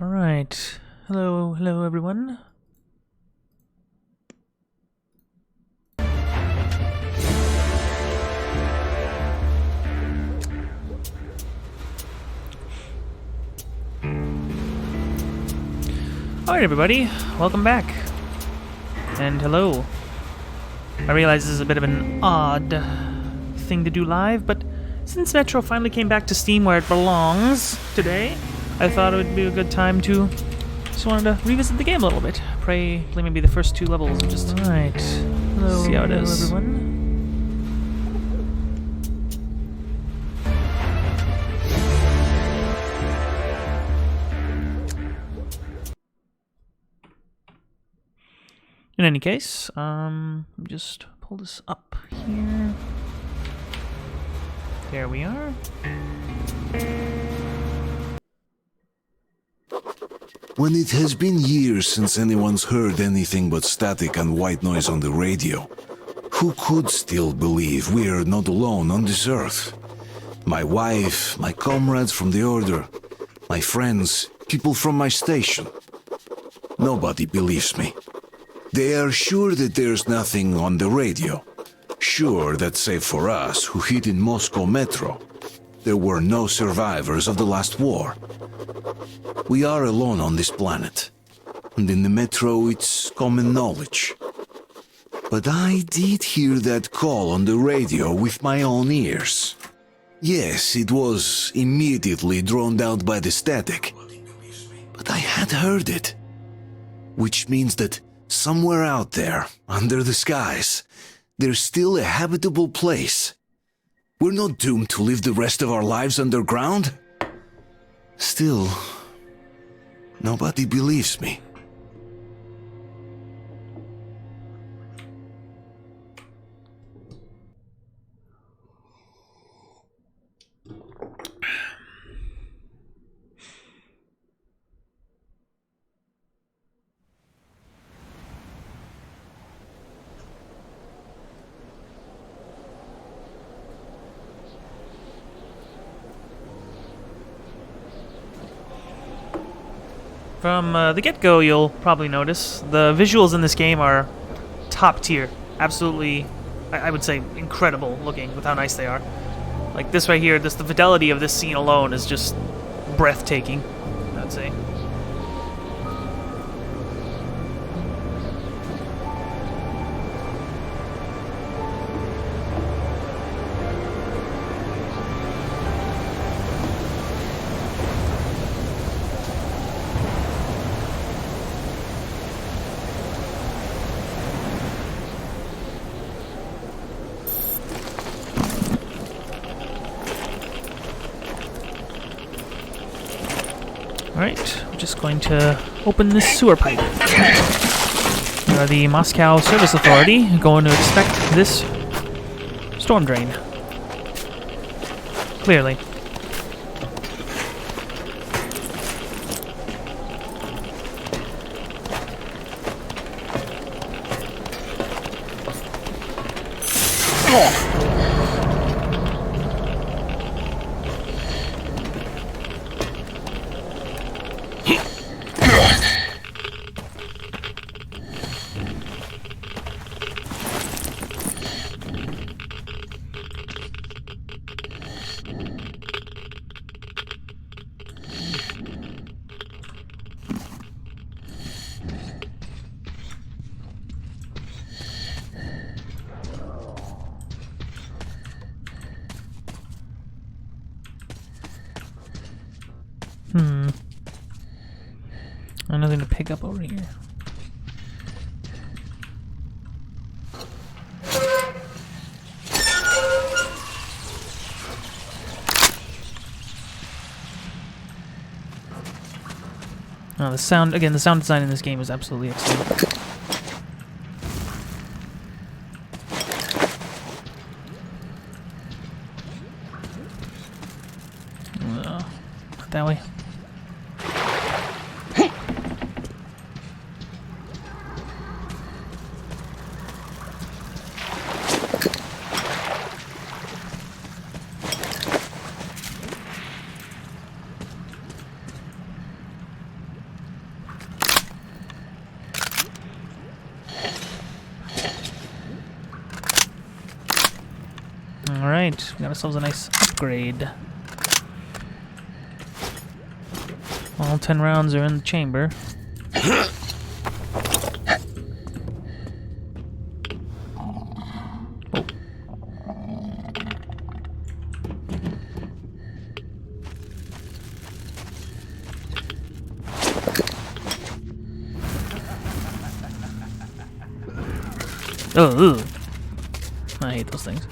Alright. Hello everyone. Alright everybody, welcome back. And hello. I realize this is a bit of an odd thing to do live, but since Metro finally came back to Steam where it belongs today, I thought it would be a good time to just wanted to revisit the game a little bit. Play maybe the first 2 levels and just see how it is. Everyone. In any case, just pull this up here. There we are. When it has been years since anyone's heard anything but static and white noise on the radio, who could still believe we are not alone on this earth? My wife, my comrades from the Order, my friends, people from my station. Nobody believes me. They are sure that there's nothing on the radio. Sure that save for us who hid in Moscow Metro, there were no survivors of the last war. We are alone on this planet, and in the Metro it's common knowledge. But I did hear that call on the radio with my own ears. Yes, it was immediately drowned out by the static, but I had heard it. Which means that somewhere out there, under the skies, there's still a habitable place. We're not doomed to live the rest of our lives underground. Still, nobody believes me. From the get-go, you'll probably notice the visuals in this game are top tier. Absolutely, I would say incredible looking with how nice they are. Like this right here, the fidelity of this scene alone is just breathtaking, I'd say. Alright, I'm just going to open this sewer pipe. We are the Moscow Service Authority, going to inspect this storm drain. Clearly. Nothing to pick up over here. Oh, the sound design in this game is absolutely excellent. Not that way. Alright, we got ourselves a nice upgrade. All 10 rounds are in the chamber. Oh, ugh. I hate those things.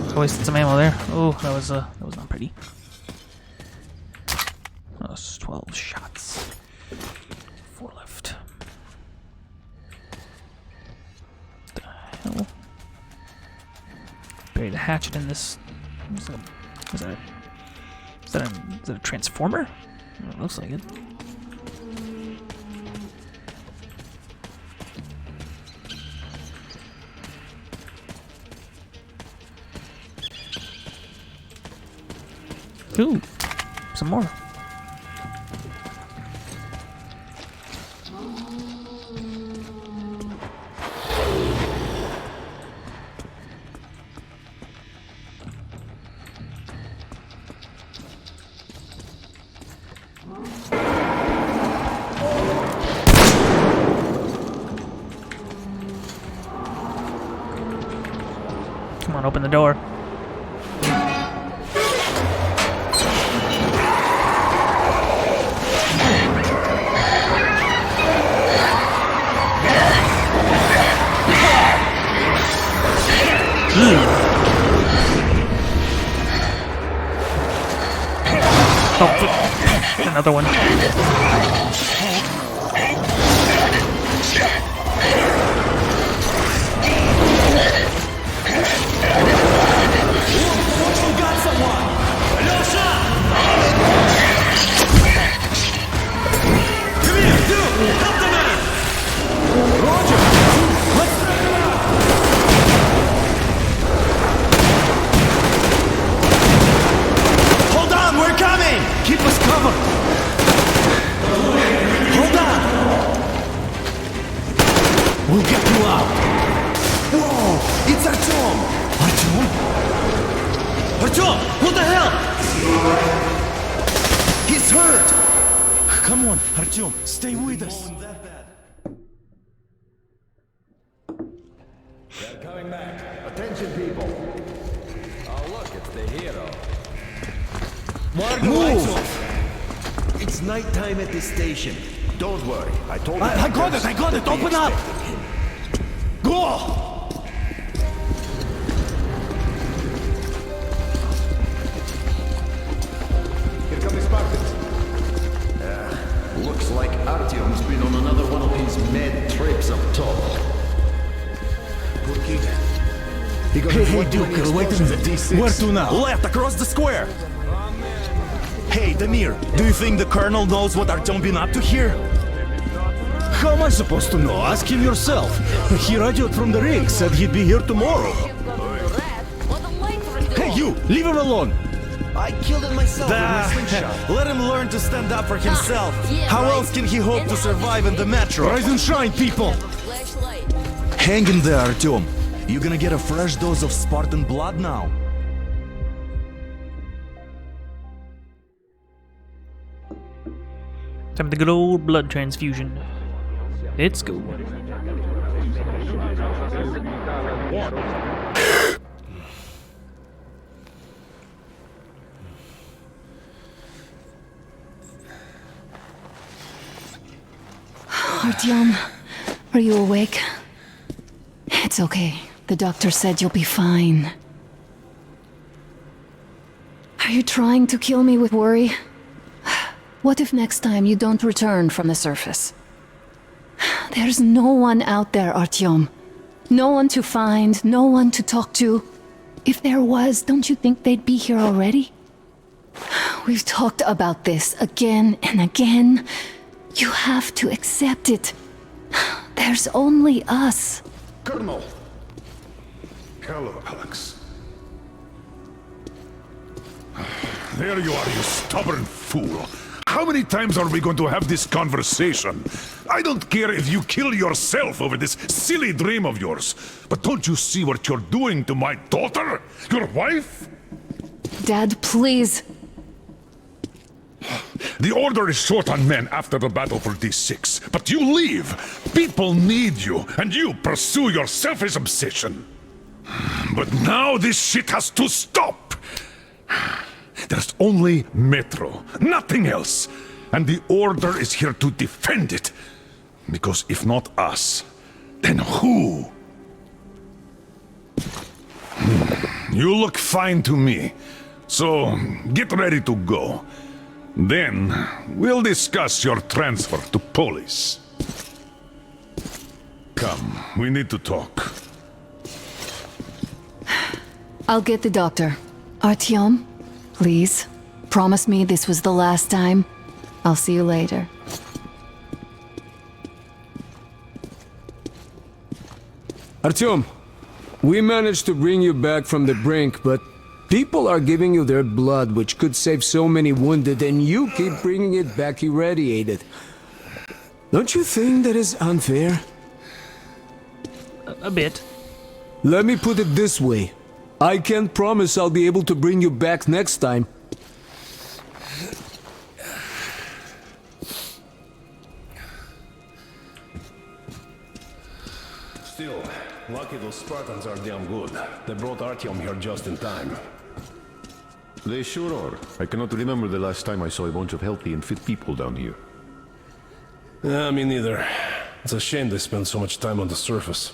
I wasted some ammo there. Oh, that was not pretty. That was 12 shots. 4 left. What the hell? Bury the hatchet in this. Is that a transformer? It looks like it. Ooh, some more. Come on, open the door. Oh, another one. Keep us covered! Hold on! We'll get you out! Whoa! It's Artyom! Artyom? Artyom! What the hell? He's hurt! Come on, Artyom, stay with us! They're coming back. Attention, people. Oh, look, it's the hero. Move! It's nighttime at this station. Don't worry. I told you. I got it! Open up! Go! Here come the Spartans. Looks like Artyom's been on another one of his mad trips up top. Hey, Duke, wait a minute. Where to now? Left, across the square! Hey, Damir, do you think the Colonel knows what Artyom been up to here? How am I supposed to know? Ask him yourself. He radioed from the rig, said he'd be here tomorrow. Hey, you! Leave him alone! I killed it myself with my slingshot. Let him learn to stand up for himself. yeah, How right. else can he hope And to how survive does in the he metro? Rise and shine, people! Have a flashlight. Hang in there, Artyom. You're gonna get a fresh dose of Spartan blood now. Time for the good old blood transfusion. Let's go. Artyom, are you awake? It's okay. The doctor said you'll be fine. Are you trying to kill me with worry? What if next time you don't return from the surface? There's no one out there, Artyom. No one to find, no one to talk to. If there was, don't you think they'd be here already? We've talked about this again and again. You have to accept it. There's only us. Colonel! Hello, Alex. There you are, you stubborn fool. How many times are we going to have this conversation? I don't care if you kill yourself over this silly dream of yours, but don't you see what you're doing to my daughter? Your wife? Dad, please. The Order is short on men after the battle for D6, but you leave. People need you, and you pursue your selfish obsession. But now this shit has to stop. There's only Metro, nothing else. And the Order is here to defend it. Because if not us, then who? You look fine to me. So, get ready to go. Then, we'll discuss your transfer to Polis. Come, we need to talk. I'll get the doctor. Artyom, please. Promise me this was the last time. I'll see you later. Artyom, we managed to bring you back from the brink, but people are giving you their blood, which could save so many wounded, and you keep bringing it back irradiated. Don't you think that is unfair? A bit. Let me put it this way. I can't promise I'll be able to bring you back next time. Still, lucky those Spartans are damn good. They brought Artyom here just in time. They sure are. I cannot remember the last time I saw a bunch of healthy and fit people down here. Me neither. It's a shame they spend so much time on the surface.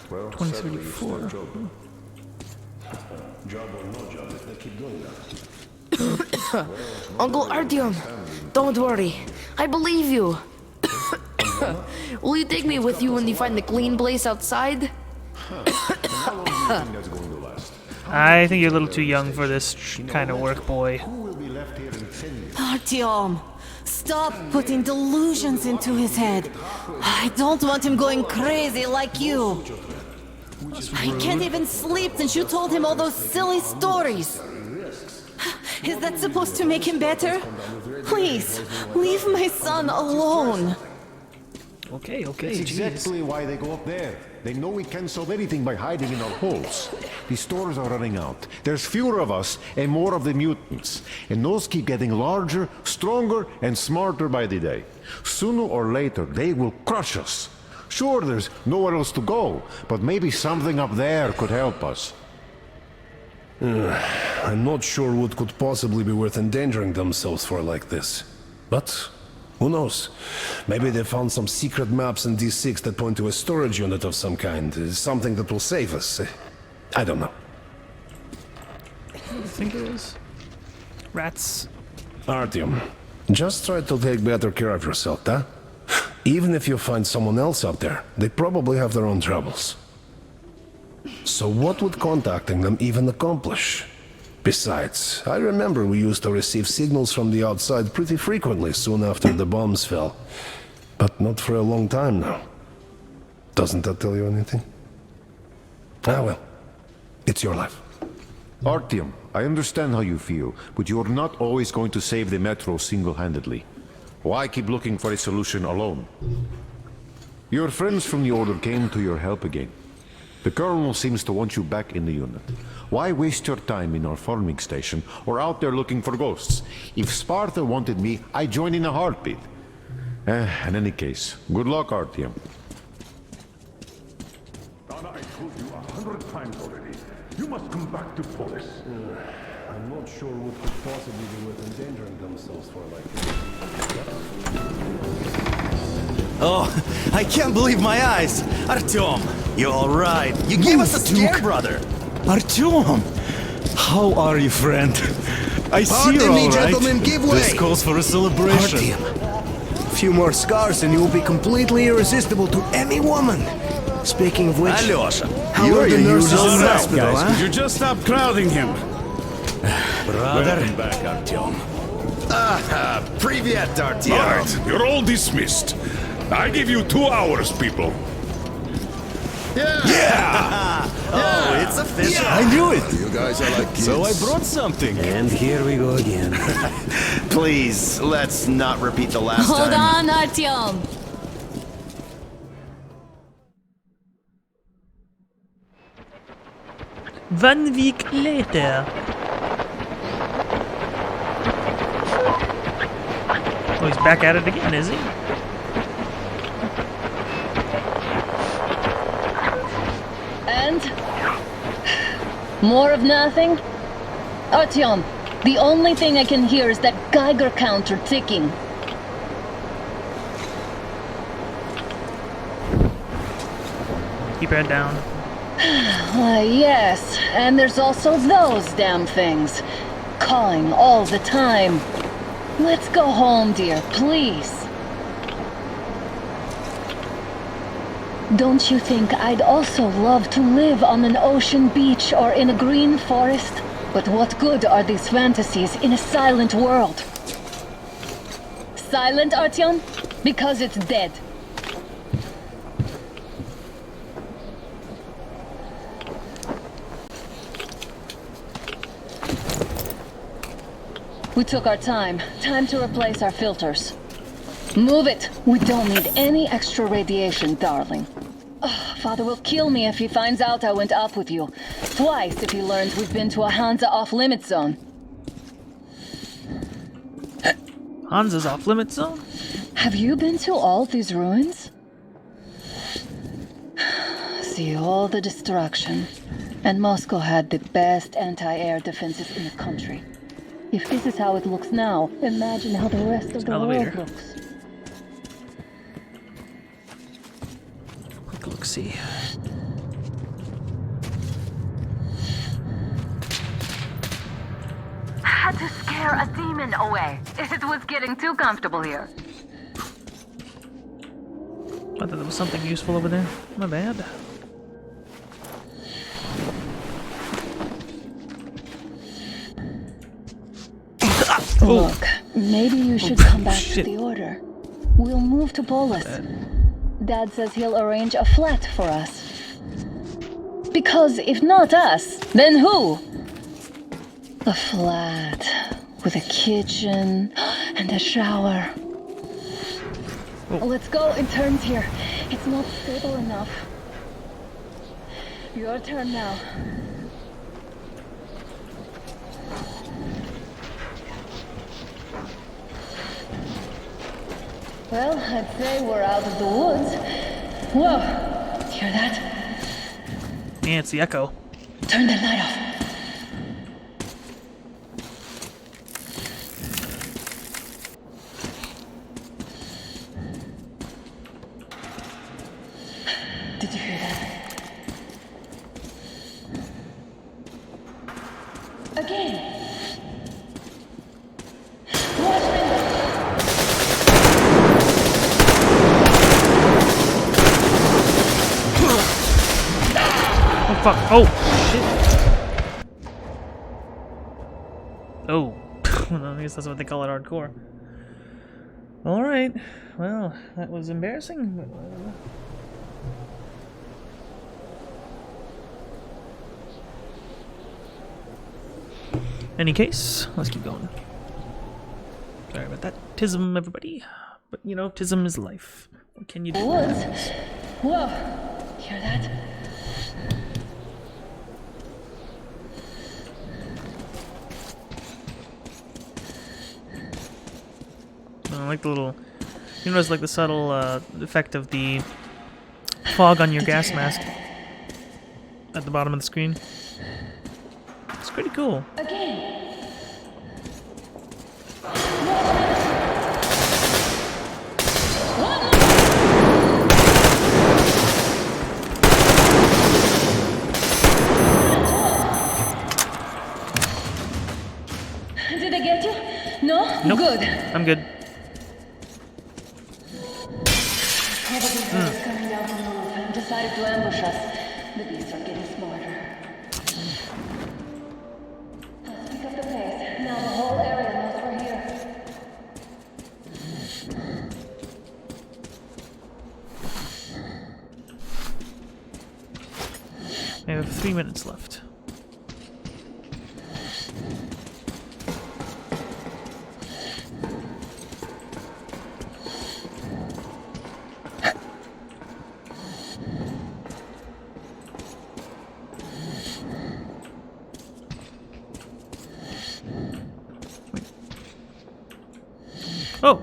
Well, 2034. Job or no job if they keep doing that. Uncle Artyom, don't worry. I believe you. Will you take me with you when you find the clean place outside? that's going to last. I think you're a little too young for this kind of work, boy. Who will be left here in 10 years? Artyom, stop putting delusions into his head. I don't want him going crazy like you. I can't even sleep since you told him all those silly stories. Is that supposed to make him better? Please, leave my son alone. Okay, That's jeez. exactly why they go up there. They know we can't solve anything by hiding in our holes. The stores are running out. There's fewer of us and more of the mutants. And those keep getting larger, stronger, and smarter by the day. Sooner or later, they will crush us. Sure, there's nowhere else to go, but maybe something up there could help us. I'm not sure what could possibly be worth endangering themselves for like this. But who knows? Maybe they found some secret maps in D6 that point to a storage unit of some kind. Something that will save us. I don't know. I think it is. Rats. Artyom, just try to take better care of yourself, huh? Even if you find someone else out there, they probably have their own troubles. So what would contacting them even accomplish? Besides, I remember we used to receive signals from the outside pretty frequently soon after the bombs fell. But not for a long time now. Doesn't that tell you anything? Ah, well. It's your life. Artyom, I understand how you feel, but you're not always going to save the Metro single-handedly. Why keep looking for a solution alone? Your friends from the Order came to your help again. The Colonel seems to want you back in the unit. Why waste your time in our farming station or out there looking for ghosts? If Sparta wanted me, I'd join in a heartbeat. In any case, good luck, Artyom. Donna, I told you 100 times already. You must come back to Polis. I'm not sure what could possibly be worth endangering themselves for like Oh, I can't believe my eyes! Artyom, you alright? You gave us a scare, brother! Artyom! How are you, friend? I see you're Pardon me, alright. gentlemen, give way! This calls for a celebration. A few more scars and you will be completely irresistible to any woman. Speaking of which, Alyosha, how you are are the your nurses usual in the self, hospital, guys. huh? Could you just stop crowding him? Brother. Welcome back, Artyom. Привет, Artyom. All right, you're all dismissed. I give you 2 hours, people. Yeah! Oh, it's official. I knew it. You guys are like kids. So I brought something. And here we go again. Please, let's not repeat the last Hold time. on, Artyom. One week later. Oh, he's back at it again, is he? And? More of nothing? Artyom, the only thing I can hear is that Geiger counter ticking. Keep your head down. Yes, and there's also those damn things. Calling all the time. Let's go home, dear, please. Don't you think I'd also love to live on an ocean beach or in a green forest? But what good are these fantasies in a silent world? Silent, Artyom? Because it's dead. We took our time. Time to replace our filters. Move it! We don't need any extra radiation, darling. Oh, Father will kill me if he finds out I went up with you. Twice if he learns we've been to a Hansa off-limit zone. Hansa's off-limit zone? Have you been to all these ruins? See all the destruction. And Moscow had the best anti-air defenses in the country. If this is how it looks now, imagine how the rest of the Elevator. world looks. Quick look-see. Had to scare a demon away. It was getting too comfortable here. I thought there was something useful over there. My bad. Look, maybe you should come back shit. to the Order. We'll move to Polis. Dad says he'll arrange a flat for us. Because if not us, then who? A flat with a kitchen and a shower. Let's go in turns here. It's not stable enough. Your turn now. Well, I'd say we're out of the woods. Whoa! Hear that? Yeah, it's the echo. Turn the light off. Did you hear that? Again. Watch window. Oh, fuck. Oh, shit. Oh. Well, I guess that's what they call it, hardcore. Alright, well, that was embarrassing. But, any case, let's keep going. Sorry about that. Tism, everybody. But, you know, Tism is life. What can you do? Woods? Whoa! Hear that? I like the little... You notice, like, the subtle effect of the fog on your gas mask at the bottom of the screen. It's pretty cool. Again! Did I get you? No? Nope. Good. I'm good. Probably heard us coming down from the roof and decided to ambush us. The beasts are getting smarter. Let's pick up the pace. Now the whole area knows we're here. We have 3 minutes left. Oh,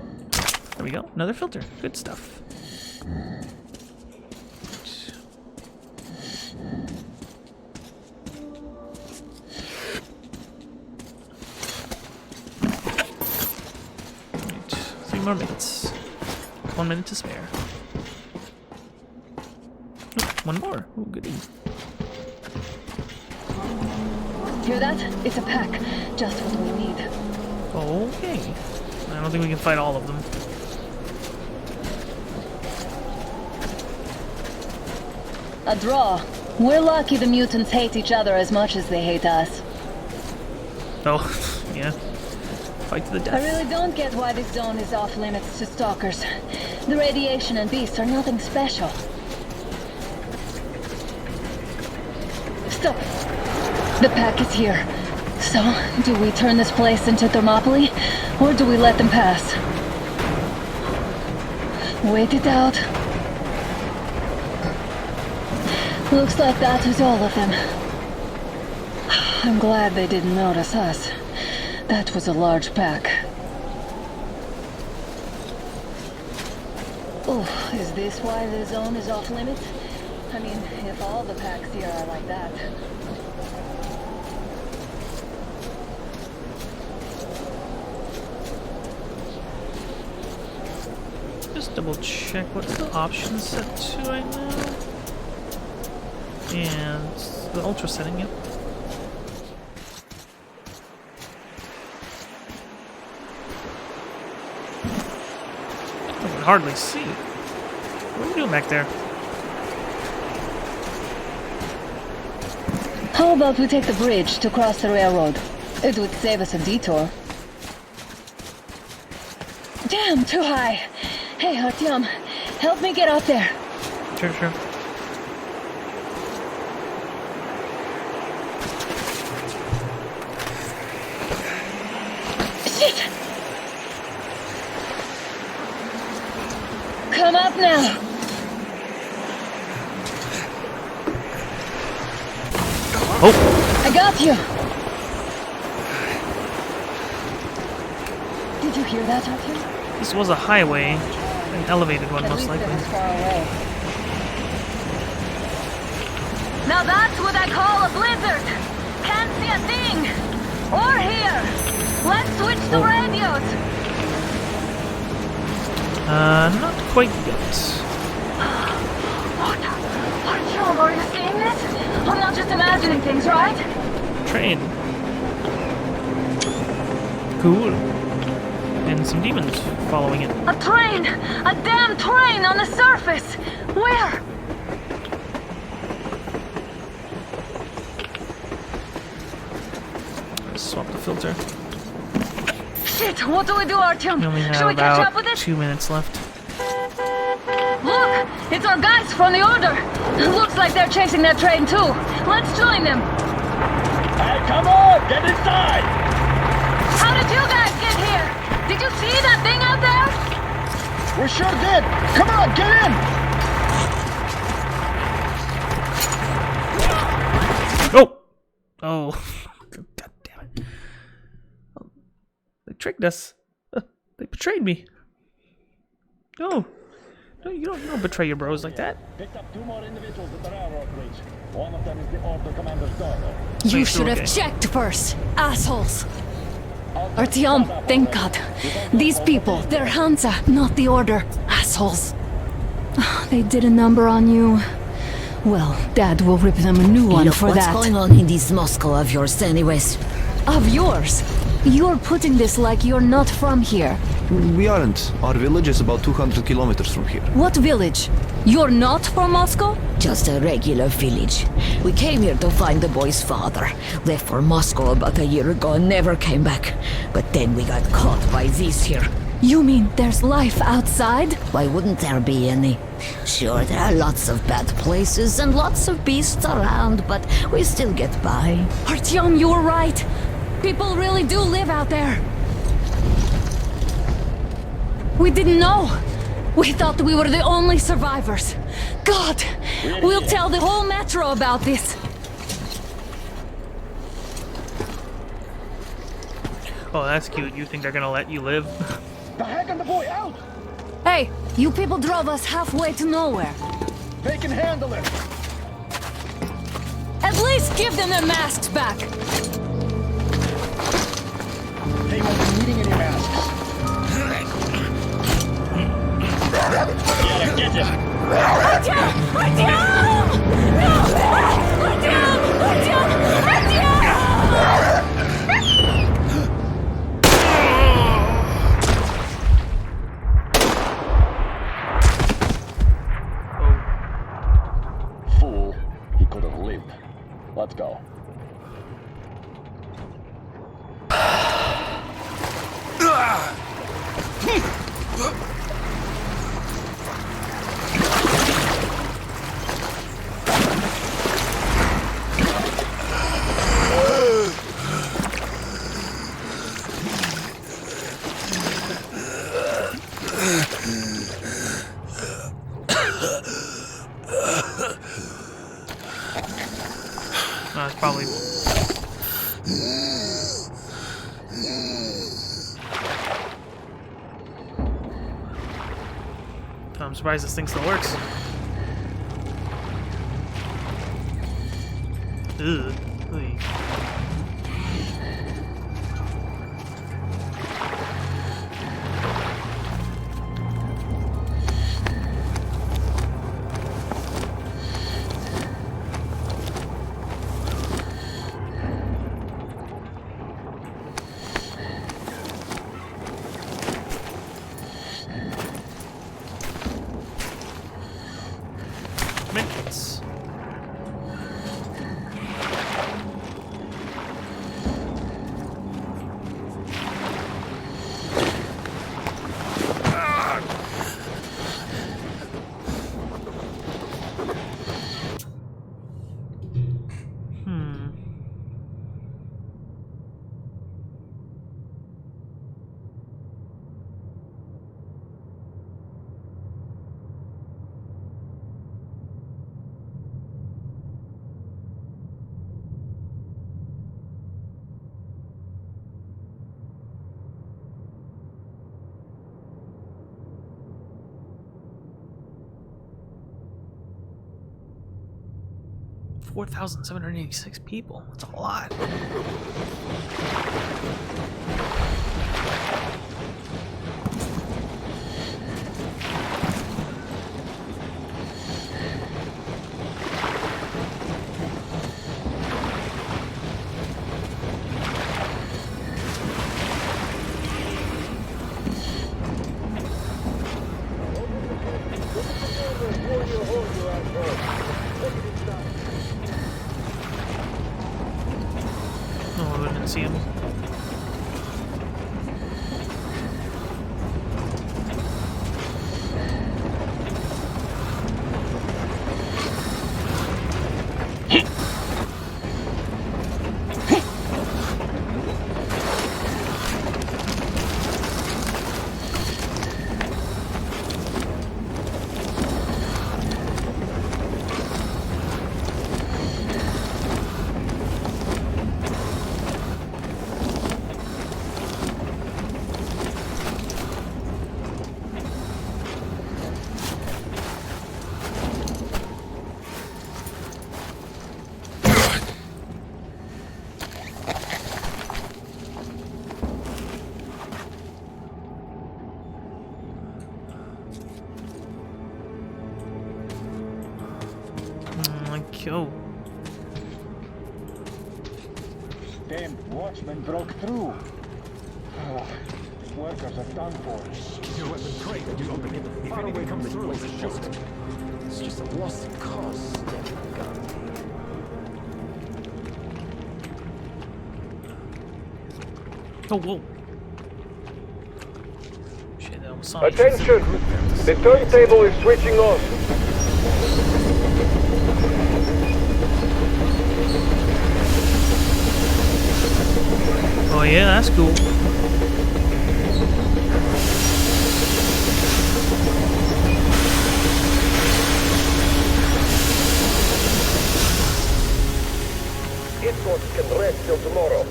there we go. Another filter. Good stuff. Right. 3 more minutes. 1 minute to spare. Oh, 1 more. Oh, goody. Hear that? It's a pack. Just what we need. Okay. I don't think we can fight all of them. A draw. We're lucky the mutants hate each other as much as they hate us. Oh, yeah. Fight to the death. I really don't get why this zone is off limits to stalkers. The radiation and beasts are nothing special. Stop. The pack is here. So, do we turn this place into Thermopylae, or do we let them pass? Wait it out. Looks like that was all of them. I'm glad they didn't notice us. That was a large pack. Oh, is this why the zone is off limits? I mean, if all the packs here are like that. Just double check what's the options set to right now. And the ultra setting, yep. I can hardly see. What are you doing back there? How about we take the bridge to cross the railroad? It would save us a detour. Damn, too high. Hey, Artyom, help me get up there. Sure, sure. Shit! Come up now. Oh! I got you. Did you hear that, Artyom? This was a highway. An elevated one, most likely. Far away. Now that's what I call a blizzard. Can't see a thing. Or hear. Let's switch to radios. Not quite yet. What? Artyom, are you seeing this? I'm not just imagining things, right? Train. Cool. And some demons following it. A train! A damn train on the surface! Where? Swap the filter. Shit, what do we do, Artyom? We only Should have we catch up about with it? 2 minutes left. Look, it's our guys from the Order. Looks like they're chasing that train too. Let's join them. Hey, come on, get inside! How did you guys get here? Did you see that thing out there? We sure did. Come on, get in! Oh! Oh. God damn it. They tricked us. They betrayed me. No. No, you don't betray your bros like that. Picked up 2 more individuals at the railroad bridge. One of them is the Order commander's daughter. You should have checked first, assholes. Artyom, thank God. These people, they're Hansa, not the Order. Assholes. They did a number on you. Well, Dad will rip them a new one Look, for what's that. going on in this Moscow of yours anyways? Of yours? You're putting this like you're not from here. We aren't. Our village is about 200 kilometers from here. What village? You're not from Moscow? Just a regular village. We came here to find the boy's father. Left for Moscow about a year ago and never came back. But then we got caught by these here. You mean there's life outside? Why wouldn't there be any? Sure, there are lots of bad places and lots of beasts around, but we still get by. Artyom, you were right. People really do live out there. We didn't know. We thought we were the only survivors. God, we'll tell the whole metro about this. Oh, that's cute. You think they're gonna let you live? The heck and the boy out! Hey, you people drove us halfway to nowhere. They can handle it! At least give them their masks back. They won't be needing any masks. Get it! Artyom! Artyom! No! Artyom! Artyom! Artyom! Fool. He could have lived. Let's go. It's probably... I'm surprised this thing still works. Ugh. Oy. Minutes. $4,786 people. That's a lot. Oh, I didn't see him. Oh. Damn watchman broke through. Workers are done for. Your weapon crate and you open it far away from the place. It's just a lost cause. Oh, whoa. Shit, that almost saw me. Attention! The turntable is switching on. Oh yeah, that's cool. Escorts can rest till tomorrow.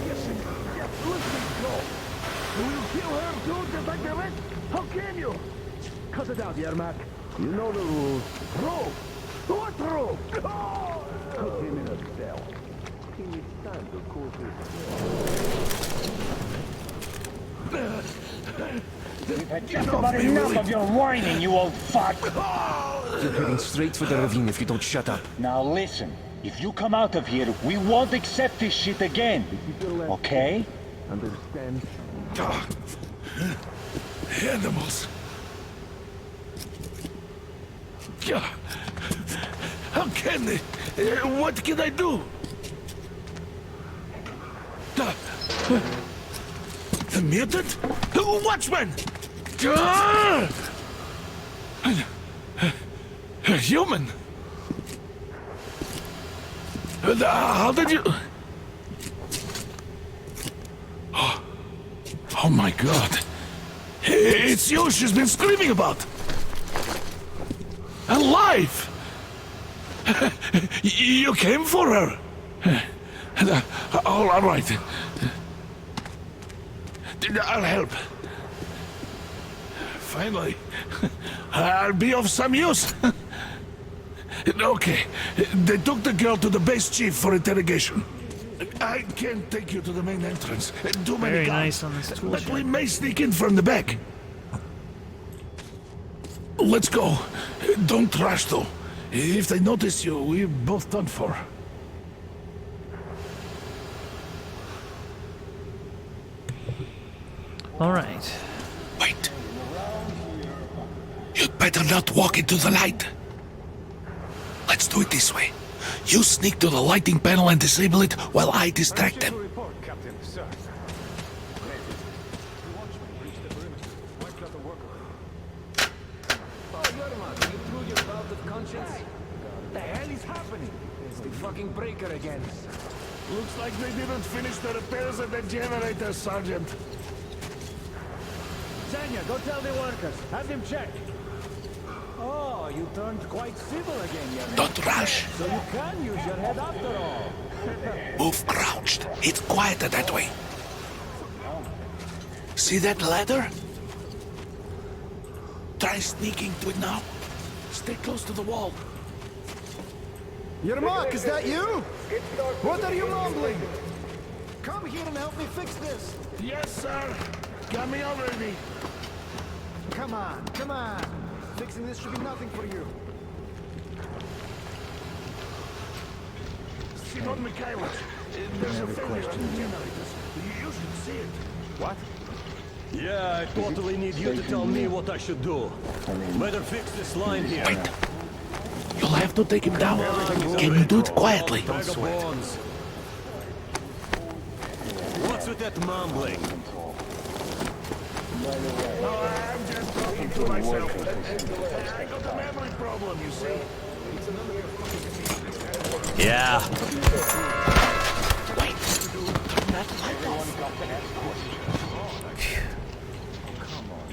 You will kill her too, just like the rest? How can you? Cut it out, Yermak. You know the rules. Rope! What rope? Oh! Put him in a cell. He needs time to cool his We've had just about enough of your whining, you old fuck! You're heading straight for the ravine if you don't shut up. Now listen. If you come out of here, we won't accept this shit again. Okay? Understand? Animals. How can they? What can I do? The mutant? Watchman! A human? How did you... Oh my god. It's you she's been screaming about. Alive! You came for her. All right. I'll help. Finally. I'll be of some use. Okay. They took the girl to the base chief for interrogation. I can't take you to the main entrance. Too many Very guards. nice on this tool But shed. we may sneak in from the back. Let's go. Don't rush though. If they notice you, we're both done for. All right. Wait. You'd better not walk into the light. Let's do it this way. You sneak to the lighting panel and disable it while I distract them. The hell is happening? It's the fucking breaker again. Looks like they didn't finish the repairs at the generator, Sergeant. Zanya, go tell the workers. Have them check. Oh, you turned quite civil again, Yermak. Don't rush. So you can use your head after all. Move crouched. It's quieter that way. See that ladder? Try sneaking to it now. Stay close to the wall. Yermak, is that you? What are you mumbling? Come here and help me fix this. Yes, sir. Got me already. Come on, come on. Fixing this should be nothing for you. Simon Mikhailovich, there's a failure on the generators. You should see it. What? Yeah, I totally need you to tell me what I should do. Better fix this line here. Wait. You'll have to take him down. Can you do it quietly? What's with that mumbling? I'm just talking to myself. I got a memory problem, you see. Yeah. Wait. Turn that light off.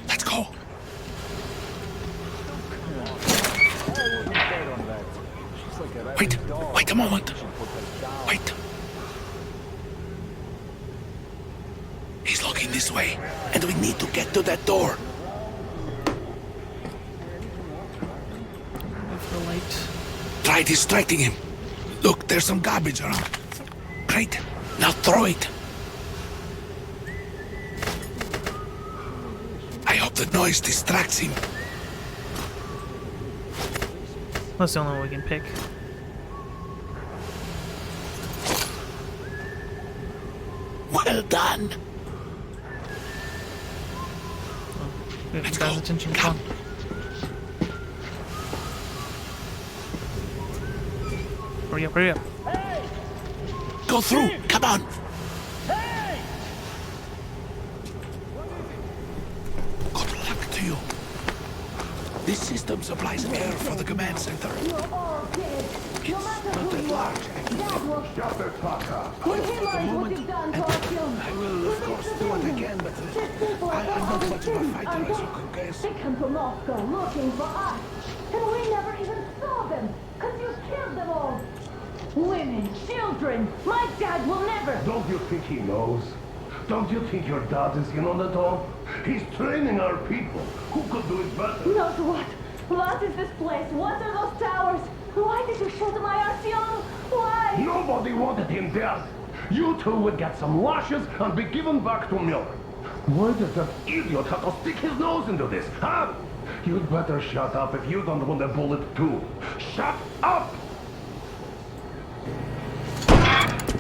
Let's go. Wait a moment. Wait. He's looking this way, and we need to get to that door. Move the light. Try distracting him. Look, there's some garbage around. Great. Now throw it. I hope the noise distracts him. That's the only one we can pick. done. Let's go. Attention. Come on. Hurry up, hurry up. Go through. Come on. Good luck to you. This system supplies air for the command center. You're all dead. No matter who you are, that was... Shut the fuck up. When he learns what you've done to Artyom, I will, of course, do what I can, but I'm not much of a fighter, as you could guess. They come from Moscow looking for us, and we never even saw them, because you killed them all. Women, children, my dad will never... Don't you think he knows? Don't you think your dad is in on it all? He's training our people. Who could do it better? Knows what? What is this place? What are those towers? Why did you shoot my Artyom? Why? Nobody wanted him dead. You two would get some lashes and be given back to Miller. Why does that idiot have to stick his nose into this, huh? You'd better shut up if you don't want a bullet too. Shut up!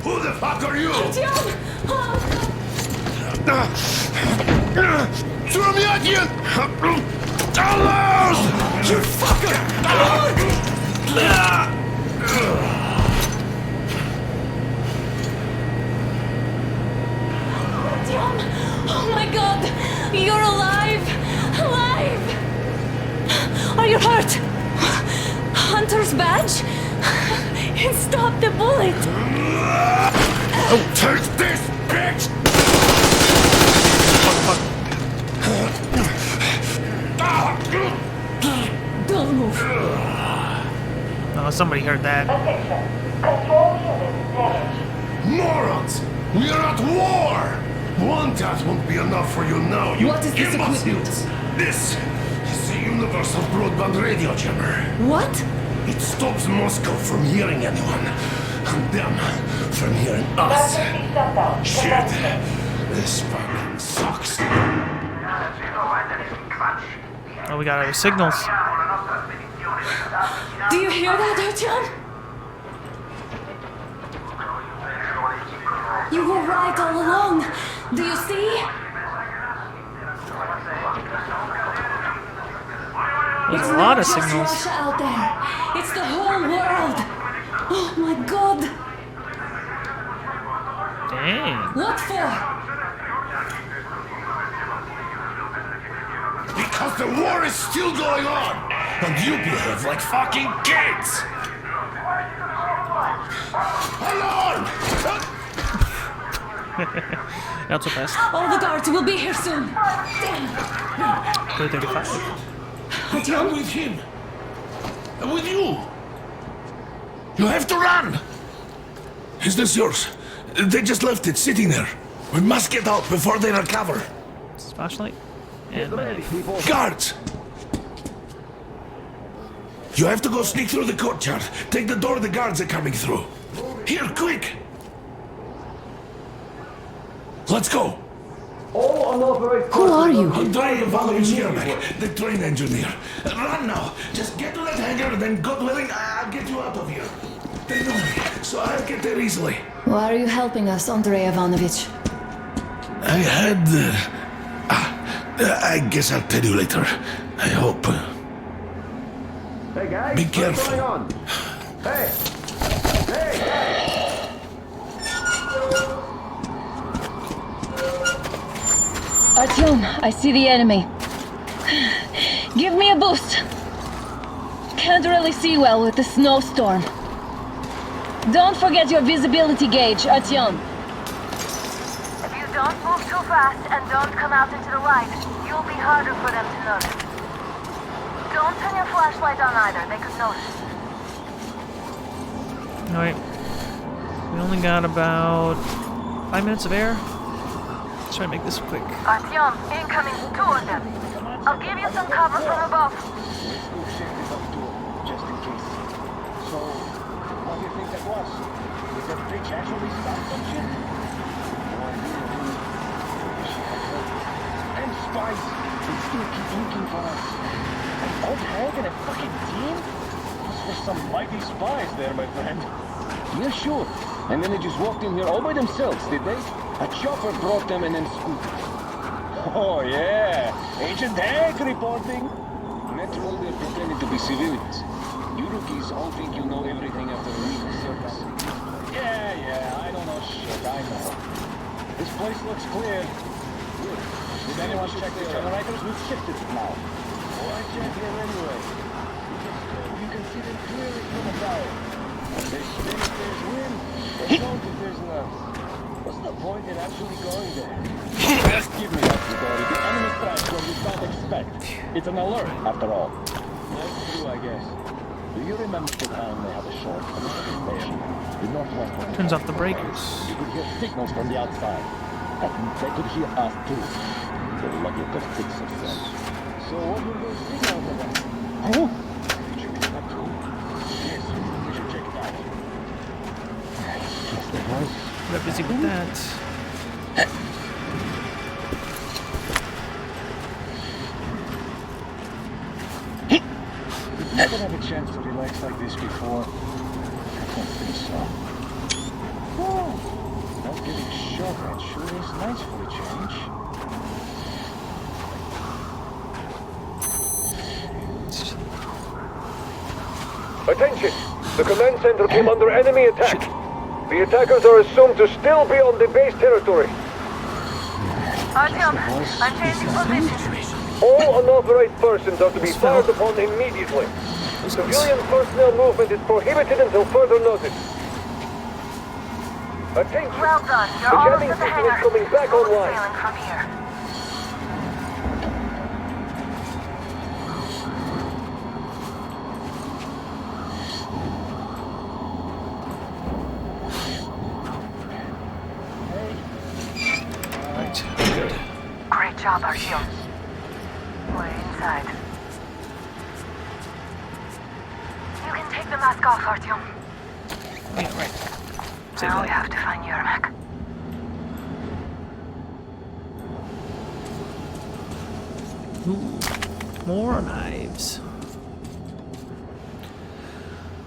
Who the fuck are you? Artyom! Surumyatin! Alert! You fucker! Artyom! Oh my god! You're alive! Alive! Are you hurt? Hunter's badge? It stopped the bullet! Oh, take this, bitch! Don't move. Oh, somebody heard that. Control unit damaged. Morons! We are at war! One task won't be enough for you now, you What is this imbeciles! This is the Universal Broadband Radio Jammer. What? It stops Moscow from hearing anyone, and them from hearing us. Shit! This fucking sucks. Oh, we got our signals. Do you hear that, Artyom? You were right all along. Do you see? There's It's a lot of not just signals. Russia out there. It's the whole world. Oh my god. Dang. What for? Because the war is still going on, and you behave like fucking kids! Alarm! Not so fast. All the guards will be here soon. Damn. 335. I'm with him. I'm with you. You have to run. Is this yours? They just left it sitting there. We must get out before they recover. Flashlight. And Guards! You have to go sneak through the courtyard. Take the door the guards are coming through. Here, quick! Let's go! Who are you? Andrei Ivanovich Yermak, the train engineer. Run now! Just get to that hangar, then God willing, I'll get you out of here. They know me, so I'll get there easily. Why are you helping us, Andrei Ivanovich? I had... I guess I'll tell you later. I hope. Hey guys, Be careful. what's going on? Hey! Hey! Artyom, I see the enemy. Give me a boost. Can't really see well with the snowstorm. Don't forget your visibility gauge, Artyom. If you don't move too fast and don't come out into the light, you'll be harder for them to notice. Don't turn your flashlight on either, they could notice. Alright. We only got about 5 minutes of air. Let's try to make this quick. Artyom, incoming, 2 of them. I'll give you some cover from above. Just in case. So, what do you think that was? Did that bitch actually stop some shit? And spies, they still keep looking for us. An old hag and a fucking team? Those were some mighty spies there, my friend. Yeah, sure. And then they just walked in here all by themselves, did they? A chopper brought them and then scooped. Oh yeah, Agent Hank reporting. Naturally, they're pretending to be civilians. You rookies all think you know everything after a week of service. Yeah, I don't know shit, I know. This place looks clear. Good. Did anyone check the generators? We've shifted it now. Oh, I checked here anyway. You can see them clearly from the tower. They spin if there's wind, they don't if there's none. What's the point in actually going there? Just give me that, Grigori. The enemy strikes when you don't expect. It's an alert, after all. That's true, I guess. Do you remember the time they had a short on the station? The northwest one. Turns off the breakers. You could hear signals from the outside. And they could hear us too. They're lucky to fix themselves. So what were those signals about? Huh? Should we stop too? Yes, we should check it out. Yes, there was. We're busy with that. Did you ever have a chance to relax like this before? I don't think so. Oh, not getting shot at sure is nice for a change. Attention! The command center came under enemy attack. The attackers are assumed to still be on the base territory. Artyom, I'm changing position. All unauthorized persons are to be fired upon immediately. Civilian personnel movement is prohibited until further notice. Attention! Well done. You're The almost jamming at the system is hangar. coming back Smooth online. sailing from here. Great job, Artyom. We're inside. You can take the mask off, Artyom. Yeah, right. Now we have to find Yermak. Ooh, more knives.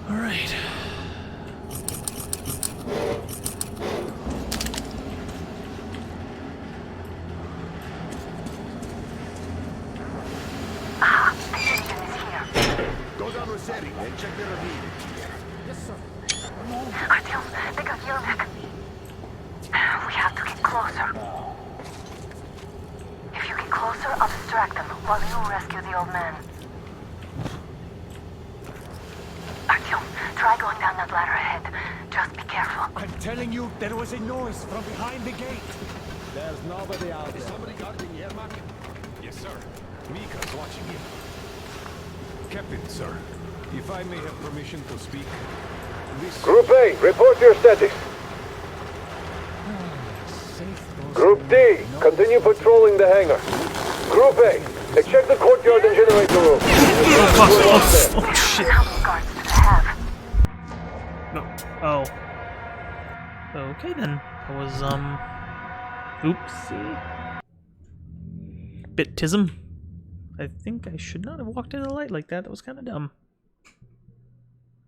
All right. Go down Rossetti and check the ravine. Yes, sir. Artyom, they got Yermak. We have to get closer. If you get closer, I'll distract them while you rescue the old man. Artyom, try going down that ladder ahead. Just be careful. I'm telling you, there was a noise from behind the gate. There's nobody out there. Is somebody guarding Yermak? Yes, sir. Mika's watching you. Captain, sir, if I may have permission to speak, this... Group A, report your status. Group D, continue patrolling the hangar. Group A, check the courtyard and generator room. Oh, shit. How many guards do they have? No. Oh. Okay then. That was, oopsie. Bit-tism. I think I should not have walked into the light like that. That was kind of dumb.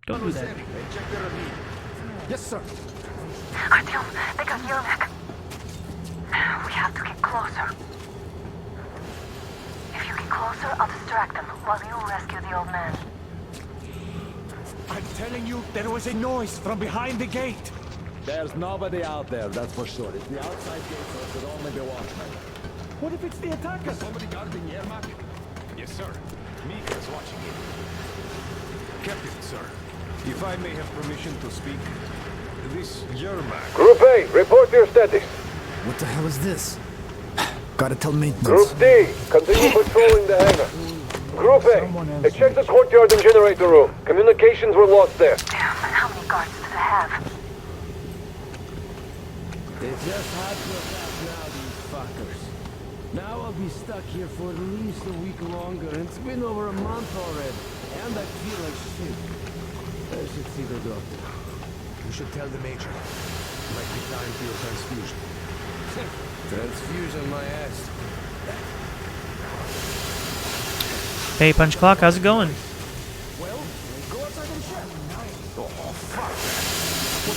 Don't do that. Yes, sir. Artyom, they got Yermak. We have to get closer. If you get closer, I'll distract them while you rescue the old man. I'm telling you, there was a noise from behind the gate. There's nobody out there, that's for sure. It's the outside gate, so it could only be watchmen. What if it's the attackers? Somebody guarding Yermak? Yes, sir. Mika's watching you. Captain, sir, if I may have permission to speak, this Yermak... Group A, report your status. What the hell is this? Gotta tell maintenance. Group D, continue patrolling the hangar. Group A, check the courtyard and generator room. Communications were lost there. Damn, how many guards do they have? They just had to attack now, these fuckers. Now I'll be stuck here for at least a week longer, and it's been over a month already. And I feel like shit. I should see the doctor. You should tell the Major. Might be time for your transfusion. Transfusion, my ass. Hey, Punch Clock, how's it going? Well, go outside and check. Oh, fuck.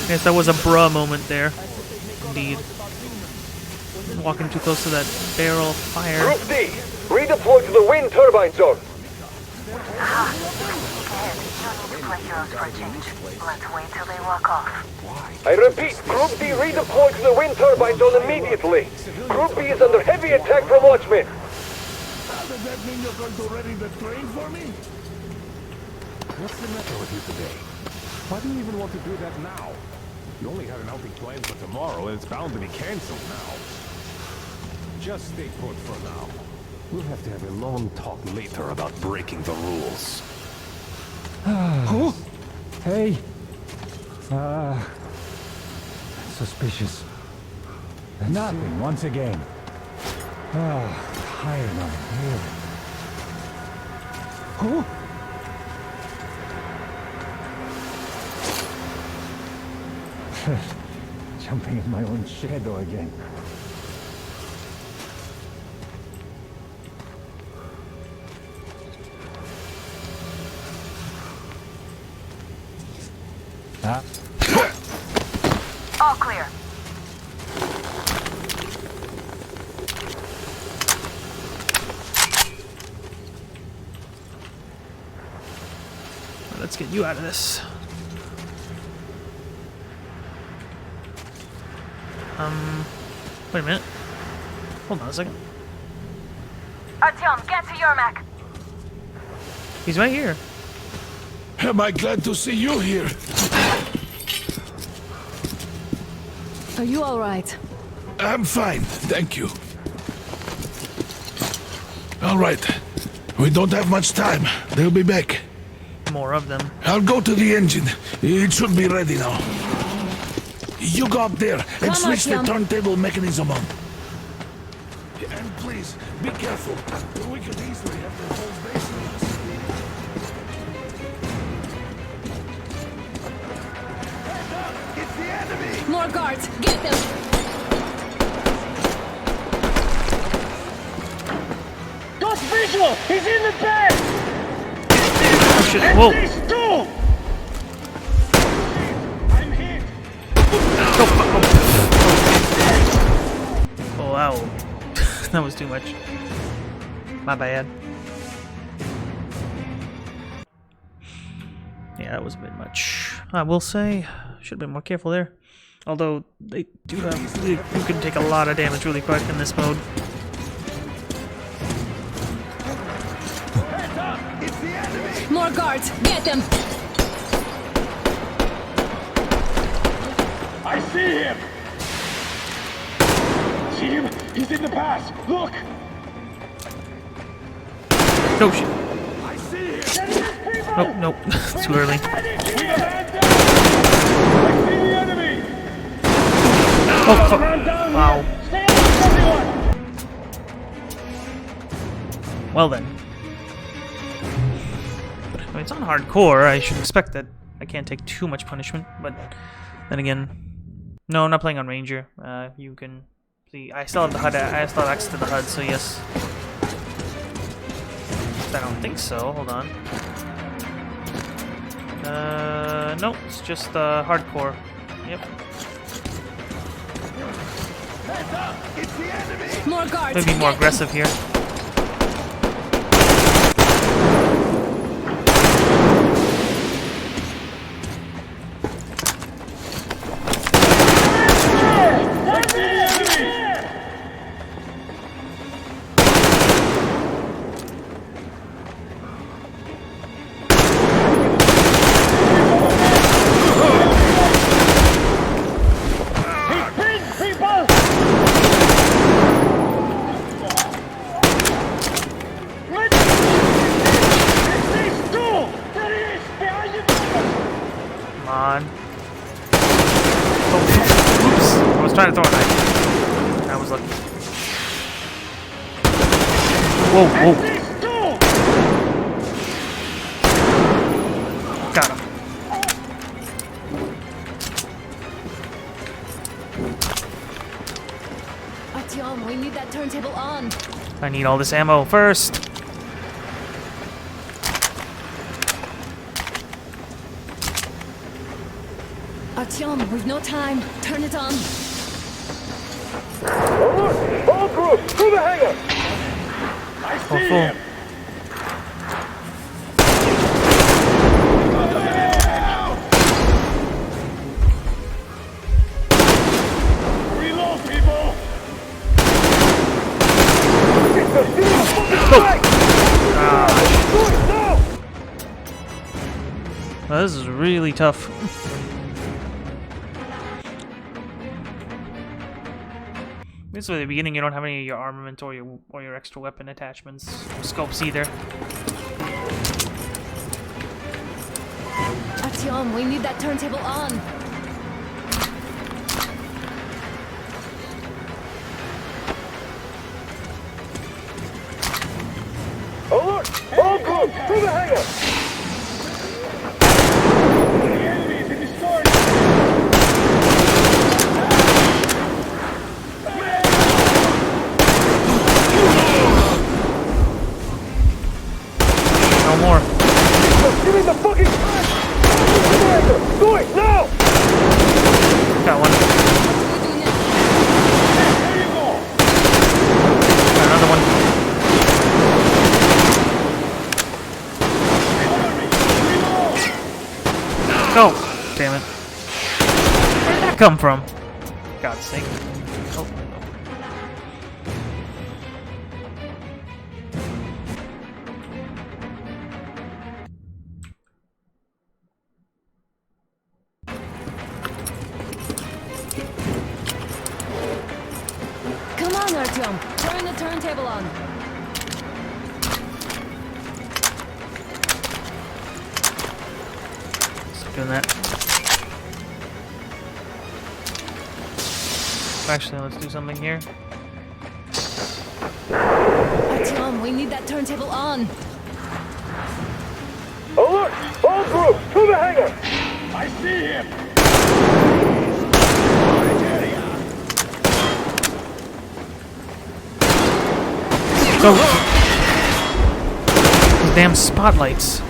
Yes, that was a bruh moment there. Indeed. walking too close to that barrel of fire. Group D, redeploy to the wind turbine zone. Let's wait till they walk off. I repeat, Group D redeploy to the wind turbine zone immediately. Group B is under heavy attack from Watchmen. Does that mean you're going to ready the train for me? What's the matter with you today? Why do you even want to do that now? You only had an outing planned for tomorrow, and it's bound to be cancelled now. Just stay put for now. We'll have to have a long talk later about breaking the rules. Hey. Suspicious. Nothing, once again. Tired of here. Who? Jumping in my own shadow again. All clear. Let's get you out of this. Wait a minute. Hold on a second. Artyom, get to Yermak. He's right here. Am I glad to see you here? Are you all right? I'm fine, thank you. All right. We don't have much time. They'll be back. More of them. I'll go to the engine. It should be ready now. You go up there and switch the turntable mechanism on. And please, be careful. We could easily have the whole base on us. It's the enemy! More guards! Get them! Got visual! He's in the bed! Oh shit, And whoa! these two! I'm hit! Oh wow. That was too much. My bad. Yeah, that was a bit much. I will say, should have been more careful there. Although, they do have... You can take a lot of damage really quick in this mode. More guards! Get them! I see him! See him? He's in the pass! Look! No shit. I see him! Nope, nope. Too early. Oh, fuck. Wow. Well then. I mean, it's on hardcore. I should expect that I can't take too much punishment, but then again, no, I'm not playing on Ranger. You can see, I still have the HUD. I still have access to the HUD, so yes. I don't think so. Hold on. No, it's just hardcore. Yep. More guards! Maybe more aggressive here. Trying to throw a knife. I was lucky. Whoa, whoa. Got him. Artyom, we need that turntable on. I need all this ammo first. Artyom, we've no time. Turn it on. Alright, group, to the hangar! I see him! Reload, people! Well, this is really tough. This way, at the beginning, you don't have any of your armament or your extra weapon attachments, scopes either. Artyom, we need that turntable on. Alert! All groups, to the hangar! The enemy is in the store! No more. Give me the fucking generator! Do it now! Got one. There you go! Got another one. Go! Damn it. Where did that come from? God's sake. Oh. Come on, Artyom. Turn the turntable on. Just doing that. Actually, let's do something here. Artyom, we need that turntable on. Alert! All groups, to the hangar! I see him! Go! Those damn spotlights.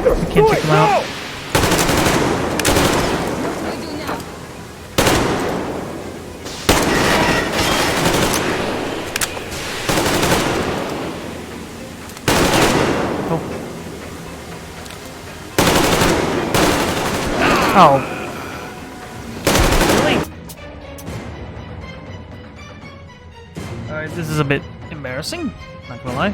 I can't take them out. Oh. Really? Alright, this is a bit embarrassing, not gonna lie.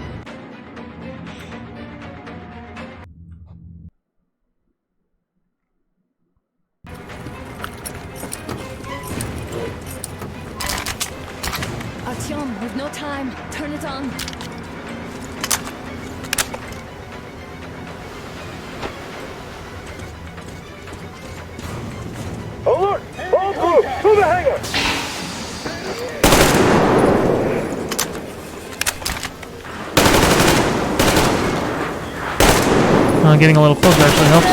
Artyom, we've no time. Turn it on. Alert! All groups, to the hangar! Getting a little closer actually helps.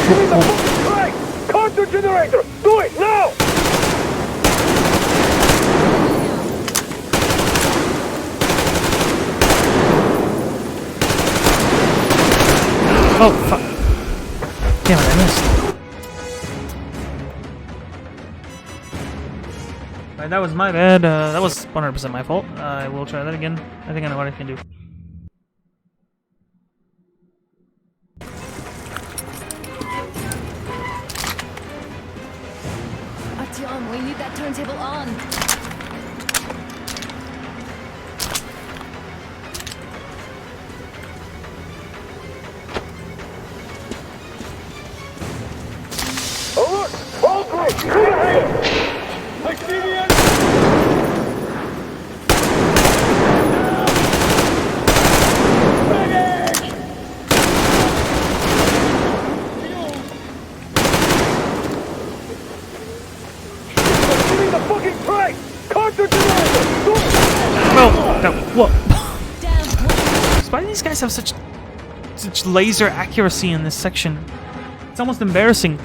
Give me the fucking strike! Counter generator! Do it now! Oh, fuck. Damn it, I missed. Alright, that was my bad. That was 100% my fault. I will try that again. I think I know what I can do. Artyom, we need that turntable on. Alert! All groups, to the hangar! I see the enemy! Give me the fucking train! Counter generator! Do it! No, what? Why do these guys have such laser accuracy in this section? It's almost embarrassing.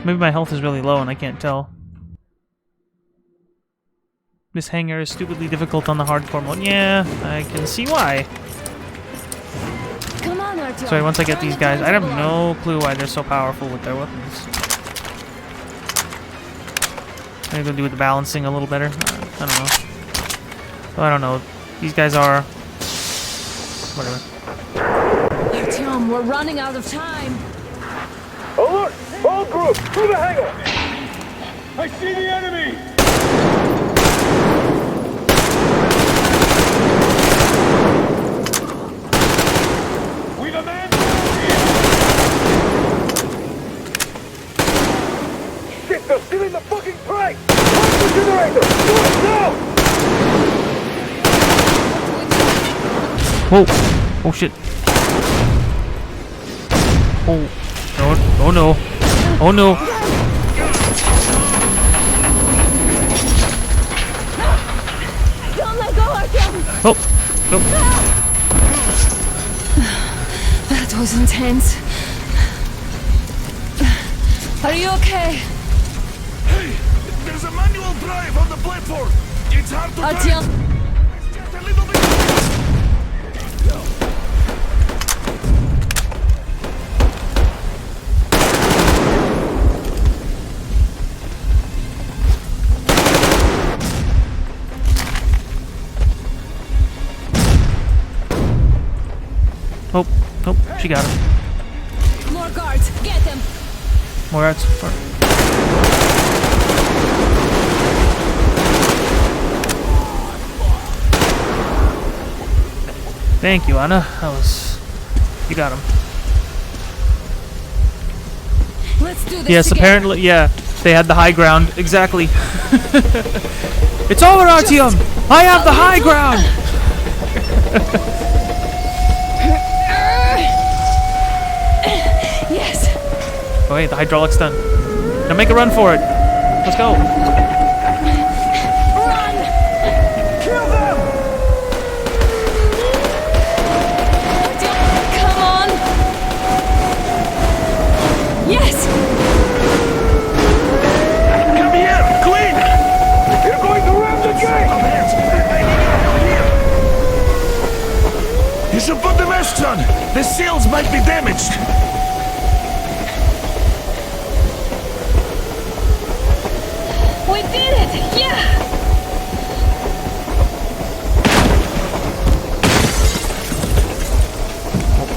Maybe my health is really low and I can't tell. This hangar is stupidly difficult on the hardcore mode. Yeah, I can see why. Artyom. Sorry, once I get these guys, I have no clue why they're so powerful with their weapons. Maybe they'll do with the balancing a little better. I don't know. Well, I don't know. These guys are... whatever. Artyom, we're running out of time. Alert! All groups, through the hangar! I see the enemy! We've a man! Shit, they're stealing the fucking train! Watch the generator! Do it now! Whoa! Oh shit! Oh! No! Oh no! Oh no! Don't let go, Artyom! Oh! No! That was intense. Are you okay? Hey, there's a manual drive on the platform. It's hard to Artyom! Just a little bit. Oh! Oh! She got him. More guards! Get them! More guards. Thank you, Anna. That was... you got him. Let's do this Yes, together. apparently, yeah. They had the high ground. Exactly. It's over, Artyom! I have the high ground! Yes. Oh wait, the hydraulic's done. Now make a run for it. Let's go. Run! Kill them! Come on! Yes! Come here! Clean! You're going to ram the gate! You should put the mesh on. The seals might be damaged. We did it! Yeah!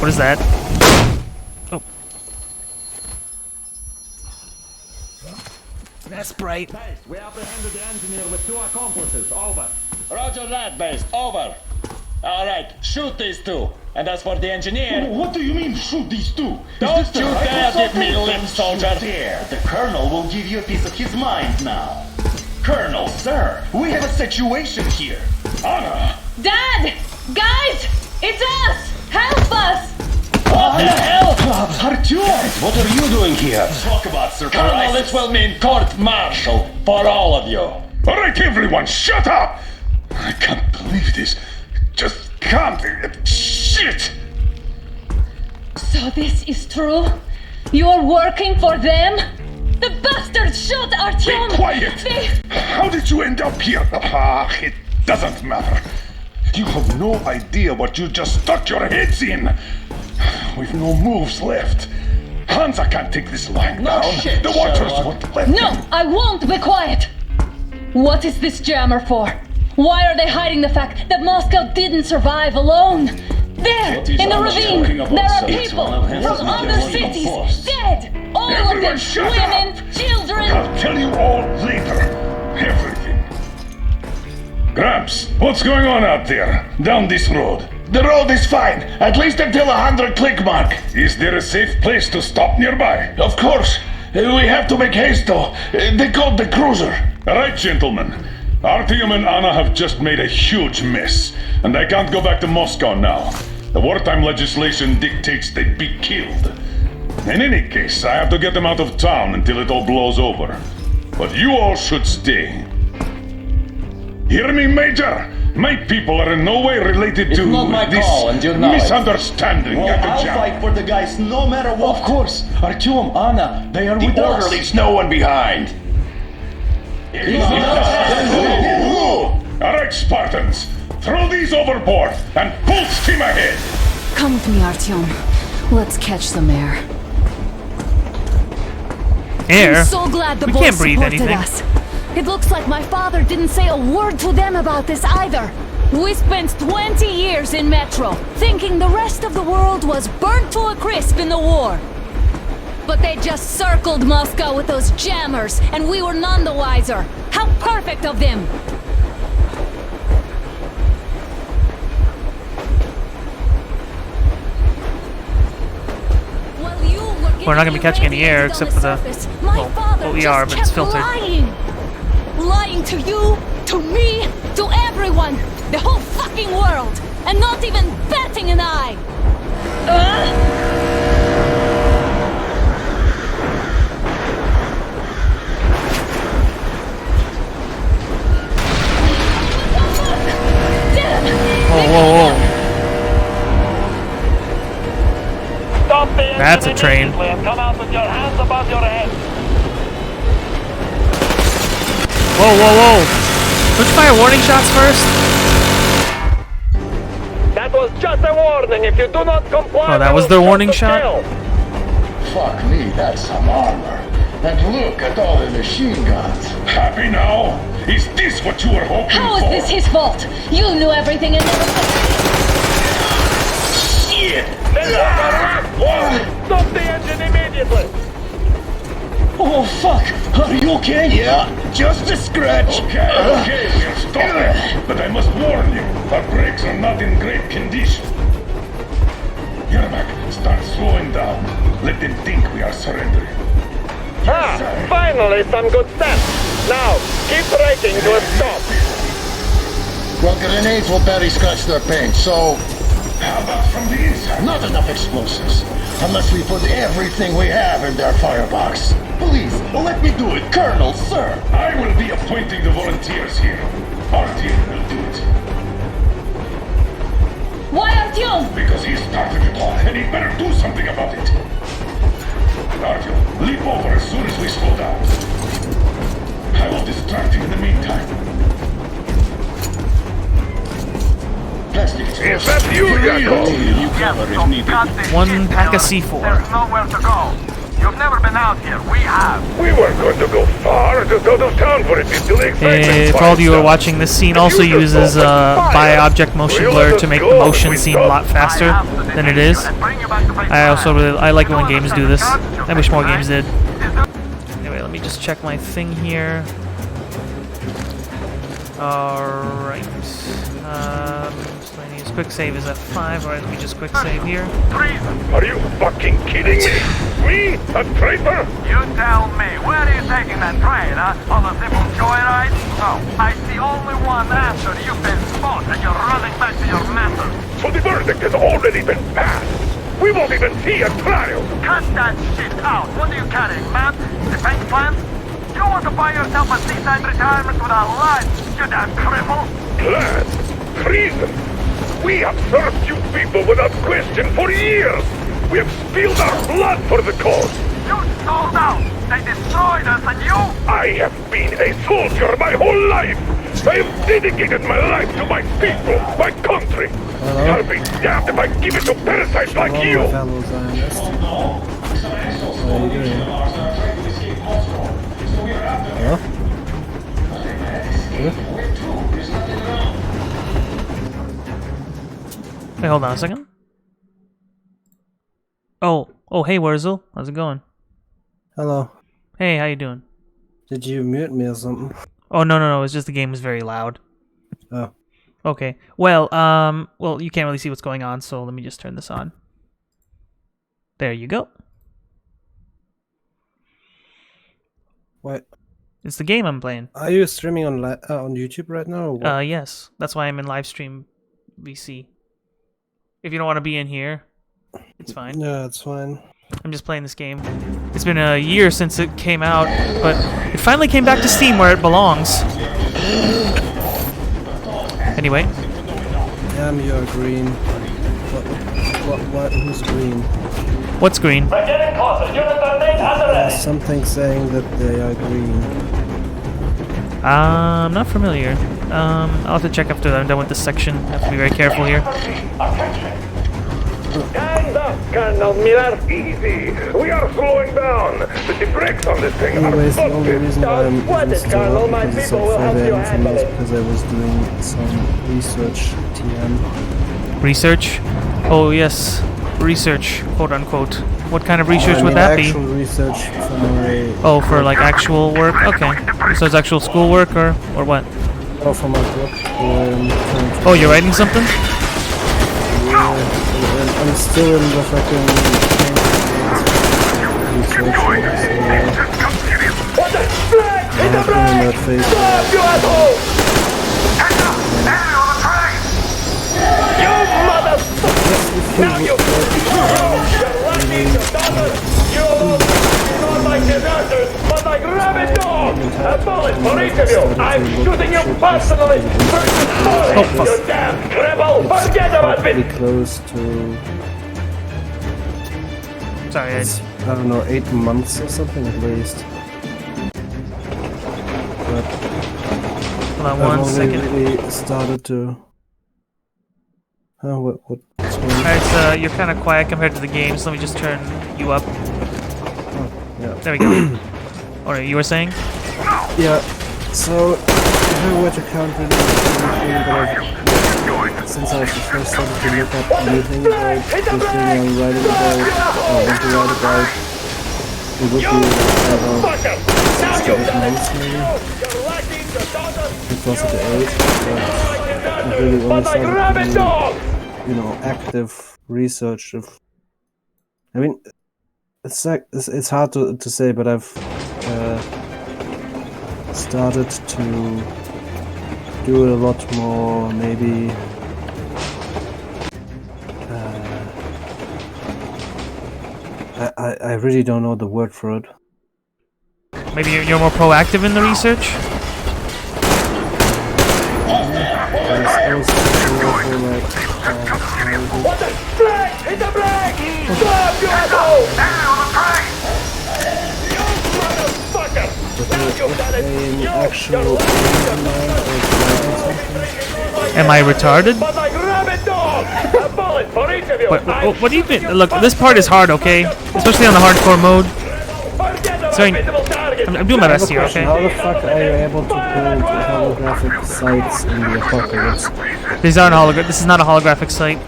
What is that? Oh. That's bright. We apprehended the engineer with 2 accomplices. Over. Roger that, base. Over. Alright, shoot these 2. And as for the engineer... What do you mean, shoot these 2? Don't you dare give me lip, soldier! There, the Colonel will give you a piece of his mind now. Colonel, sir, we have a situation here. Anna! Dad! Guys! It's us! Help us! What the hell? Artyom, what are you doing here? Talk about Colonel, surprises. this will mean court-martial for all of you. Alright, everyone, shut up! I can't believe this. Just can't. Shit! So this is true? You're working for them? The bastards shot Artyom! Be quiet! They... How did you end up here? Ah, it doesn't matter. You have no idea what you just stuck your heads in. We've no moves left. Hansa can't take this lying down. shit, The waters Sherlock. won't let No, him. I won't be quiet! What is this jammer for? Why are they hiding the fact that Moscow didn't survive alone? There, What is in the Anna ravine, talking about, there are sir? It's people one of his from other ideas. cities Forced. dead! All of Everyone them, shut women, children! I'll tell you all later. Everything. Gramps, what's going on out there? Down this road? The road is fine, at least until 100 click mark. Is there a safe place to stop nearby? Of course. We have to make haste though. They called the cruiser. All right, gentlemen. Artyom and Anna have just made a huge mess, and I can't go back to Moscow now. The wartime legislation dictates they be killed. In any case, I have to get them out of town until it all blows over. But you all should stay. Hear me, Major? My people are in no way related It's to not my this call, and you know it. misunderstanding Well, at the I'll jam. fight for the guys no matter what. Of course. Artyom, Anna, they are with us. order leaves no one behind. All right, Spartans, throw these overboard and full steam ahead. Come with me, Artyom. Let's catch some air. Air? I'm so glad the We boys can't breathe supported anything. us. It looks like my father didn't say a word to them about this either. We spent 20 years in Metro, thinking the rest of the world was burnt to a crisp in the war. But they just circled Moscow with those jammers, and we were none the wiser. How perfect of them! We're not gonna be catching any air except for the. Well, we are, but it's filtered. Lying to you, to me, to everyone, the whole fucking world, and not even batting an eye. Whoa. That's a train. Come out with your hands above your head. Whoa. Let's fire warning shots first. That was just a warning. If you do not comply, Oh, that was their warning shot? Fuck me, that's some armor. And look at all the machine guns. Happy now? Is this what you were hoping How is for? this his fault? You knew everything and never. Shit! Stop the engine immediately. Oh fuck! Are you okay? Yeah, just a scratch. Okay, we'll stop it. But I must warn you, our brakes are not in great condition. Yermak, start slowing down. Let them think we are surrendering. Finally some good sense. Now, keep braking to a stop. Well, grenades will barely scratch their paint, so... How about from the inside? Not enough explosives. Unless we put everything we have in their firebox. Please, let me do it, Colonel, sir. I will be appointing the volunteers here. Our team will do it. Why Artyom? Because he started it all, and he better do something about it. Artyom, leap over as soon as we slow down. I will distract you in the meantime. Plastic Is that you, Yakov? One pack of C4. There's nowhere to go. You've never been out here. We have. We weren't going to go far, just out of town for it until the excitement. For all of you who are watching, this scene also uses by-object motion blur to make the motion seem a lot faster than it is. I like when games do this. I wish more games did. Anyway, let me just check my thing here. Alright. So I need quick save is at 5. Alright, let me just quick save here. Are you fucking kidding me? Me? A traitor? You tell me, where are you taking that train, huh? On a simple joyride? No, I see only one answer. You've been spot and you're running back to your masters. So the verdict has already been passed. We won't even see a trial. Cut that shit out. What are you carrying, man? Defense plans? You want to buy yourself a seaside retirement without life, you damn cripple? Plan? Treason? We have served you people without question for years. We have spilled our blood for the cause. You sold out. They destroyed us and you... I have been a soldier my whole life. I have dedicated my life to my people, my country. I'll be damned if I give it to parasites like you. Fellow Zionist. What are you doing? Huh? Wait, hold on a second. Oh, hey, Wurzel. How's it going? Hello. Hey, how you doing? Did you mute me or something? Oh, no. It's just the game is very loud. Oh. Okay. Well, you can't really see what's going on, so let me just turn this on. There you go. What? It's the game I'm playing. Are you streaming on YouTube right now? Or what? Yes. That's why I'm in live stream VC. If you don't want to be in here, it's fine. Yeah, it's fine. I'm just playing this game. It's been a year since it came out, but it finally came back to Steam where it belongs. Anyway. Damn, you're green. What? Who's green? What's green? There's something saying that they are green. I'm not familiar. I'll have to check after I'm done with this section. I have to be very careful here. Hands up, Colonel Miller. Easy. We are slowing down. But the brakes on this thing are Anyways, the only busted. reason why I'm What even is, still Colonel? up My because it's people so will help you further handle is it. because I was doing some research TM. Research? Oh yes, research, quote unquote. What kind of research would that be? Actual research for my... Oh, for like actual work? Okay. So it's actual school work or what? Oh, for my book. Oh, you're writing something? Yeah, I'm still in the fucking research. What the flag? Hit the brake! Stop, you asshole! You motherfucker! Now you... You're lucky to stop us! You're not like disasters, but like rabid dogs! A bullet for each of you! I'm shooting you personally! First bullet! You damn rebel! Forget about Pretty it! close to... Sorry, I don't know, 8 months or something at least. But hold on I've one only second. really started to... what's going on? Alright, so you're kind of quiet compared to the game, so let me just turn you up. Yeah. There we go. Alright, you were saying? Yeah, so if I were to count really everything that I've, since I first started to look up anything about the thing I'm writing about, or want to write about, it would be about 6 to 8 months maybe, because of the age, but I really only started to, you know, active research of, I mean, it's like, it's hard to say, but I've started to do it a lot more, maybe I really don't know the word for it. Maybe you're more proactive in the research? I was more for like, What the flag? Hit the brake! Stop, you asshole! You motherfucker! Now you've done it! You actual Am I retarded? but like rabid dog! A bullet for each of you! What do you think? Look, this part is hard, okay? Especially on the hardcore mode. So I'm doing my best here, okay? How the fuck are you able to build holographic sites in the apocalypse? These aren't this is not a holographic site.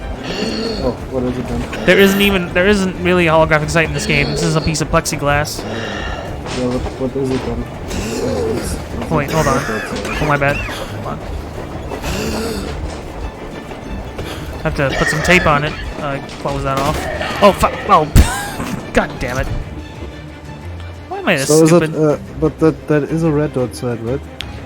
Oh, what is it then? There isn't really a holographic site in this game. This is a piece of plexiglass. Yeah, what is it then? Wait, hold on. Oh, my bad. Hold on. I have to put some tape on it. Close that off. Oh, fuck. Oh, god damn it. Why am I this stupid? But that is a red dot site, right?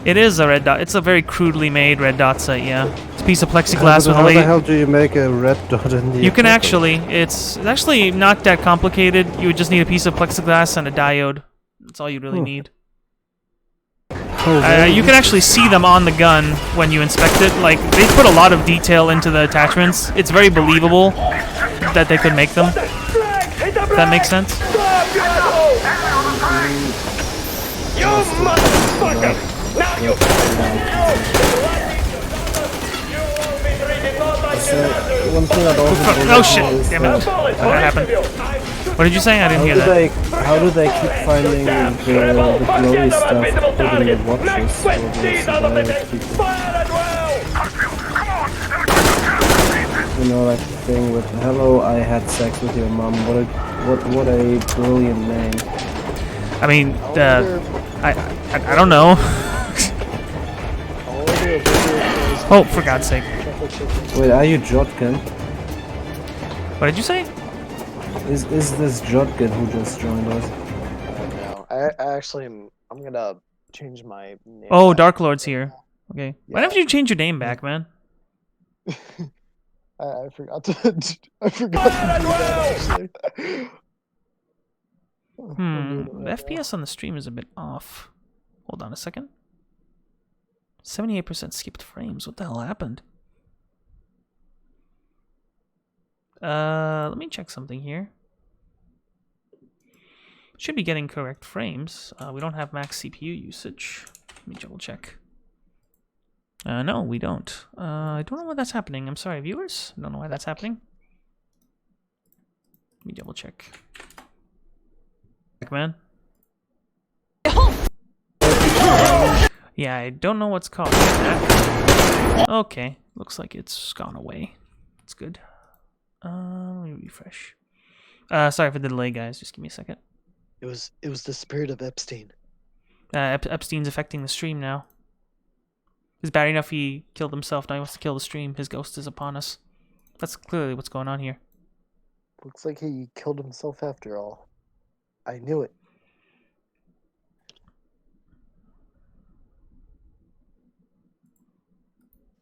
It is a red dot. It's a very crudely made red dot site, yeah. It's a piece of plexiglass with a How the hell do you make a red dot in the You can actually, it's actually not that complicated. You would just need a piece of plexiglass and a diode. That's all you really need. You can actually see them on the gun when you inspect it. Like, they put a lot of detail into the attachments. It's very believable that they could make them. That makes sense? You motherfucker! Now you... One thing I don't Oh shit! Damn it. That happened. What did you say? I didn't hear that. How do they keep finding the glowy stuff put in the watches? You know, like the thing with "Hello, I had sex with your mom." What a brilliant name. I mean, I don't know. Oh, for God's sake! Wait, are you Jotkin? What did you say? Is this Jotkin who just joined us? No, I actually am. I'm gonna change my name. Oh, Dark Lord's here. Okay. Why don't you change your name back, man? I forgot to. I forgot to do that actually. The FPS on the stream is a bit off. Hold on a second. 78% skipped frames. What the hell happened? Let me check something here. Should be getting correct frames. We don't have max CPU usage. Let me double check. No, we don't. I don't know why that's happening. I'm sorry, viewers. I don't know why that's happening. Let me double check. Man. Yeah, I don't know what's causing that. Okay, looks like it's gone away. That's good. Let me refresh. Sorry for the delay, guys. Just give me a second. It was the spirit of Epstein. Epstein's affecting the stream now. He's bad enough he killed himself, now he wants to kill the stream. His ghost is upon us. That's clearly what's going on here. Looks like he killed himself after all. I knew it.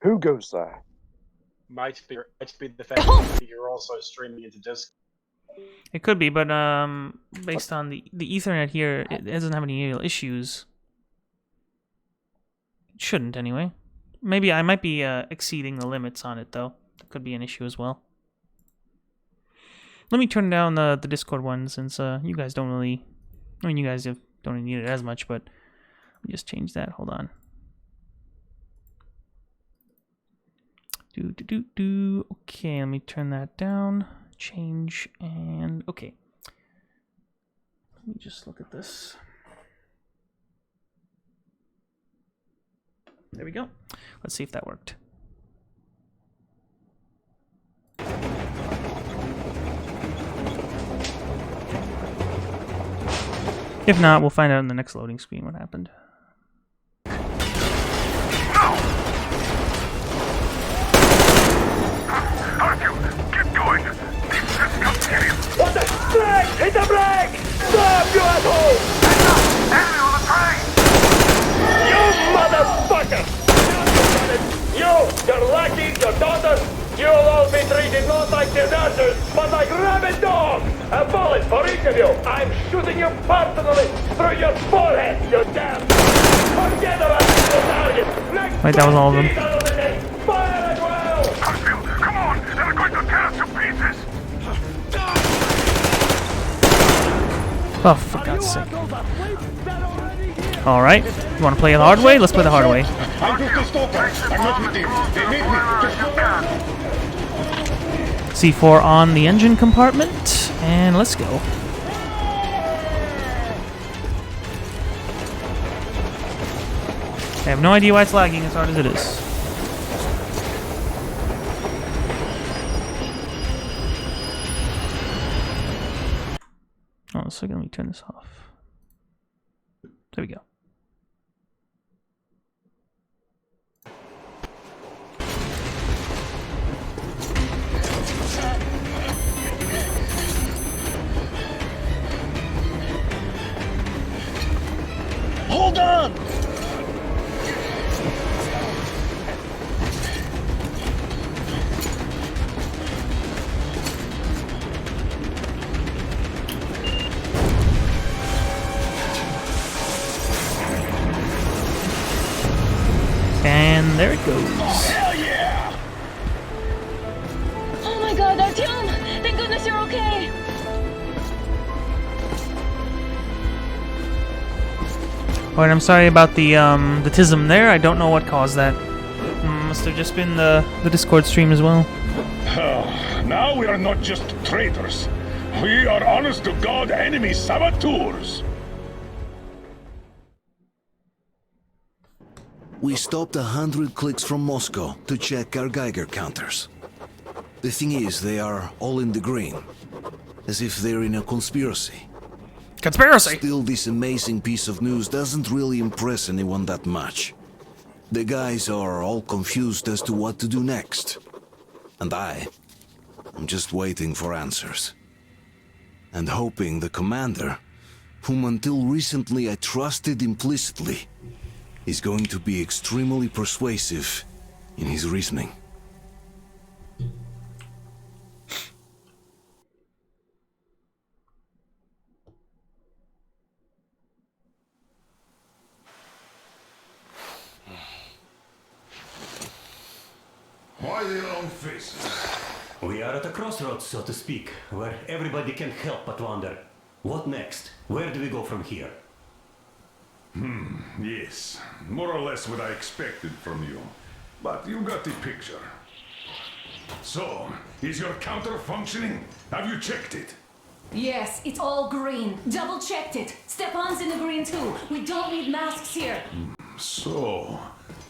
Who goes there? Might be the fact that you're also streaming into Discord. It could be, but based on the Ethernet here, it doesn't have any real issues. It shouldn't, anyway. Maybe I might be exceeding the limits on it, though. That could be an issue as well. Let me turn down the Discord one, since you guys don't really... I mean, you guys don't really need it as much, but... Let me just change that. Hold on. Okay, let me turn that down. Change, and... Okay. Let me just look at this. There we go. Let's see if that worked. If not, we'll find out in the next loading screen what happened. Keep going! What the brake! Hit the brake! Stop, you asshole! Enemy on the train! You motherfucker! You, your lackey, your daughter, you'll all be treated not like deserters, but like rabid dogs! A bullet for each of you! I'm shooting you personally through your forehead, you damn! Forget about the target! Next Wait, that was all of them. Fire as well! Harfield, come on! They're going to tear us to pieces! Oh, for God's sake. Alright, you want to play the hard way? Let's play the hard way. I'm just a stalker. I'm not with them. They need me. Just C4 on the engine compartment, and let's go. I have no idea why it's lagging as hard as it is. Oh, a second, let me turn this off. There we go. hold on! And there it goes. Hell yeah! Oh my god, Artyom! Thank goodness you're okay! Alright, I'm sorry about the tism there. I don't know what caused that. Must have just been the Discord stream as well. Now we are not just traitors. We are honest-to-God enemy saboteurs. We stopped 100 clicks from Moscow to check our Geiger counters. The thing is, they are all in the green, as if they're in a conspiracy. Conspiracy! Still, this amazing piece of news doesn't really impress anyone that much. The guys are all confused as to what to do next. And I'm just waiting for answers. And hoping the commander, whom until recently I trusted implicitly, is going to be extremely persuasive in his reasoning. Why the long faces? We are at a crossroads, so to speak, where everybody can help but wonder. What next? Where do we go from here? Yes. More or less what I expected from you. But you got the picture. So, is your counter functioning? Have you checked it? Yes, it's all green. Double checked it. Stepan's in the green too. We don't need masks here. So,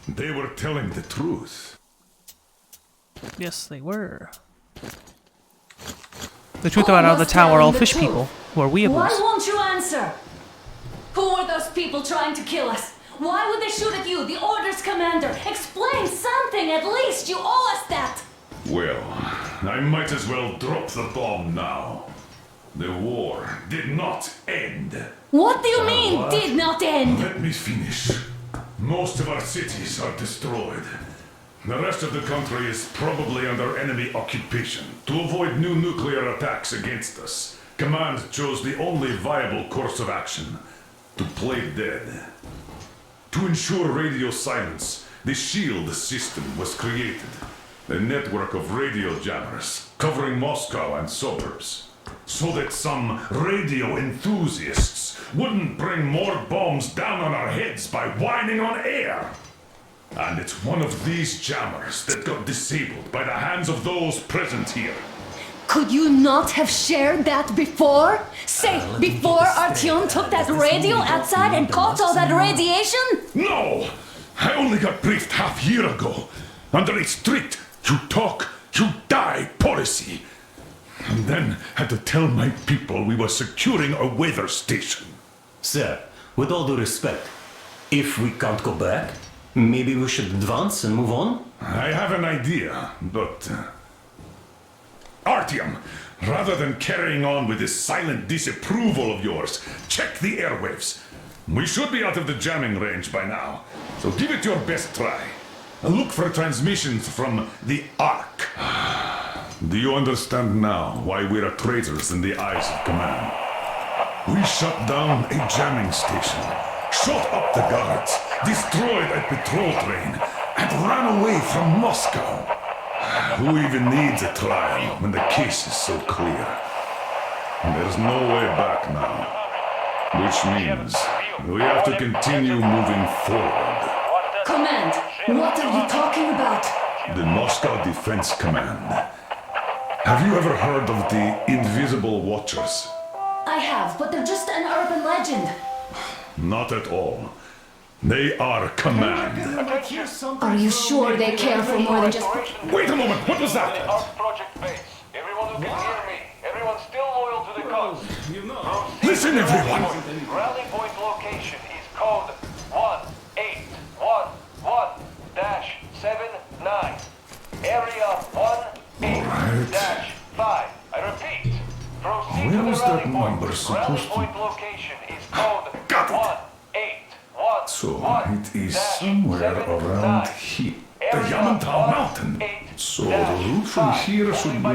they were telling the truth. Yes, they were. The truth about how the tower are all fish people, who are weeaboos. Why won't you answer? Who are those people trying to kill us? Why would they shoot at you, the Order's commander? Explain something, at least! You owe us that! Well, I might as well drop the bomb now. The war did not end. What do you mean, What? did not end? Let me finish. Most of our cities are destroyed. The rest of the country is probably under enemy occupation. To avoid new nuclear attacks against us, Command chose the only viable course of action: to play dead. To ensure radio silence, the SHIELD system was created. A network of radio jammers covering Moscow and suburbs. So that some radio enthusiasts wouldn't bring more bombs down on our heads by whining on air. And it's one of these jammers that got disabled by the hands of those present here. Could you not have shared that before? Say, before Artyom took that radio outside and caught all that radiation? No! I only got briefed half year ago. Under a strict, you talk, you die policy. And then had to tell my people we were securing a weather station. Sir, with all due respect, if we can't go back, maybe we should advance and move on? I have an idea, but... Artyom, rather than carrying on with this silent disapproval of yours, check the airwaves. We should be out of the jamming range by now, so give it your best try. Look for transmissions from the Ark. Do you understand now why we're traitors in the eyes of Command? We shut down a jamming station, shot up the guards, destroyed a patrol train, and ran away from Moscow. Who even needs a trial when the case is so clear? There's no way back now, which means we have to continue moving forward. Command, what are you talking about? The Moscow Defense Command. Have you ever heard of the Invisible Watchers? I have, but they're just an urban legend. Not at all. They are Command. Are you sure they care for more than just... Wait a moment, what was that? Project base. Everyone who can hear me. Everyone's still loyal to the cause. Listen, everyone! Rally point location is code 1811-79. Area 18-5. I repeat. Proceed Where to was the that rally number point. supposed Rally to... point location is code 1811. So it is somewhere around here. The Yamantau Mountain. So the route from here should go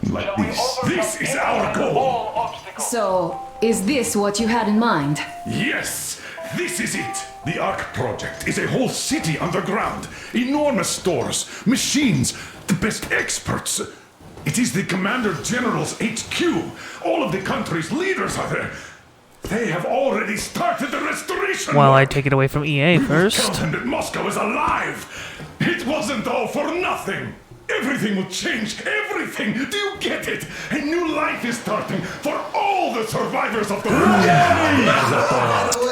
like this. This is our goal. So, is this what you had in mind? Yes, this is it. The Ark Project is a whole city underground. Enormous stores, machines, the best experts. It is the Commander General's HQ. All of the country's leaders are there. They have already started the restoration. Well, I take it away from EA Tell first. them that Moscow is alive. It wasn't all for nothing. Everything will change. Everything. Do you get it? A new life is starting for all the survivors of the war.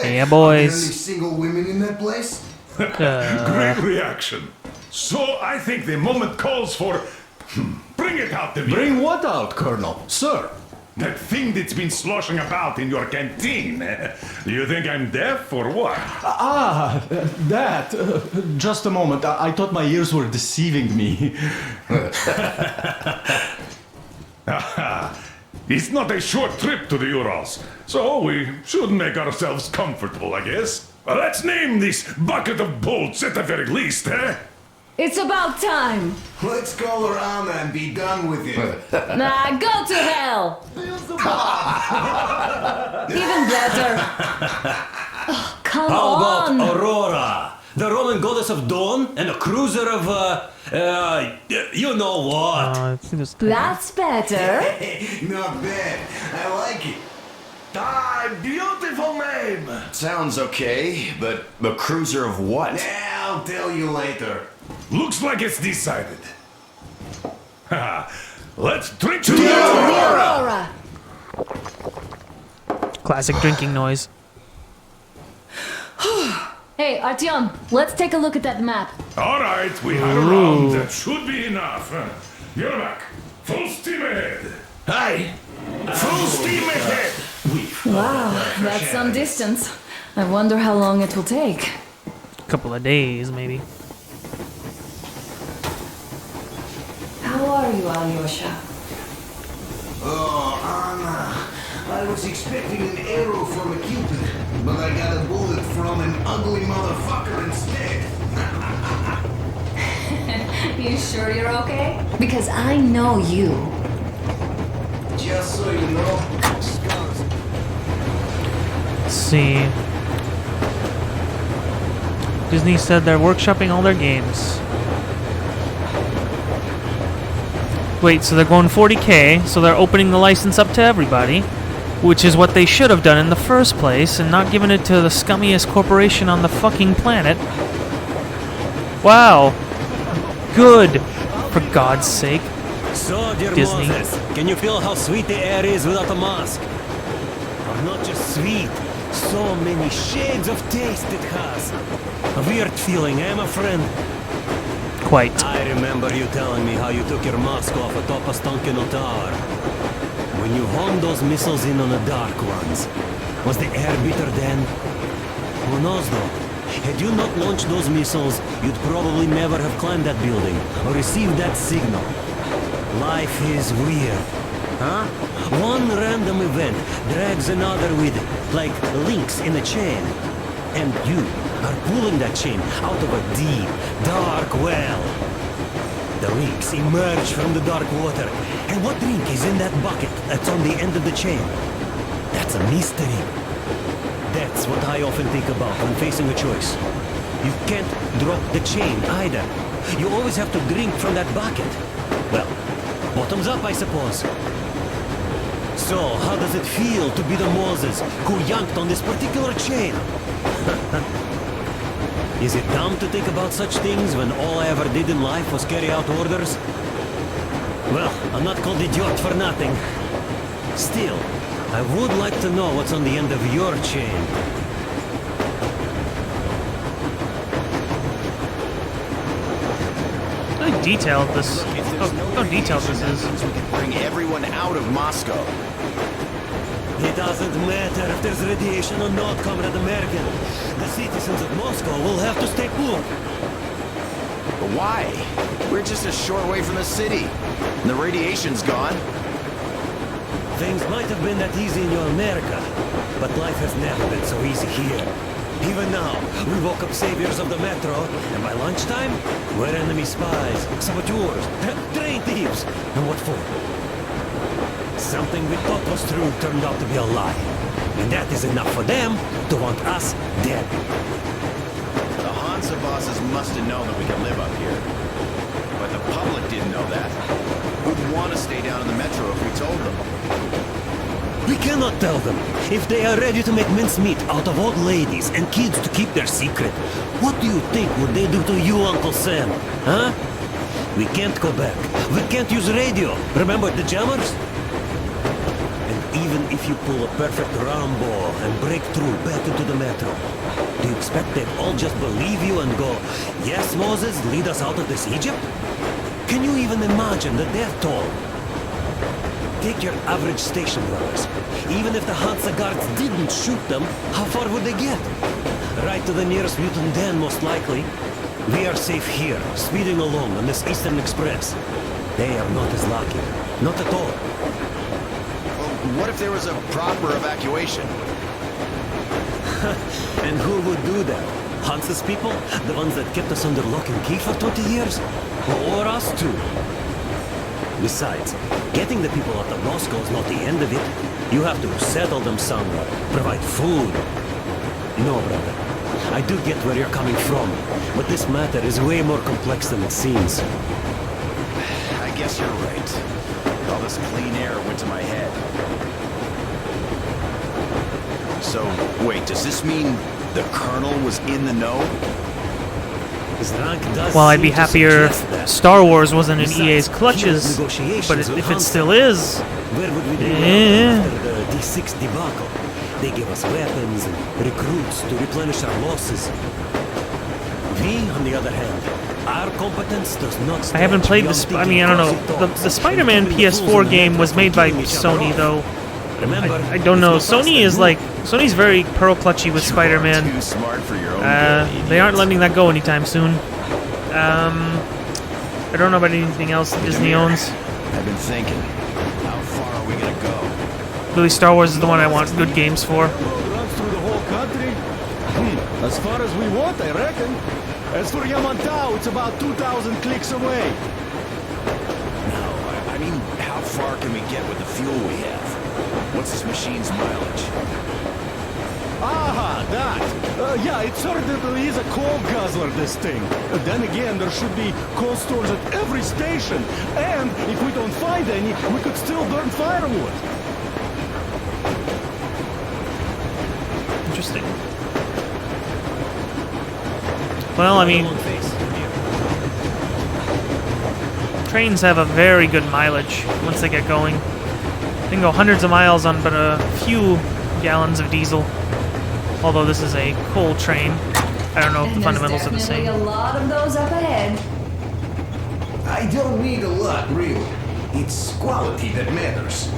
Yeah, boys. Any single women in that place? Great reaction. So I think the moment calls for... Bring it out to me. Bring what out, Colonel? Sir? That thing that's been sloshing about in your canteen. You think I'm deaf or what? That. Just a moment. I thought my ears were deceiving me. It's not a short trip to the Urals, so we should make ourselves comfortable, I guess. Let's name this bucket of bolts at the very least, eh? It's about time. Let's call her Anna and be done with it. Nah, go to hell. Even better. Oh, come How on. about Aurora? The Roman goddess of dawn and a cruiser of, you know what? That's better. Not bad. I like it. Beautiful name. Sounds okay, but the cruiser of what? I'll tell you later. Looks like it's decided. Let's drink to The the Aurora! Aurora. Classic drinking noise. Hey, Artyom, let's take a look at that map. All right, we had a round. That should be enough. You're back. Full steam ahead. Aye. Full steam ahead. Wow, that's some distance. I wonder how long it will take. Couple of days, maybe. How are you, Alyosha? Oh, Anna. I was expecting an arrow from a cupid, but I got a bullet from an ugly motherfucker instead. You sure you're okay? Because I know you. Just so you know, Let's see. Disney said they're workshopping all their games. Wait, so they're going 40K, so they're opening the license up to everybody, which is what they should have done in the first place, and not given it to the scummiest corporation on the fucking planet. Wow. Good. For God's sake. So, dear Disney. Moses, can you feel how sweet the air is without a mask? Or not just sweet, so many shades of taste it has. A weird feeling, eh, my friend? Quite. I remember you telling me how you took your mask off atop a Stonkino tower. When you homed those missiles in on the dark ones, was the air bitter then? Who knows though? Had you not launched those missiles, you'd probably never have climbed that building or received that signal. Life is weird, huh? One random event drags another with it, like links in a chain. And you are pulling that chain out of a deep, dark well. The links emerge from the dark water. And what link is in that bucket that's on the end of the chain? That's a mystery. That's what I often think about when facing a choice. You can't drop the chain either. You always have to drink from that bucket. Well, bottoms up, I suppose. So, how does it feel to be the Moses who yanked on this particular chain? Is it dumb to think about such things when all I ever did in life was carry out orders? Well, I'm not called idiot for nothing. Still, I would like to know what's on the end of your chain. How detailed this? How detailed this is. We can bring everyone out of Moscow. It doesn't matter if there's radiation or not, Comrade American. The citizens of Moscow will have to stay put. But why? We're just a short way from the city. And the radiation's gone. Things might have been that easy in your America, but life has never been so easy here. Even now, we woke up saviors of the metro, and by lunchtime, we're enemy spies, saboteurs, train thieves. And what for? Something we thought was true turned out to be a lie. And that is enough for them to want us dead. The Hansa bosses must have known that we could live up here. But the public didn't know that. Who'd want to stay down in the metro if we told them? We cannot tell them. If they are ready to make mincemeat out of old ladies and kids to keep their secret, what do you think would they do to you, Uncle Sam? Huh? We can't go back. We can't use radio. Remember the jammers? And even if you pull a perfect Rambo and break through back into the metro, do you expect they'd all just believe you and go, yes, Moses, lead us out of this Egypt? Can you even imagine the death toll? Take your average station robbers. Even if the Hansa guards didn't shoot them, how far would they get? Right to the nearest mutant den, most likely. We are safe here, speeding along on this Eastern Express. They are not as lucky. Not at all. Well, what if there was a proper evacuation? And who would do that? Hansa's people? The ones that kept us under lock and key for 20 years? Or us too? Besides, getting the people out of Moscow is not the end of it. You have to settle them somewhere, provide food. No, brother. I do get where you're coming from, but this matter is way more complex than it seems. I guess you're right. All this clean air went to my head. So, wait, does this mean the Colonel was in the know? Well, I'd be happier if Star Wars wasn't in EA's clutches, but if it still is, where would we be after the D6 debacle? They give us weapons and recruits to replenish our losses. We, on the other hand, our competence does not. I haven't played this. I mean, I don't know. The Spider-Man PS4 game was made by Sony, though. I don't know. Sony's very pearl clutchy with Spider-Man. Too smart for your own They aren't letting that go anytime soon. I don't know about anything else that Disney owns. I've been thinking, how far are we gonna go? Really, Star Wars is the one I want good games for. Runs through the whole country? As far as we want, I reckon. As for Yamantau, it's about 2,000 clicks away. No, I mean, how far can we get with the fuel we have? What's this machine's mileage? Aha, that! Yeah, it certainly is a coal guzzler, this thing. Then again, there should be coal stores at every station. And if we don't find any, we could still burn firewood. Interesting. Well, I mean, trains have a very good mileage once they get going. They can go hundreds of miles on but a few gallons of diesel. Although this is a coal train, I don't know if the fundamentals are the same. A lot of those up ahead. I don't need a lot, really. It's quality that matters.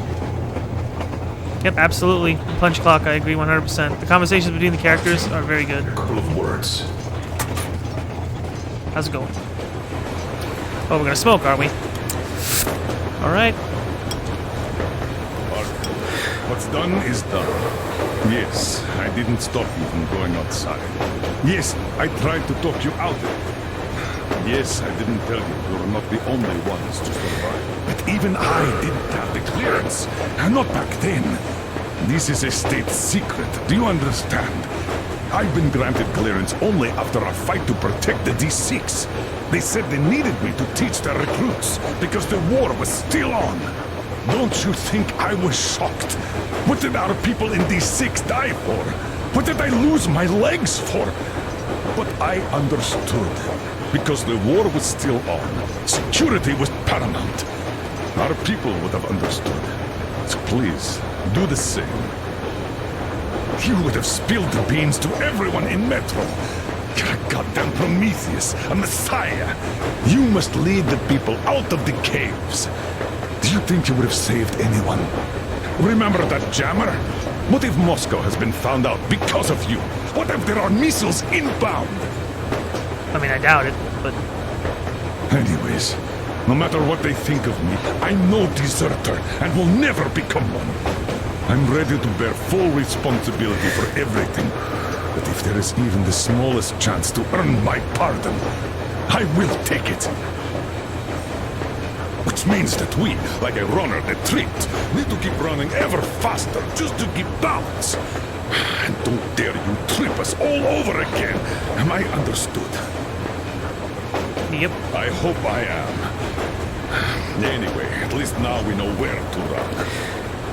Yep, absolutely. Punch Clock, I agree 100%. The conversations between the characters are very good. A couple of words. How's it going? Oh, we're gonna smoke, are we? Alright. What's done is done. Yes, I didn't stop you from going outside. Yes, I tried to talk you out of it. Yes, I didn't tell you you were not the only ones to survive. But even I didn't have the clearance. Not back then. This is a state secret. Do you understand? I've been granted clearance only after a fight to protect the D6. They said they needed me to teach their recruits because the war was still on. Don't you think I was shocked? What did our people in D6 die for? What did I lose my legs for? But I understood. Because the war was still on. Security was paramount. Our people would have understood. So please, do the same. You would have spilled the beans to everyone in Metro. Goddamn Prometheus, a messiah. You must lead the people out of the caves. Do you think you would have saved anyone? Remember that jammer? What if Moscow has been found out because of you? What if there are missiles inbound? I mean, I doubt it, but... Anyways, no matter what they think of me, I'm no deserter and will never become one. I'm ready to bear full responsibility for everything. But if there is even the smallest chance to earn my pardon, I will take it. Which means that we, like a runner that tripped, need to keep running ever faster just to keep balance. And don't dare you trip us all over again. Am I understood? Yep. I hope I am. Anyway, at least now we know where to run.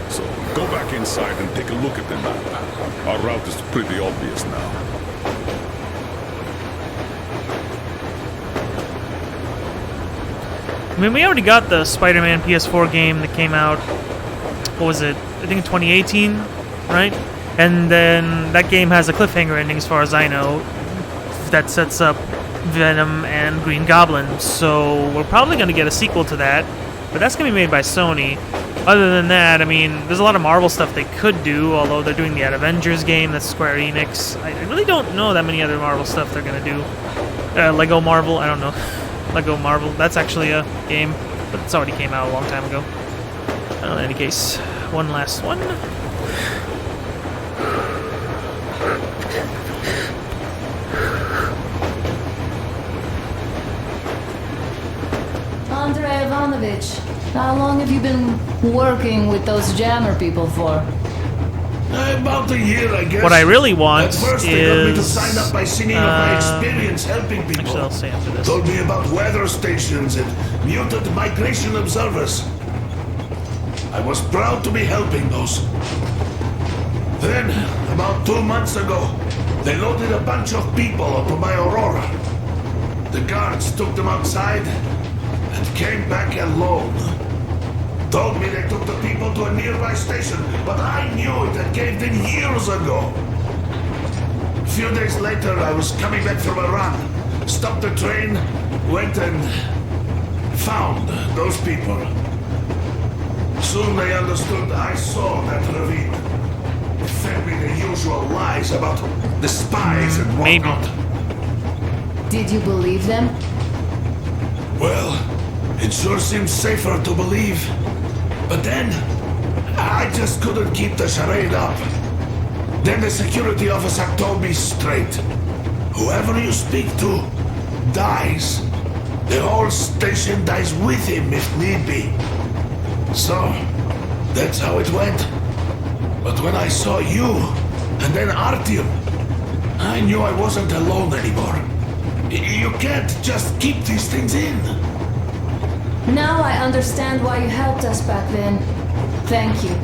So, go back inside and take a look at the map. Our route is pretty obvious now. I mean, we already got the Spider-Man PS4 game that came out, what was it? I think in 2018, right? And then that game has a cliffhanger ending as far as I know that sets up Venom and Green Goblin. So we're probably going to get a sequel to that, but that's going to be made by Sony. Other than that, I mean, there's a lot of Marvel stuff they could do, although they're doing the Avengers game, that's Square Enix. I really don't know that many other Marvel stuff they're going to do. Lego Marvel, I don't know. Lego Marvel, that's actually a game, but it's already came out a long time ago. In any case, one last one. Andrei Ivanovich, how long have you been working with those jammer people for? About a year, I guess. What I really want At first, they got me to is... sign up by singing of my experience helping people. Actually, I'll say after this. Told me about weather stations and mutant migration observers. I was proud to be helping those. Then, about 2 months ago, they loaded a bunch of people onto my Aurora. The guards took them outside and came back alone. told me they took the people to a nearby station, but I knew it had caved in years ago. A few days later, I was coming back from a run, stopped the train, went and found those people. Soon they understood I saw that ravine. They fed me the usual lies about the spies and whatnot. Did you believe them? Well, it sure seems safer to believe. But then, I just couldn't keep the charade up. Then the security officer told me straight. Whoever you speak to dies. The whole station dies with him if need be. So, that's how it went. But when I saw you, and then Artyom, I knew I wasn't alone anymore. You can't just keep these things in. Now I understand why you helped us back then. Thank you.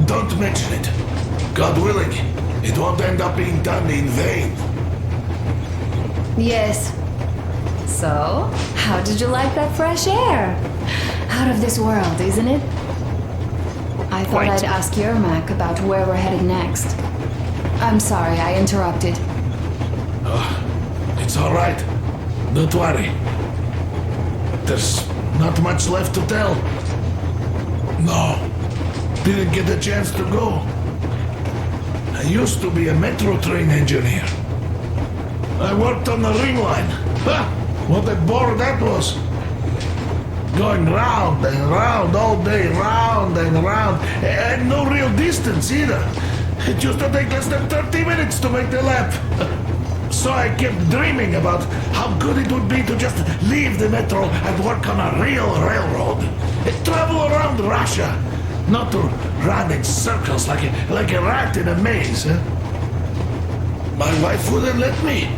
Don't mention it. God willing, it won't end up being done in vain. Yes. So, how did you like that fresh air? Out of this world, isn't it? I thought I'd ask Yermak about where we're headed next. I'm sorry I interrupted. It's all right. Don't worry. There's not much left to tell. No, didn't get a chance to go. I used to be a metro train engineer. I worked on the ring line. Ha! What a bore that was. Going round and round all day, round and round, and no real distance either. It used to take less than 30 minutes to make the lap. So I kept dreaming about how good it would be to just leave the metro and work on a real railroad. Travel around Russia, not to run in circles like a rat in a maze. My wife wouldn't let me.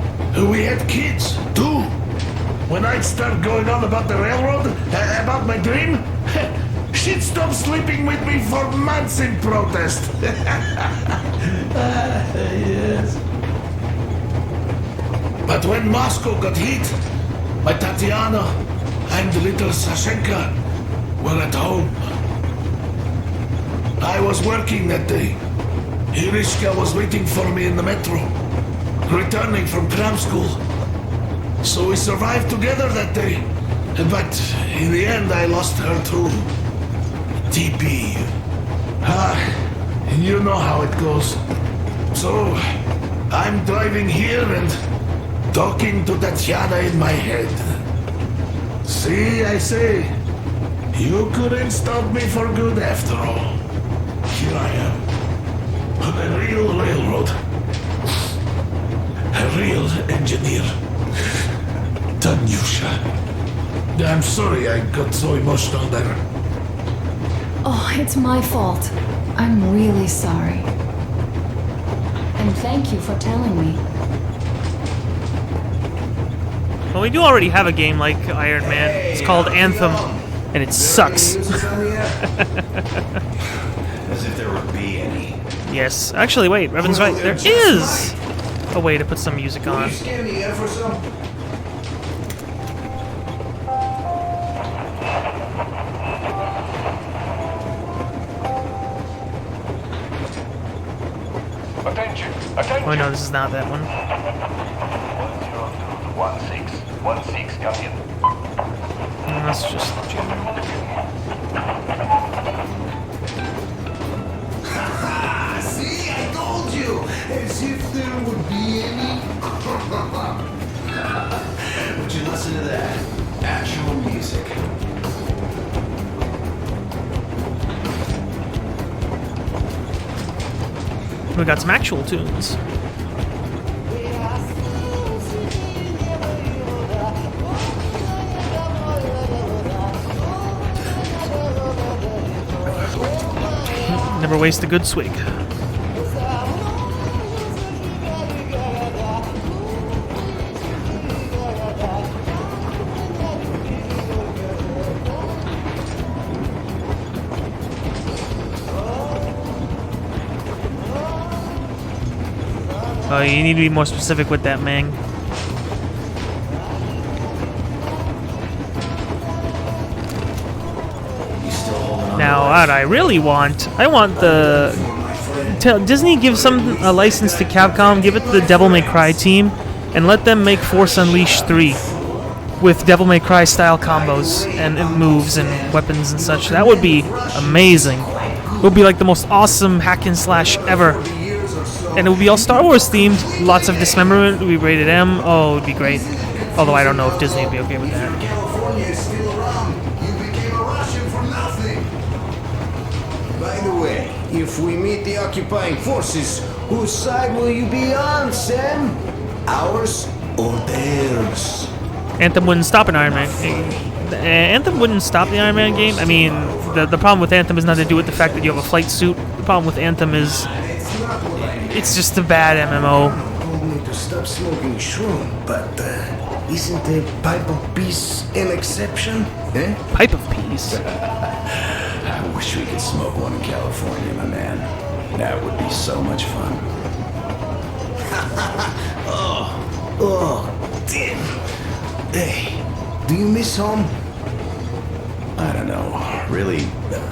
We had kids, too. When I'd start going on about the railroad, about my dream, she'd stop sleeping with me for months in protest. Yes. But when Moscow got hit, my Tatiana and little Sashenka were at home. I was working that day. Irishka was waiting for me in the metro, returning from cram school. So we survived together that day. But in the end, I lost her too. TP. You know how it goes. So, I'm driving here and talking to Tatiana in my head. See, I say, you couldn't stop me for good after all. Here I am, on a real railroad. A real engineer. Tanyusha. I'm sorry I got so emotional there. Oh, it's my fault. I'm really sorry. And thank you for telling me. Well, we do already have a game like Iron Man. It's called Anthem, and it sucks. As if there would be any. Yes. Actually, wait. Revan's right. There is a way to put some music on. Scan the air for some? Attention! Attention! Oh no, this is not that one. 16, come in. No, that's just general. See, I told you! As if there would be any. Would you listen to that? Actual music. We got some actual tunes. Never waste a good swig. Oh, you need to be more specific with that, Mang. now, what I really want, I want the... Disney give a license to Capcom, give it the Devil May Cry team, and let them make Force Unleashed 3 with Devil May Cry style combos and moves and weapons and such. That would be amazing. It would be like the most awesome hack and slash ever. And it would be all Star Wars themed, lots of dismemberment, it would be rated M. Oh, it would be great. Although I don't know if Disney would be okay with that. By the way, if we meet the occupying forces, whose side will you be on, Sam? Ours or theirs? Anthem wouldn't stop an Iron Man. Anthem wouldn't stop the Iron Man game. I mean, the problem with Anthem is nothing to do with the fact that you have a flight suit. The problem with Anthem is it's just a bad MMO. Told me to stop smoking shroom, but isn't a pipe of peace an exception? Eh? Pipe of peace. I wish we could smoke one in California, my man. That would be so much fun. Oh, damn. Hey, do you miss home? I don't know. Really,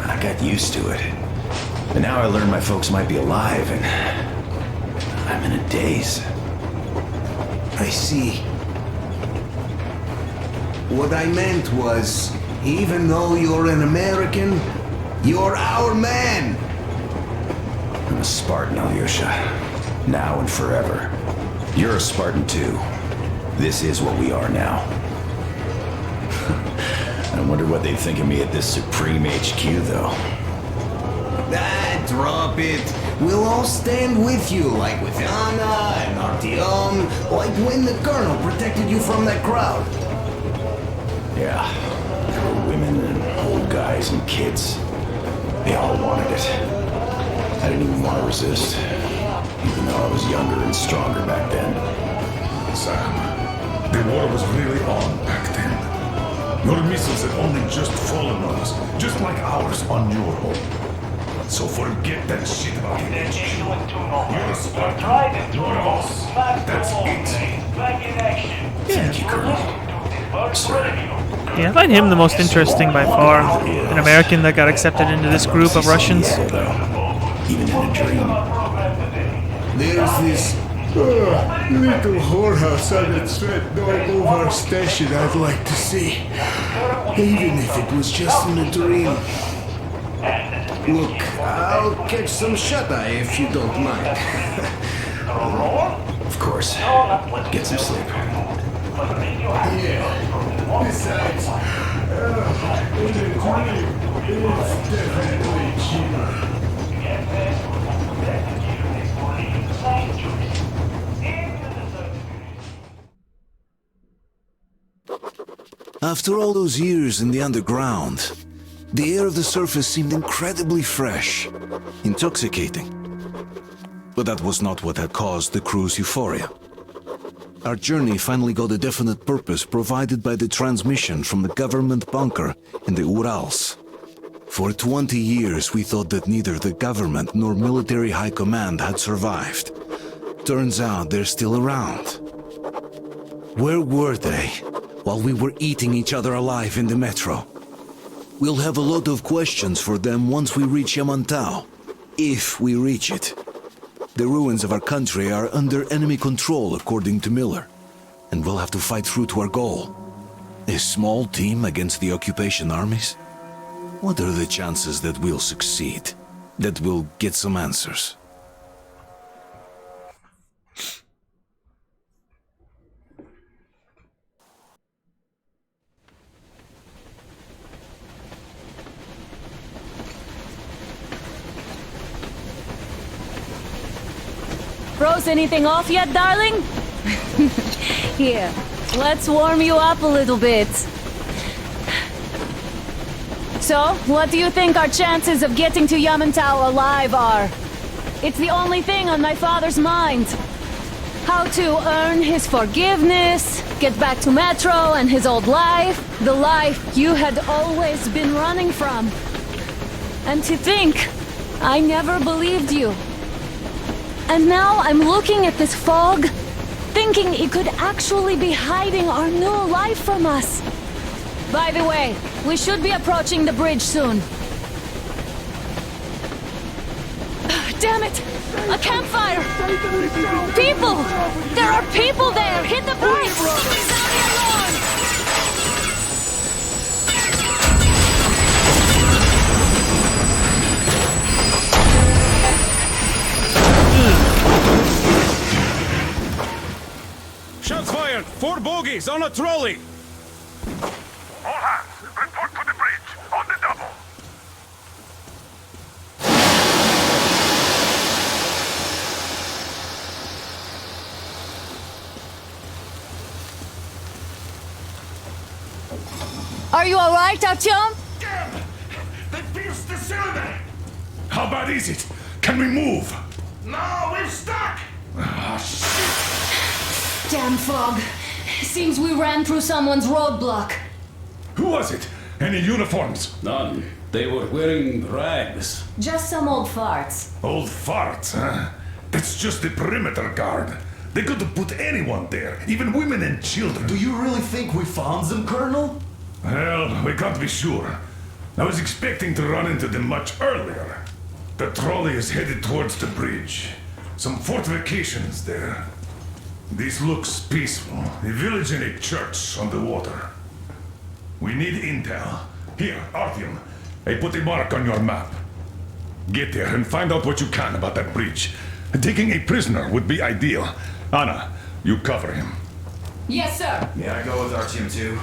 I got used to it. And now I learned my folks might be alive, and I'm in a daze. I see. What I meant was, even though you're an American, you're our man! I'm a Spartan, Alyosha. Now and forever. You're a Spartan too. This is what we are now. I wonder what they'd think of me at this Supreme HQ, though. Drop it. We'll all stand with you, like with Anna and Artyom, like when the Colonel protected you from that crowd. Yeah, there were women and old guys and kids. They all wanted it. I didn't even want to resist, even though I was younger and stronger back then. Sam, the war was really on back then. Your missiles had only just fallen on us, just like ours on your home. So forget that shit about it. You're a Spartan, one of us. That's it. Thank you, Colonel. Yeah, I find him the most interesting by far. An American that got accepted into this group of Russians. Even in a dream. There's this little whorehouse on that straight north of our station I'd like to see. Even if it was just in a dream. Look, I'll catch some shut-eye if you don't mind. Of course. Get some sleep. Yeah. Besides, in the dream, it's definitely cheaper. After all those years in the underground, the air of the surface seemed incredibly fresh, intoxicating. But that was not what had caused the crew's euphoria. Our journey finally got a definite purpose provided by the transmission from the government bunker in the Urals. For 20 years we thought that neither the government nor military high command had survived. Turns out they're still around. Where were they while we were eating each other alive in the metro? We'll have a lot of questions for them once we reach Yamantau, if we reach it. The ruins of our country are under enemy control, according to Miller, and we'll have to fight through to our goal. A small team against the occupation armies? What are the chances that we'll succeed? That we'll get some answers? Froze anything off yet, darling? Here, let's warm you up a little bit. So, what do you think our chances of getting to Yamantau alive are? It's the only thing on my father's mind. How to earn his forgiveness, get back to Metro and his old life, the life you had always been running from. And to think, I never believed you. And now I'm looking at this fog, thinking it could actually be hiding our new life from us. By the way, we should be approaching the bridge soon. Damn it! A campfire! People! There are people there! Hit the brakes! Sound the alarm! Shots fired! 4 bogies on a trolley! All hands, report to the bridge, on the double. Are you alright, Artyom? They pierced the cylinder! How bad is it? Can we move? No, we're stuck! Ah, shit! Damn fog. Seems we ran through someone's roadblock. Who was it? Any uniforms? None. They were wearing rags. Just some old farts. Old farts, huh? That's just the perimeter guard. They could have put anyone there, even women and children. Do you really think we found them, Colonel? Well, we can't be sure. I was expecting to run into them much earlier. The trolley is headed towards the bridge. Some fortifications there. This looks peaceful. A village and a church on the water. We need intel. Here, Artyom, I put a mark on your map. Get there and find out what you can about that bridge. Taking a prisoner would be ideal. Anna, you cover him. Yes, sir. May I go with Artyom too?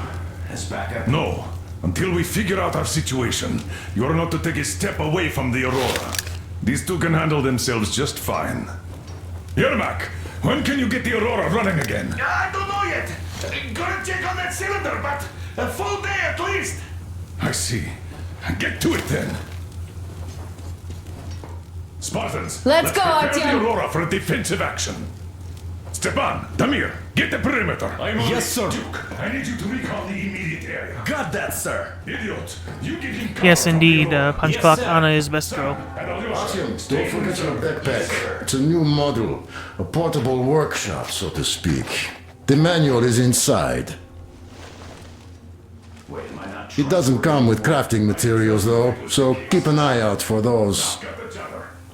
As backup? No. Until we figure out our situation, you're not to take a step away from the Aurora. These two can handle themselves just fine. Yermak, when can you get the Aurora running again? I don't know yet. Gonna check on that cylinder, but a full day at least. I see. Get to it then. Spartans, Let's go, prepare Artyom. the Aurora for a defensive action. Stepan, Damir, get the perimeter. Yes, sir. Duke, I need you to recon the immediate area. Got that, sir. Idiot, you give him cover. Yes, indeed. Punch Clock Anna is best girl. Artyom, don't forget your backpack. It's a new model. A portable workshop, so to speak. The manual is inside. Wait, am I not It doesn't come with crafting materials, though, so keep an eye out for those.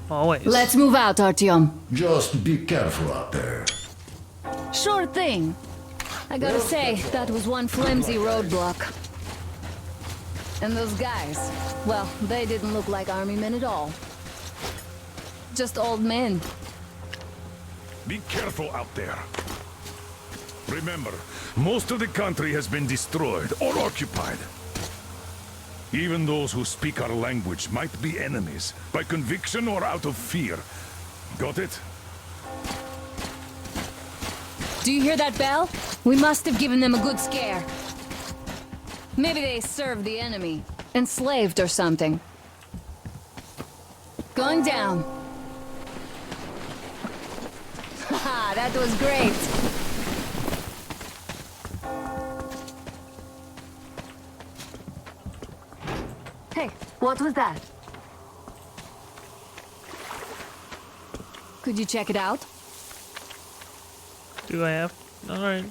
Always. Let's move out, Artyom. Just be careful out there. Sure thing. I gotta say, that was one flimsy roadblock. And those guys, well, they didn't look like army men at all. Just old men. Be careful out there. Remember, most of the country has been destroyed or occupied. Even those who speak our language might be enemies, by conviction or out of fear. Got it? Do you hear that bell? We must have given them a good scare. Maybe they served the enemy. Enslaved or something. Going down. Haha, that was great. Hey, what was that? Could you check it out? Do I have? Alright.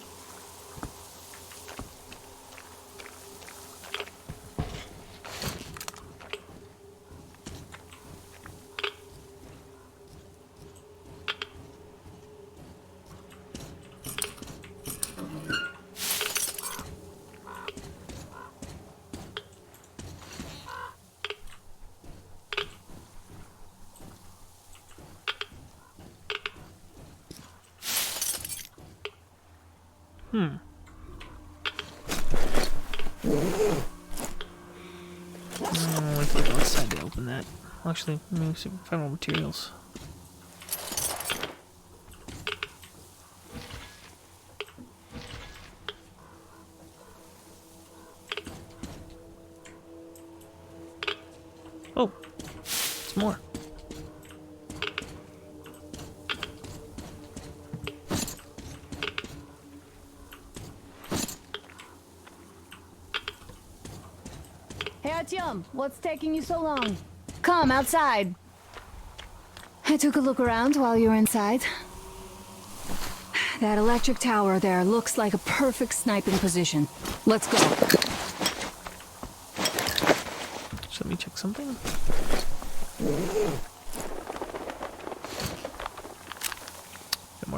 Wait for the outside to open that. Actually, let me see if I can find more materials. Oh, it's more. Hey, Artyom, what's taking you so long? Come, outside. I took a look around while you were inside. That electric tower there looks like a perfect sniping position. Let's go. So let me check something.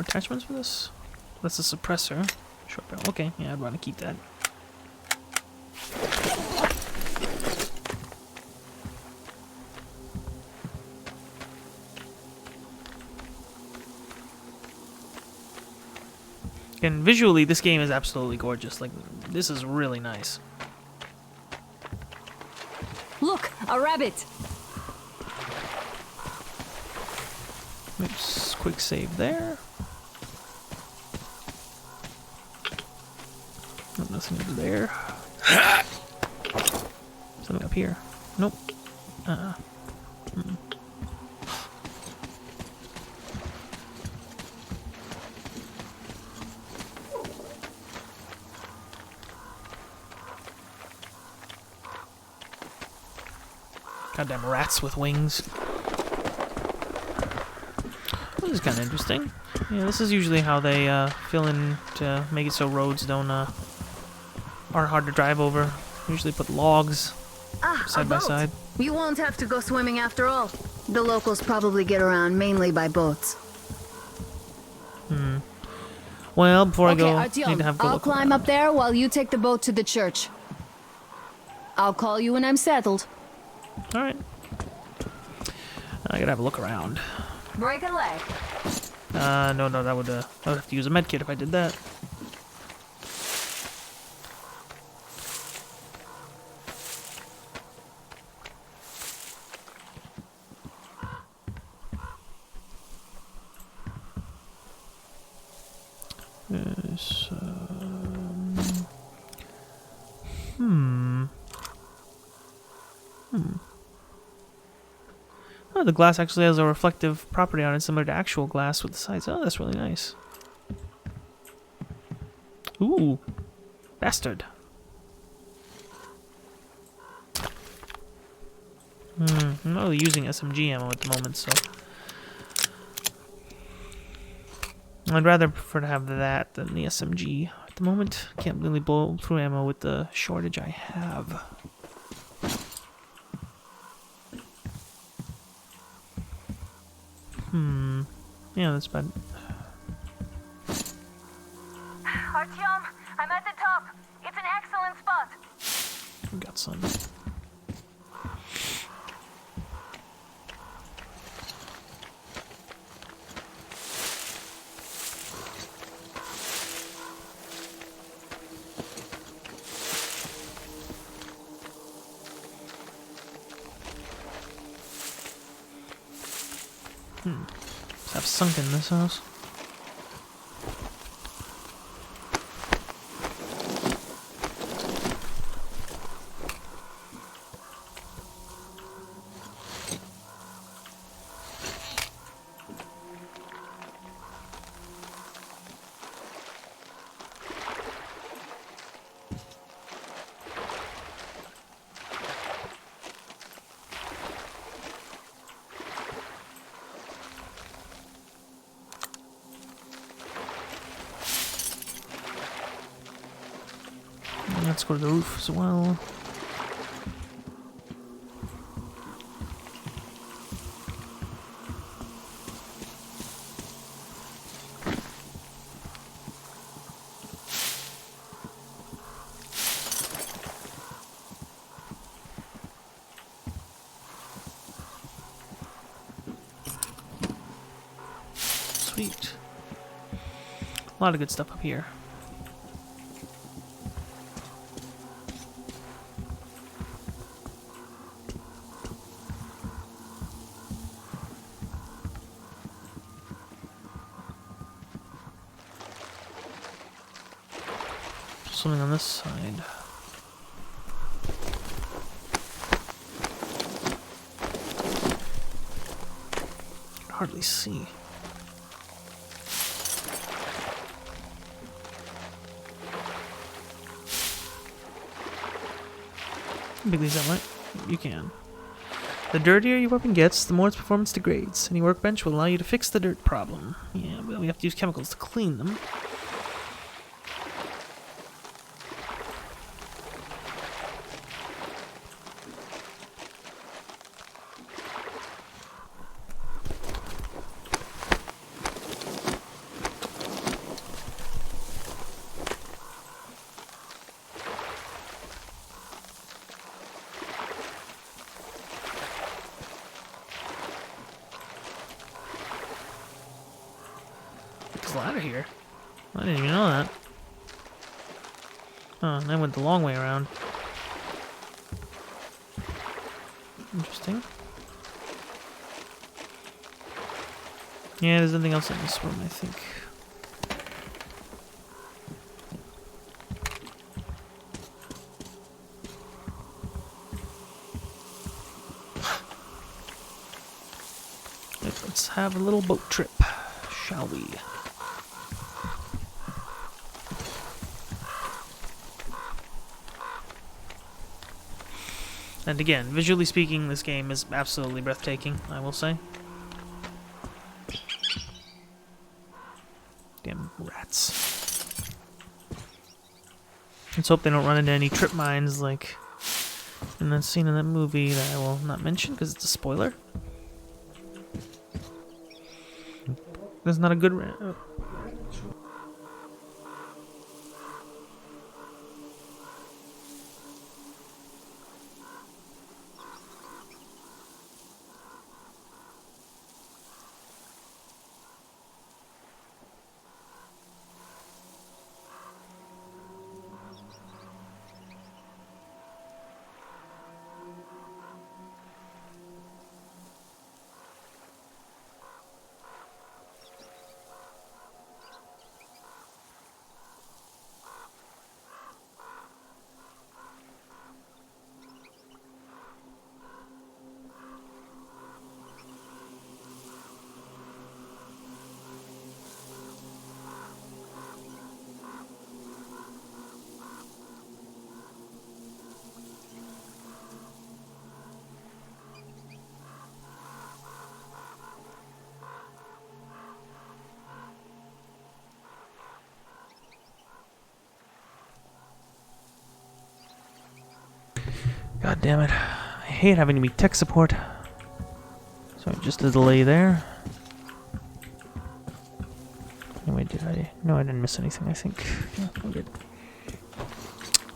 more attachments for this? That's a suppressor. Short barrel. Okay, yeah, I'd want to keep that. And visually, this game is absolutely gorgeous. Like, this is really nice. Look, a rabbit. Oops, quick save there. Oh, nothing over there. Something up here. Nope. Mm-mm. Goddamn rats with wings. This is kind of interesting. Yeah, this is usually how they fill in to make it so roads don't are hard to drive over. Usually put logs side by side. You won't have to go swimming after all. The locals probably get around mainly by boats. Well, before I go, Artyom, I need to have a I'll look climb around. up there while you take the boat to the church. I'll call you when I'm settled. Alright. I gotta have a look around. Break a leg. No, that would I would have to use a med kit if I did that. Yes, Oh, the glass actually has a reflective property on it, similar to actual glass with the sides. Oh, that's really nice. Ooh, bastard. I'm not really using SMG ammo at the moment, so I'd rather prefer to have that than the SMG at the moment. Can't really blow through ammo with the shortage I have. Yeah, that's bad. Artyom, I'm at the top. It's an excellent spot. We got some. Have sunk in this house. Let's go to the roof as well. Sweet. A lot of good stuff up here. Something on this side. Hardly see. Big these out, right? You can. The dirtier your weapon gets, the more its performance degrades. Any workbench will allow you to fix the dirt problem. Yeah, but we have to use chemicals to clean them. this ladder here. I didn't even know that. Oh, and I went the long way around. Interesting. Yeah, there's nothing else in this room, I think. Let's have a little boat trip, shall we? And again, visually speaking, this game is absolutely breathtaking, I will say. Damn rats. Let's hope they don't run into any trip mines like in that scene in that movie that I will not mention because it's a spoiler. That's not a good rat. God damn it. I hate having to be tech support. So just a delay there. Anyway, did I? No, I didn't miss anything, I think. Yeah, I did.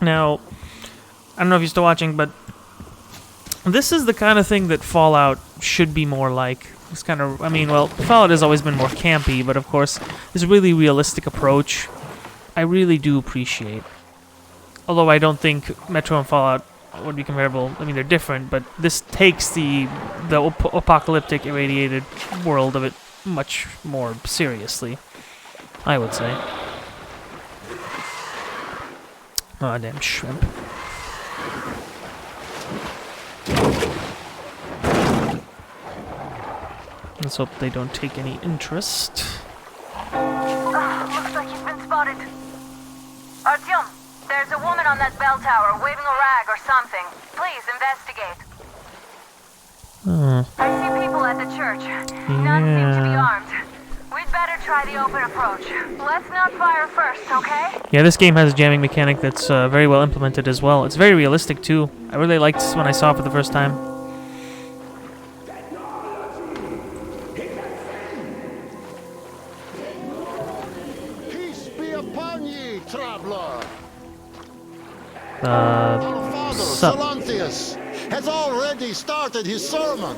Now, I don't know if you're still watching, but this is the kind of thing that Fallout should be more like. It's kind of, I mean, well, Fallout has always been more campy, but of course, this really realistic approach, I really do appreciate. Although I don't think Metro and Fallout would be comparable. I mean, they're different, but this takes the apocalyptic, irradiated world of it much more seriously, I would say. Oh, damn shrimp. Let's hope they don't take any interest. Looks like you've been spotted. Artyom, there's a woman on that bell tower waving a rag or something. Please investigate. I see people at the church. None seem to be armed. We'd better try the open approach. Let's not fire first, okay? Yeah, this game has a jamming mechanic that's very well implemented as well. It's very realistic too. I really liked when I saw it for the first time. Peace be upon ye, traveler. Our father, Salantius, has already started his sermon.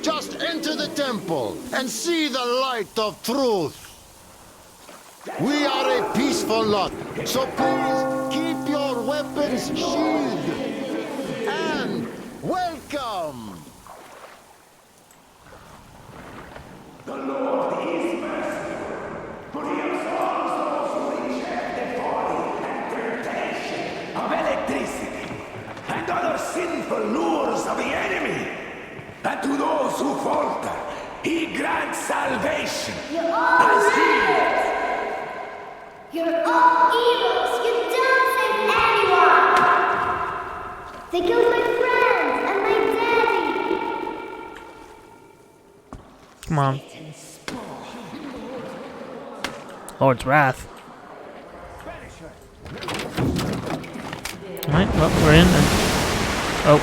Just enter the temple and see the light of truth. We are a peaceful lot, so please keep your weapons sheathed. And welcome! The Lord is merciful, but he absolves those who reject the folly and temptation of electricity and other sinful lures of the enemy. And to those who falter, he grants salvation. You're all You're all evils. You don't save anyone. They killed my friends and my daddy. Come on. Lord's Wrath. Alright, well, we're in and... Oh.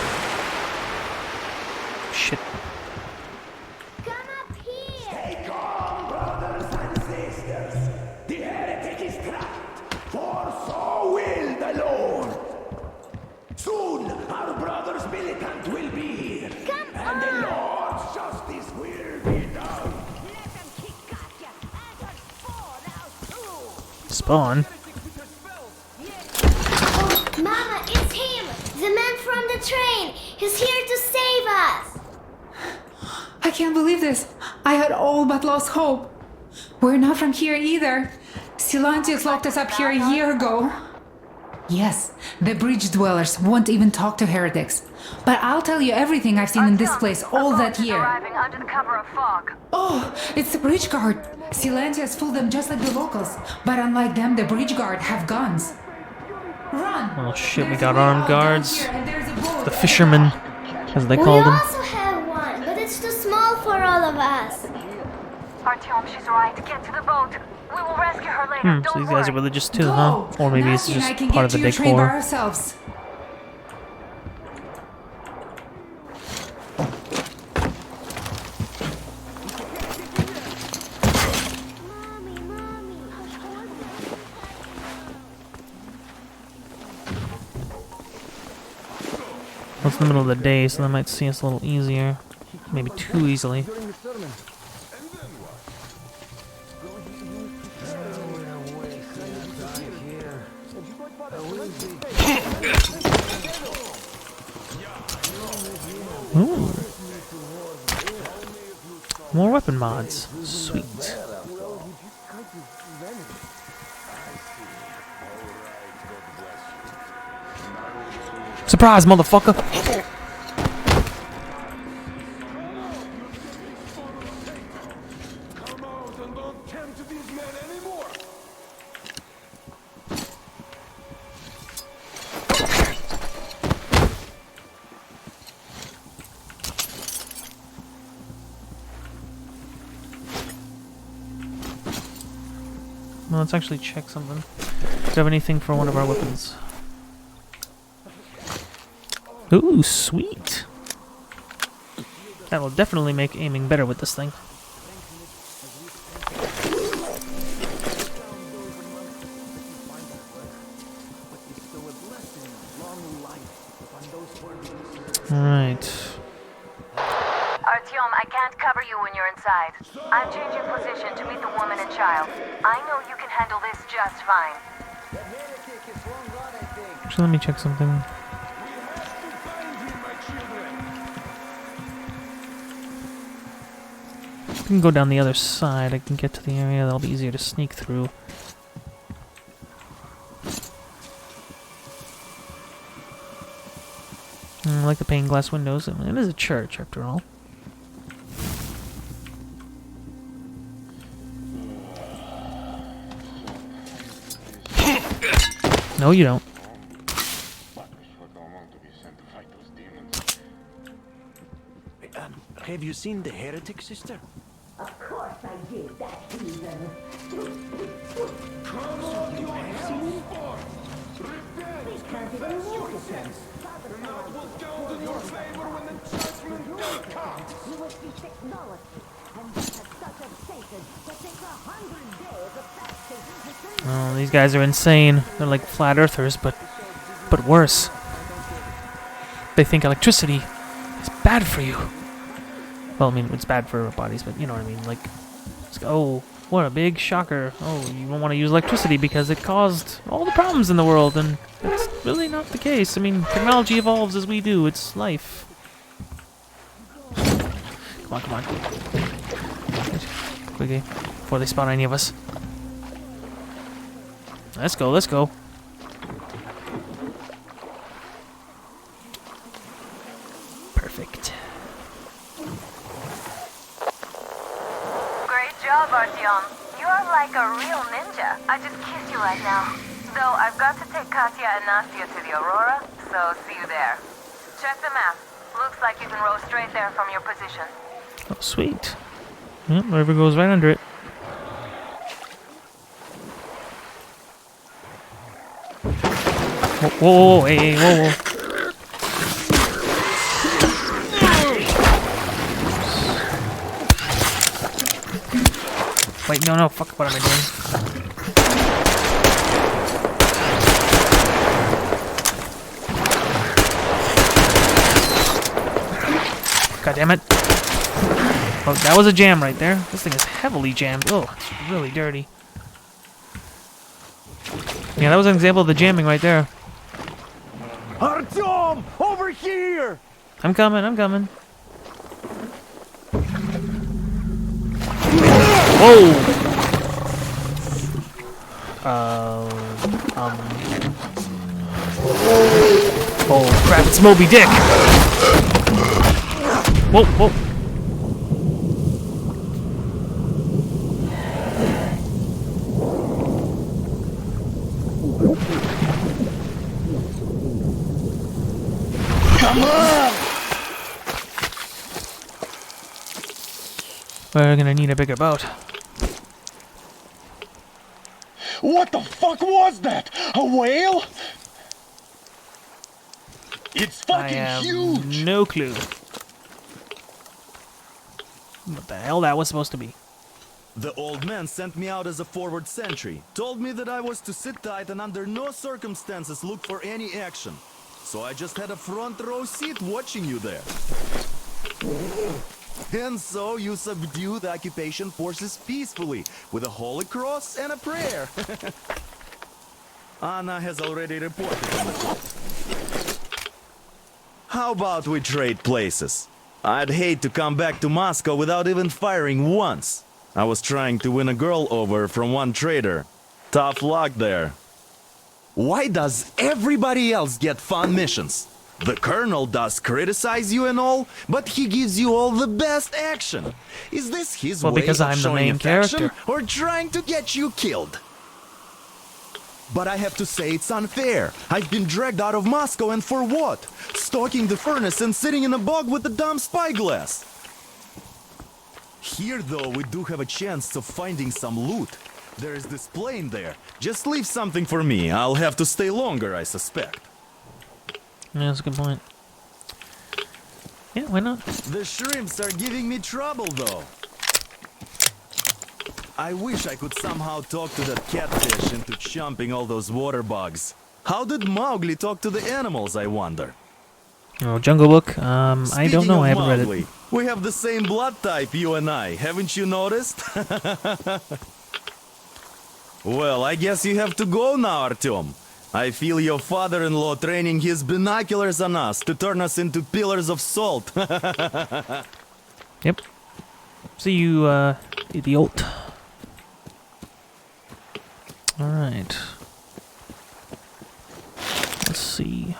Shit. Stay calm, brothers and sisters. The heretic is trapped, for so will the Lord. Soon, our brother's militant will be here, and the Lord's justice will be done. Spawn? Oh, Mama, it's him! The man from the train! He's here to save us! I can't believe this. I had all but lost hope. We're not from here either. Silantius locked us up here a year ago. Yes, the bridge dwellers won't even talk to heretics. But I'll tell you everything I've seen in this place all that year. Under the cover of fog. Oh, it's the bridge guard. Silantius fooled them just like the locals. But unlike them, the bridge guard have guns. Run! Oh shit, we got armed guards. The fishermen, as they call We them. also have one, but it's too small for all of us. Artyom, she's right. Get to the boat. We will rescue her later. So these guys are religious too, huh? Or maybe it's just part of the decor. Ourselves. Well, it's the middle of the day, so they might see us a little easier. Maybe too easily. Ooh. More weapon mods. Sweet. Surprise, motherfucker! Well, let's actually check something. Do we have anything for one of our weapons? Ooh, sweet! That will definitely make aiming better with this thing. Alright. Artyom, I can't cover you when you're inside. I'm changing position to meet the woman and child. I know you can handle this just fine. Actually, let me check something. I can go down the other side. I can get to the area. That'll be easier to sneak through. I like the pane glass windows. I mean, it is a church, after all. No, you don't. Have you seen the heretic, sister? Of course I did that heathen. Oh, these guys are insane. They're like flat earthers, but worse. They think electricity is bad for you. Well, I mean, it's bad for our bodies, but you know what I mean. Like, oh, what a big shocker. Oh, you don't want to use electricity because it caused all the problems in the world, and that's really not the case. I mean, technology evolves as we do. It's life. Come on, come on. Quickly, before they spot any of us. Let's go, let's go. Perfect. Great job, Artyom. You are like a real ninja. I just kissed you right now. Though I've got to take Katya and Nastya to the Aurora, so see you there. Check the map. Looks like you can row straight there from your position. Oh, sweet. Yep, river goes right under it. Whoa, whoa, whoa, hey, whoa, whoa. Wait, no, fuck, what am I doing? God damn it. Well, that was a jam right there. This thing is heavily jammed. Oh, it's really dirty. Yeah, that was an example of the jamming right there. Artyom, over here! I'm coming, I'm coming. Whoa! Oh crap, it's Moby Dick! Whoa, whoa. Come on! We're gonna need a bigger boat. What the fuck was that? A whale? It's fucking I have huge! no clue. What the hell that was supposed to be. The old man sent me out as a forward sentry. Told me that I was to sit tight and under no circumstances look for any action. So I just had a front row seat watching you there. And so you subdue the occupation forces peacefully with a holy cross and a prayer. Anna has already reported on the call. How about we trade places? I'd hate to come back to Moscow without even firing once. I was trying to win a girl over from one trader. Tough luck there. Why does everybody else get fun missions? The colonel does criticize you and all, but he gives you all the best action. Is this his Well, way because of I'm the showing main affection character. or trying to get you killed? But I have to say it's unfair. I've been dragged out of Moscow, and for what? Stalking the furnace and sitting in a bog with a dumb spyglass. Here, though, we do have a chance of finding some loot. There is this plane there. Just leave something for me. I'll have to stay longer, I suspect. Yeah, that's a good point. Yeah, why not? The shrimps are giving me trouble, though. I wish I could somehow talk to that catfish into chomping all those water bugs. How did Mowgli talk to the animals, I wonder? Oh, Jungle Book. I don't know. I haven't read it. We have the same blood type, you and I. Haven't you noticed? Well, I guess you have to go now, Artyom. I feel your father-in-law training his binoculars on us to turn us into pillars of salt. Yep. See you, idiot. Alright. Let's see.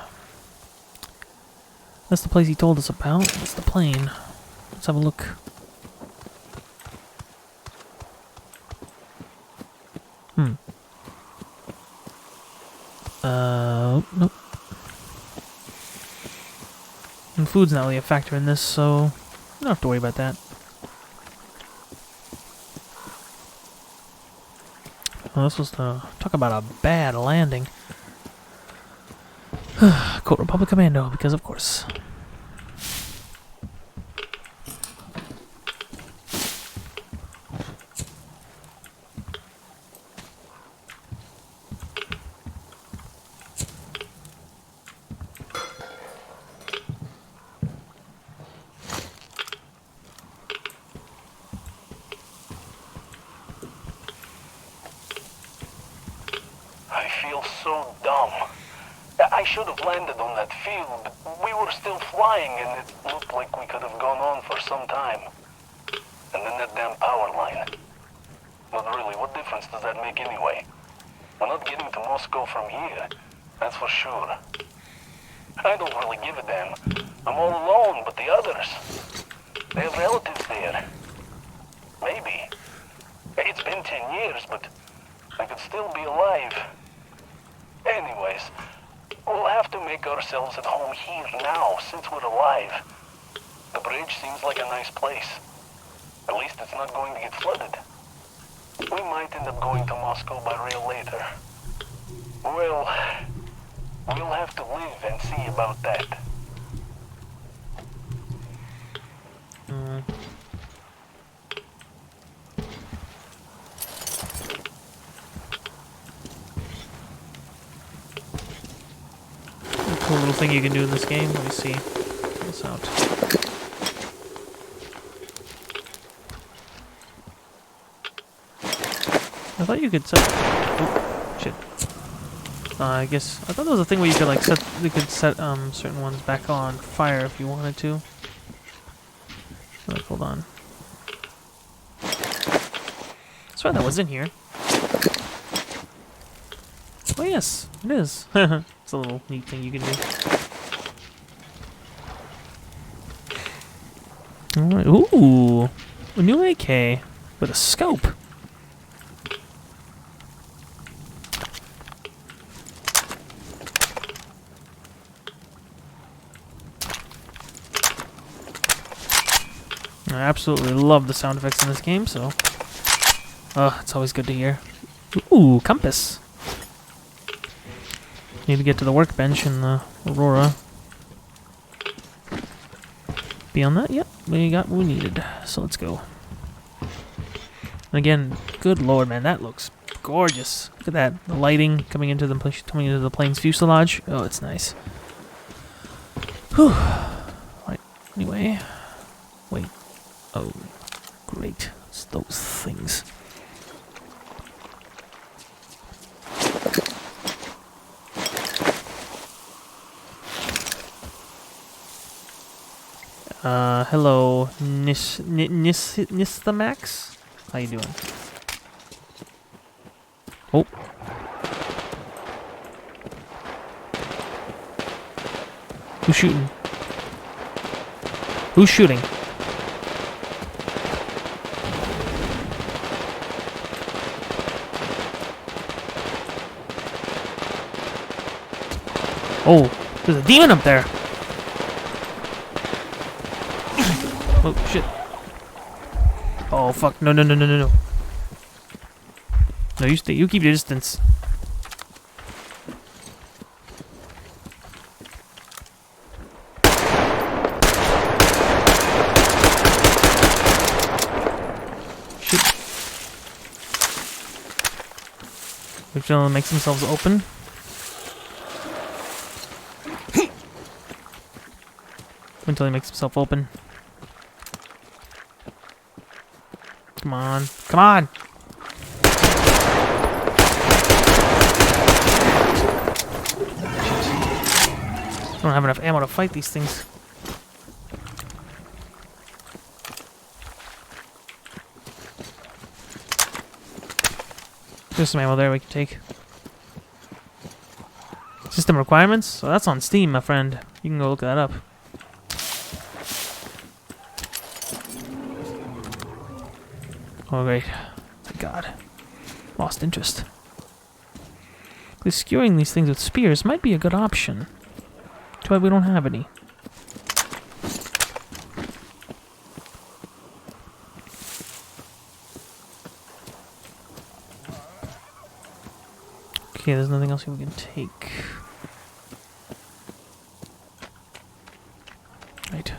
That's the place he told us about. That's the plane. Let's have a look. Nope. And food's not really a factor in this, so you don't have to worry about that. Well, this was to talk about a bad landing. Cold Republic Commando, because of course. I feel so dumb. I should have landed on that field, but we were still flying and it looked like we could have gone on for some time. And then that damn power line. But really, what difference does that make anyway? We're not getting to Moscow from here, that's for sure. I don't really give a damn. I'm all alone, but the others, they have relatives there. Maybe. It's been 10 years, but I could still be alive. Anyways, we'll have to make ourselves at home here now, since we're alive. The bridge seems like a nice place. At least it's not going to get flooded. We might end up going to Moscow by rail later. Well, we'll have to live and see about that. Cool little thing you can do in this game. Let me see. Check this out. I thought you could set. Oh, shit. I guess I thought there was a thing where you could like set certain ones back on fire if you wanted to. Like, hold on. That's right, that was in here. Oh yes, it is. It's a little neat thing you can do. Alright, ooh! A new AK with a scope. I absolutely love the sound effects in this game, so... it's always good to hear. Ooh, compass! Need to get to the workbench in the Aurora. Beyond that, yep, we got what we needed. So let's go. And again, good lord, man, that looks gorgeous. Look at that, the lighting coming into the plane's fuselage. Oh, it's nice. Whew. Right. Anyway, wait. Oh, great. It's those things. Hello, Nistamax? How you doing? Oh. Who's shooting? Who's shooting? Oh, there's a demon up there. Oh, shit. Oh, fuck. No. No, you stay. You keep your distance. Shit. Which gentleman makes themselves open. Until he makes himself open. Come on. Come on! I don't have enough ammo to fight these things. There's some ammo there we can take. System requirements? So that's on Steam, my friend. You can go look that up. Oh great. Thank God. Lost interest. Skewering these things with spears might be a good option. Too bad we don't have any. Okay, there's nothing else we can take. Right.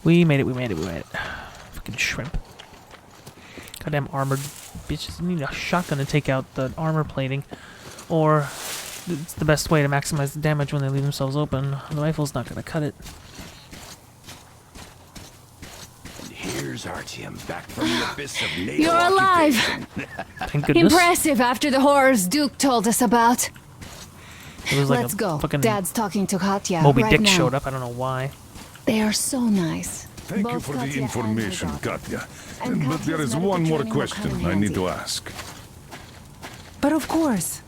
We made it. Fucking shrimp. Goddamn armored bitches. You need a shotgun to take out the armor plating. Or it's the best way to maximize the damage when they leave themselves open. The rifle's not gonna cut it. Here's Artyom back from the abyss of NATO You're alive! Thank goodness. Impressive after the horrors Duke told us about. It was like Let's a go. fucking Dad's talking to Katya Moby right Dick now. showed up. I don't know why. They are so nice. Thank you Both for the Katya and information, her daughter. Katya. And But there Katya's is medical one more training will question come in I need handy. to ask. But of course.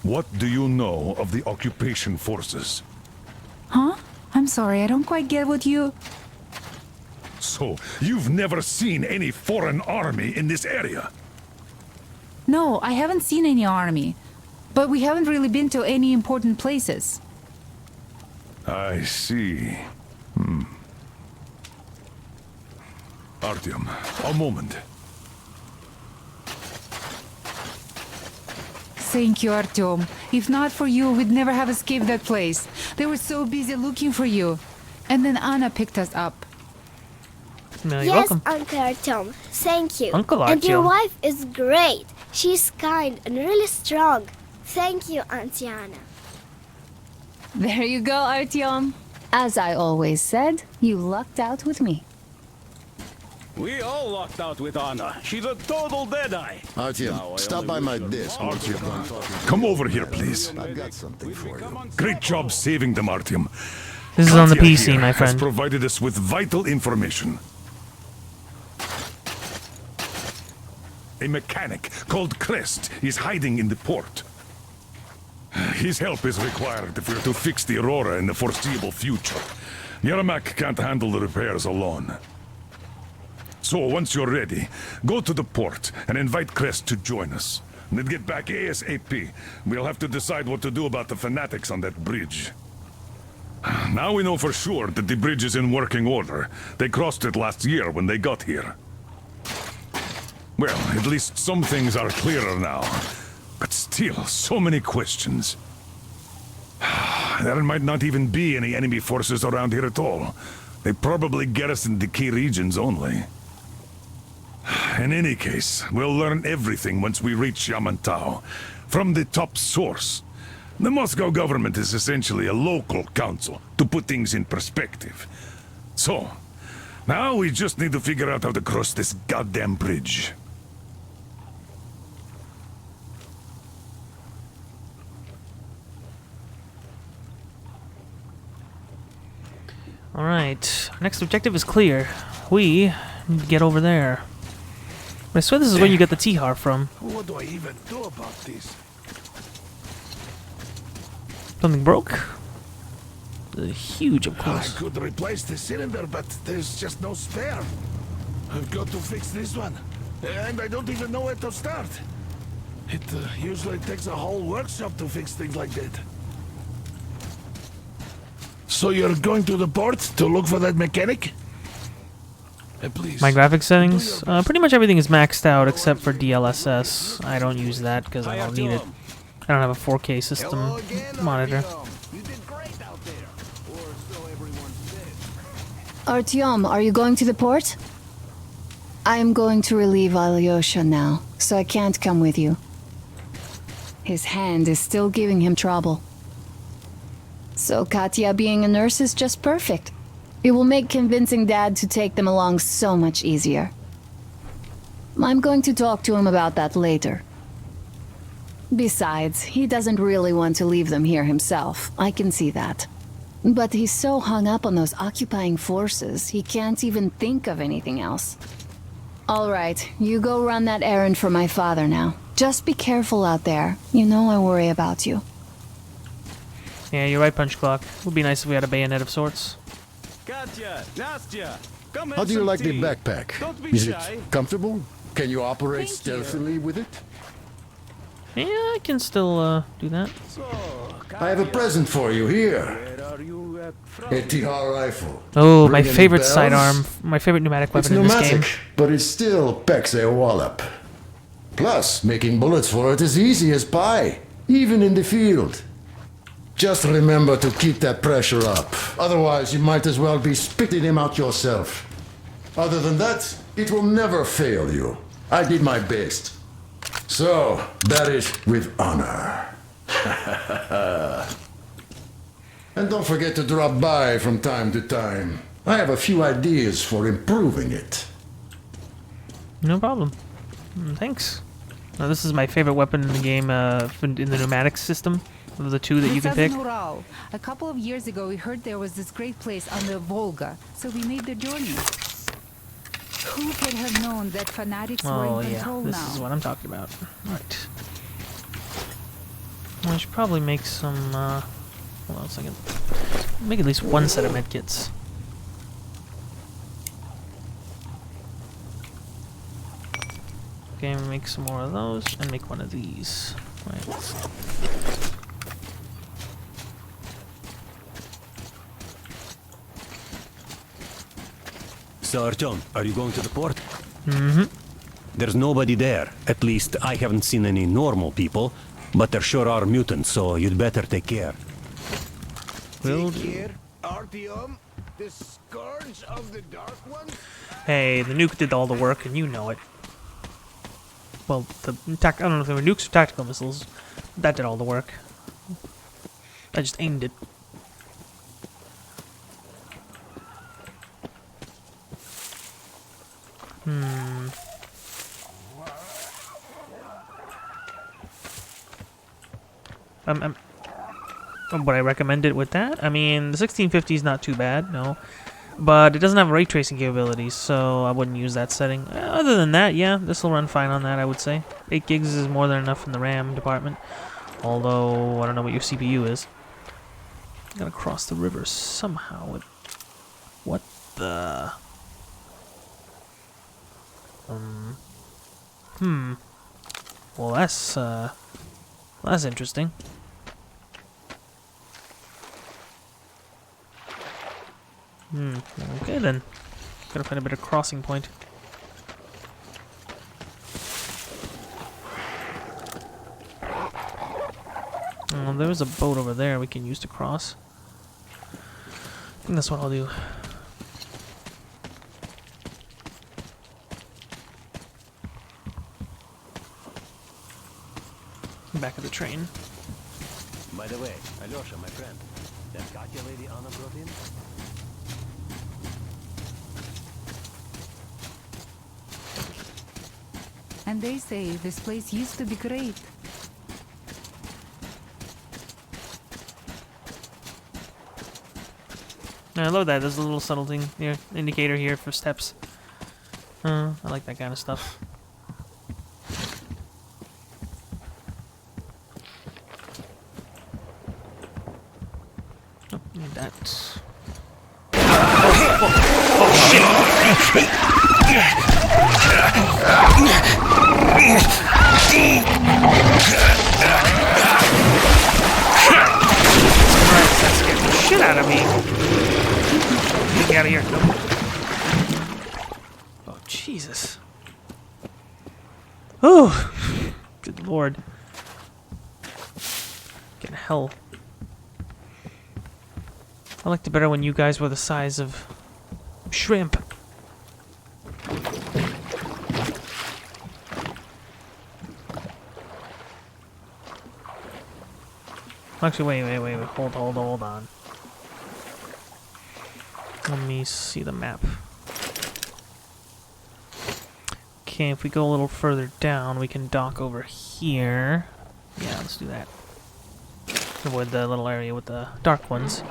What do you know of the occupation forces? Huh? I'm sorry, I don't quite get what you... So, you've never seen any foreign army in this area? No, I haven't seen any army. But we haven't really been to any important places. I see. Artyom, a moment. Thank you, Artyom. If not for you, we'd never have escaped that place. They were so busy looking for you. And then Anna picked us up. No, you're Yes, welcome. Uncle Artyom. Thank you. Uncle And your Artyom. wife is great. She's kind and really strong. Thank you, Auntie Anna. There you go, Artyom. As I always said, you lucked out with me. We all locked out with Anna. She's a total deadeye. Artyom, stop by my desk. Come over here, please. I've got something for you. Great job saving them, Artyom. This is on the Katya PC, here my has friend. provided us with vital information. A mechanic called Crest is hiding in the port. His help is required if we're to fix the Aurora in the foreseeable future. Yermak can't handle the repairs alone. So once you're ready, go to the port and invite Crest to join us. And then get back ASAP. We'll have to decide what to do about the fanatics on that bridge. Now we know for sure that the bridge is in working order. They crossed it last year when they got here. Well, at least some things are clearer now. But still, so many questions. There might not even be any enemy forces around here at all. They probably garrison the key regions only. In any case, we'll learn everything once we reach Yamantau. From the top source. The Moscow government is essentially a local council, to put things in perspective. So, now we just need to figure out how to cross this goddamn bridge. Alright, next objective is clear. We need to get over there. But I swear this is where you get the Tihar from. What do I even do about this? Something broke? Huge, of I course. could replace the cylinder, but there's just no spare. I've got to fix this one. And I don't even know where to start. It usually takes a whole workshop to fix things like that. So you're going to the port to look for that mechanic? Please. My graphics settings? Pretty much everything is maxed out except for DLSS. I don't use that because I don't need it. I don't have a 4K system monitor. Artyom, are you going to the port? I am going to relieve Alyosha now, so I can't come with you. His hand is still giving him trouble. So Katya being a nurse is just perfect. It will make convincing Dad to take them along so much easier. I'm going to talk to him about that later. Besides, he doesn't really want to leave them here himself. I can see that. But he's so hung up on those occupying forces, he can't even think of anything else. All right, you go run that errand for my father now. Just be careful out there. You know I worry about you. Yeah, you're right, Punch Clock. Would be nice if we had a bayonet of sorts. Katya, Nastya, come How do you like the backpack? Is it shy. comfortable? Can you operate stealthily with it? Yeah, I can still do that. I have a present for you here. A Tihar rifle. Oh, my Ring any favorite bells? sidearm, my favorite pneumatic It's weapon in this pneumatic, game. but it still packs a wallop. Plus, making bullets for it is easy as pie, even in the field. Just remember to keep that pressure up. Otherwise, you might as well be spitting him out yourself. Other than that, it will never fail you. I did my best. So, that is with honor. And don't forget to drop by from time to time. I have a few ideas for improving it. No problem. Thanks. Now, this is my favorite weapon in the game, in the pneumatic system. Of the two that you can pick. Ural. A couple of years ago, we heard there was this great place on the Volga, so we made the journey. Who could have known that fanatics were Oh in yeah, control this now? is what I'm talking about. Right. I should probably make some, hold on a second. Make at least one set of medkits. Okay, make some more of those, and make one of these. Right. So, Artyom, are you going to the port? Mm-hmm. There's nobody there. At least I haven't seen any normal people, but there sure are mutants, so you'd better take care. Will Take do. care, Artyom, the scourge of the Dark One. Hey, the nuke did all the work, and you know it. Well, I don't know if they were nukes or tactical missiles. That did all the work. I just aimed it. Would I recommend it with that? I mean, the 1650 is not too bad, no. But it doesn't have ray tracing capabilities, so I wouldn't use that setting. Other than that, yeah, this will run fine on that, I would say. 8 gigs is more than enough in the RAM department. Although, I don't know what your CPU is. Gotta cross the river somehow with... What the... Well, that's interesting. Okay then. Gotta find a better crossing point. Oh, there's a boat over there we can use to cross. I think that's what I'll do. Back of the train. By the way, Alyosha, my friend, that Katya lady Anna brought in? And they say this place used to be great. I love that. There's a little subtle thing here, indicator here for steps. I like that kind of stuff. Oh, need that. Oh shit! That scared the shit out of me. Get me out of here. Nope. Oh, Jesus. Oh, good lord. Getting hell. I liked it better when you guys were the size of shrimp. Actually, wait. Hold on. Let me see the map. Okay, if we go a little further down, we can dock over here. Yeah, let's do that. Avoid the little area with the dark ones.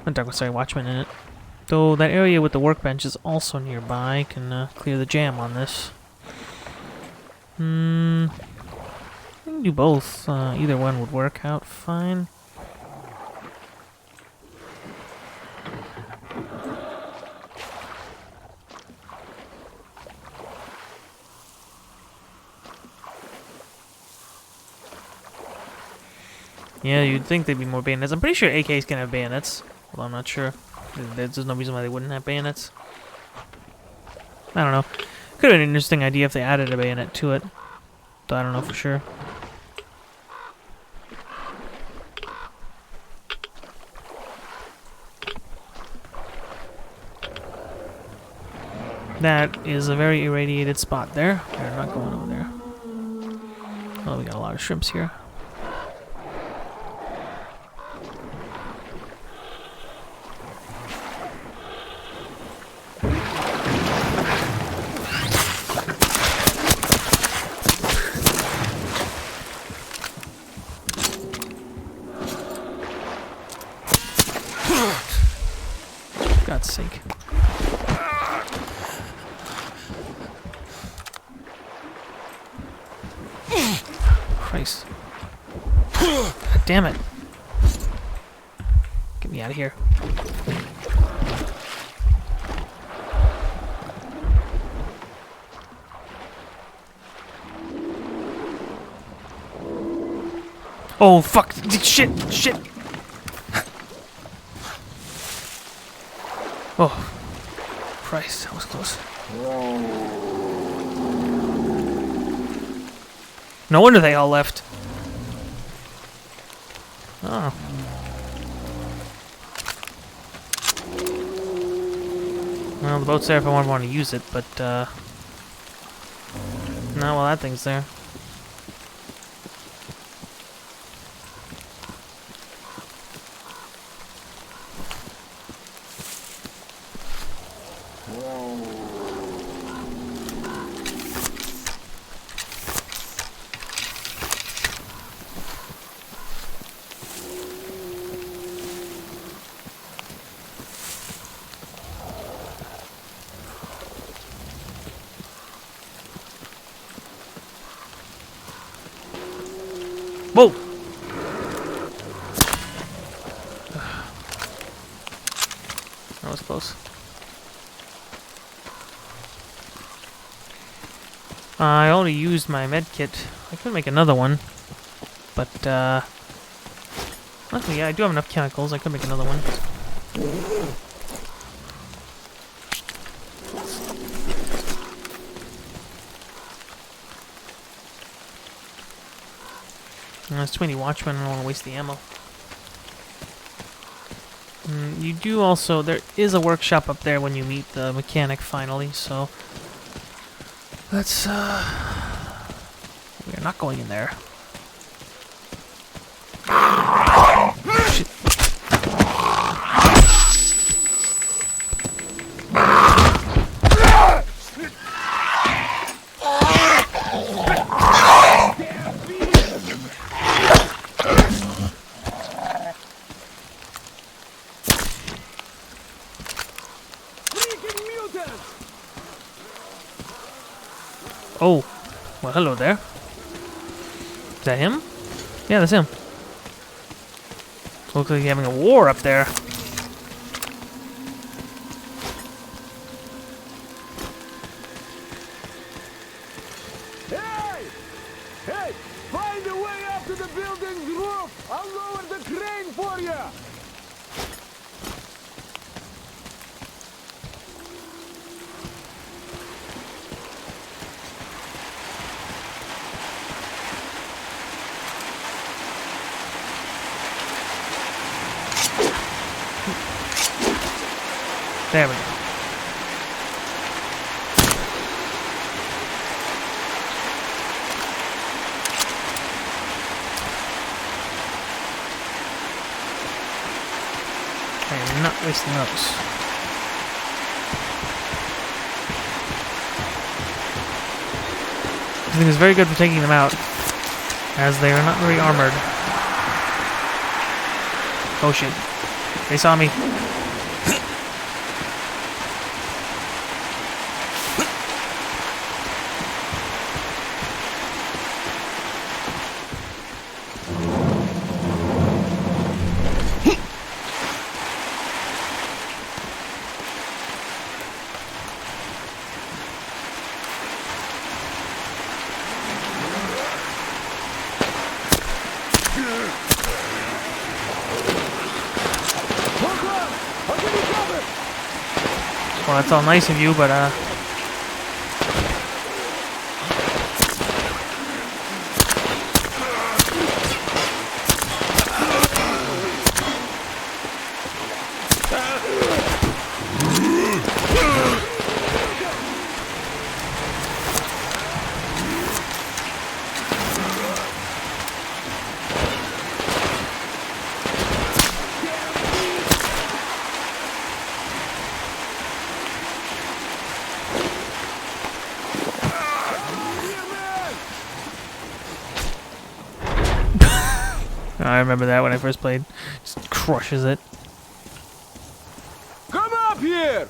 Not dark ones, sorry, watchmen in it. Though that area with the workbench is also nearby. Can clear the jam on this. I can do both. Either one would work out fine. Yeah, you'd think there'd be more bayonets. I'm pretty sure AKs can have bayonets. Well, I'm not sure. There's no reason why they wouldn't have bayonets. I don't know. Could have been an interesting idea if they added a bayonet to it. Though I don't know for sure. That is a very irradiated spot there. We're not going over there. Oh, we got a lot of shrimps here. God's sake. Christ. God damn it. Get me out of here. Oh, fuck. Shit. Oh. Christ, that was close. No wonder they all left. Oh. Well, the boat's there if I want to use it, but, no, well, that thing's there. Whoa! That was close. I already used my med kit. I could make another one. But, luckily, yeah, I do have enough chemicals. I could make another one. There's too many watchmen. I don't want to waste the ammo. You do also... There is a workshop up there when you meet the mechanic finally, so... Let's, we are not going in there. Shit. Oh, well, hello there. Is that him? Yeah, that's him. Looks like you're having a war up there. Hey! Hey! Find a way up to the building's roof! I'll lower the crane for you! There we go. I am not wasting those. This thing is very good for taking them out, as they are not very armored. Oh shit. They saw me. Well, that's all nice of you, but, I remember that when I first played. Just crushes it. Come up here!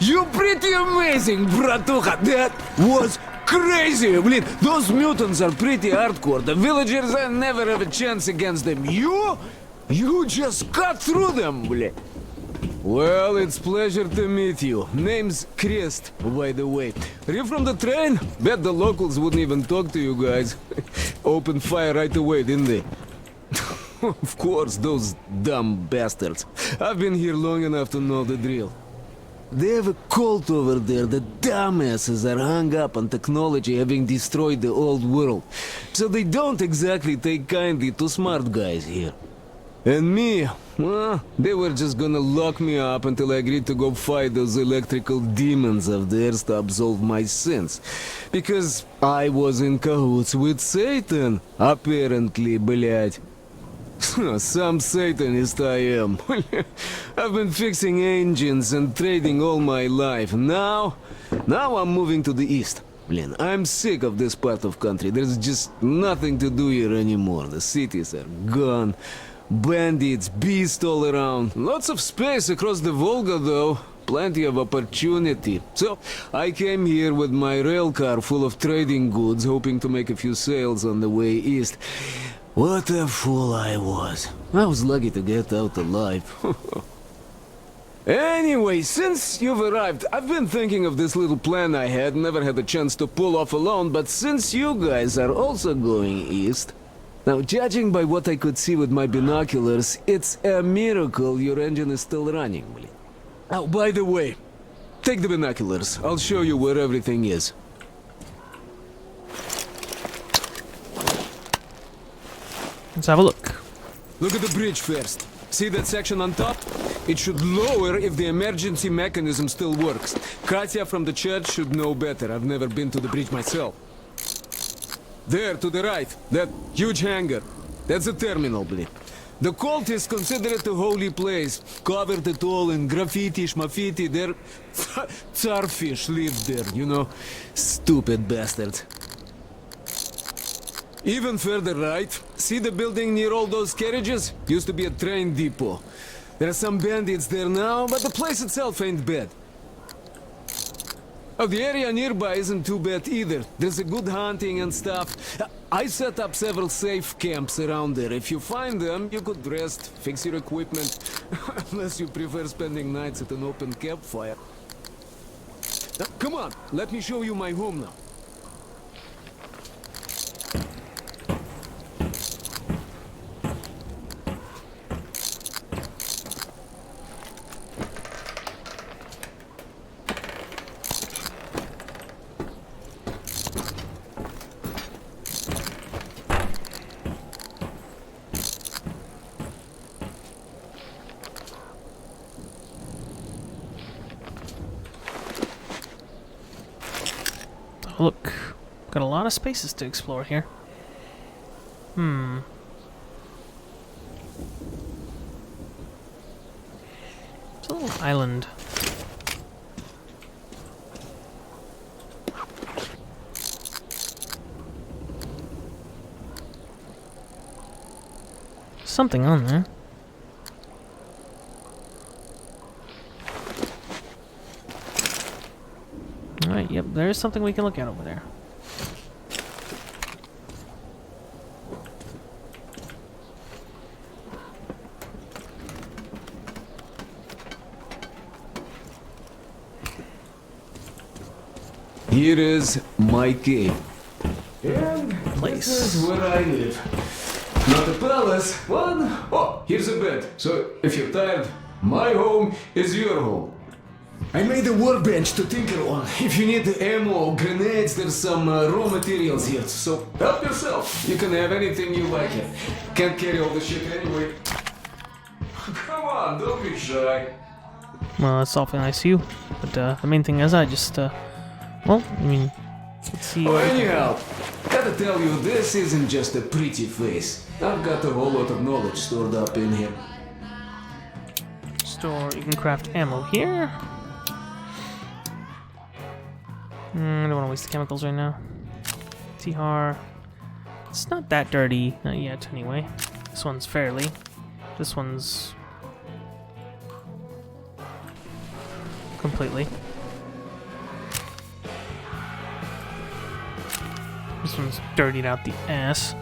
You pretty amazing, bratuха. That was crazy. Blin, those mutants are pretty hardcore. The villagers never have a chance against them. You just cut through them, blin. Well, it's pleasure to meet you. Name's Crest, by the way. Are you from the train? Bet the locals wouldn't even talk to you guys. Opened fire right away, didn't they? Of course, those dumb bastards. I've been here long enough to know the drill. They have a cult over there. The dumbasses are hung up on technology having destroyed the old world. So they don't exactly take kindly to smart guys here. And me, well, they were just gonna lock me up until I agreed to go fight those electrical demons of theirs to absolve my sins. Because I was in cahoots with Satan, apparently, блядь. Some Satanist I am. I've been fixing engines and trading all my life. Now I'm moving to the east. Blin, I'm sick of this part of country. There's just nothing to do here anymore. The cities are gone. Bandits, beasts all around. Lots of space across the Volga, though. plenty of opportunity. So, I came here with my rail car full of trading goods, hoping to make a few sales on the way east. What a fool I was. I was lucky to get out alive. Anyway, since you've arrived, I've been thinking of this little plan I had, never had a chance to pull off alone, but since you guys are also going east... Now, judging by what I could see with my binoculars, it's a miracle your engine is still running. Oh, by the way, take the binoculars. I'll show you where everything is. Let's have a look. Look at the bridge first. See that section on top? It should lower if the emergency mechanism still works. Katya from the church should know better. I've never been to the bridge myself. There, to the right, that huge hangar. That's a terminal, bleed. The cultists consider it a holy place. Covered it all in graffiti, schmaffiti. Their Tsarfish live there, you know. Stupid bastards. Even further right, see the building near all those carriages? Used to be a train depot. There are some bandits there now, but the place itself ain't bad. Oh, the area nearby isn't too bad either. There's a good hunting and stuff. I set up several safe camps around there. If you find them, you could rest, fix your equipment. Unless you prefer spending nights at an open campfire. Now, come on, let me show you my home now. Look, got a lot of spaces to explore here. It's a little island. Something on there. Alright, yep, there's something we can look at over there. Here is my cave. And this is where I live. Not a palace, but... Oh, here's a bed. So, if you're tired, my home is your home. I made a workbench to tinker on. If you need ammo or grenades, there's some raw materials here. So, help yourself. You can have anything you like here. Can't carry all the shit anyway. Come on, don't be shy. Well, that's awfully nice of you. But the main thing is I just, well, I mean, let's see. Oh, anyhow, gotta tell you, this isn't just a pretty face. I've got a whole lot of knowledge stored up in here. Store, you can craft ammo here. I don't want to waste the chemicals right now. Tihar. It's not that dirty. Not yet, anyway. This one's fairly. This one's... completely. This one's dirtied out the ass.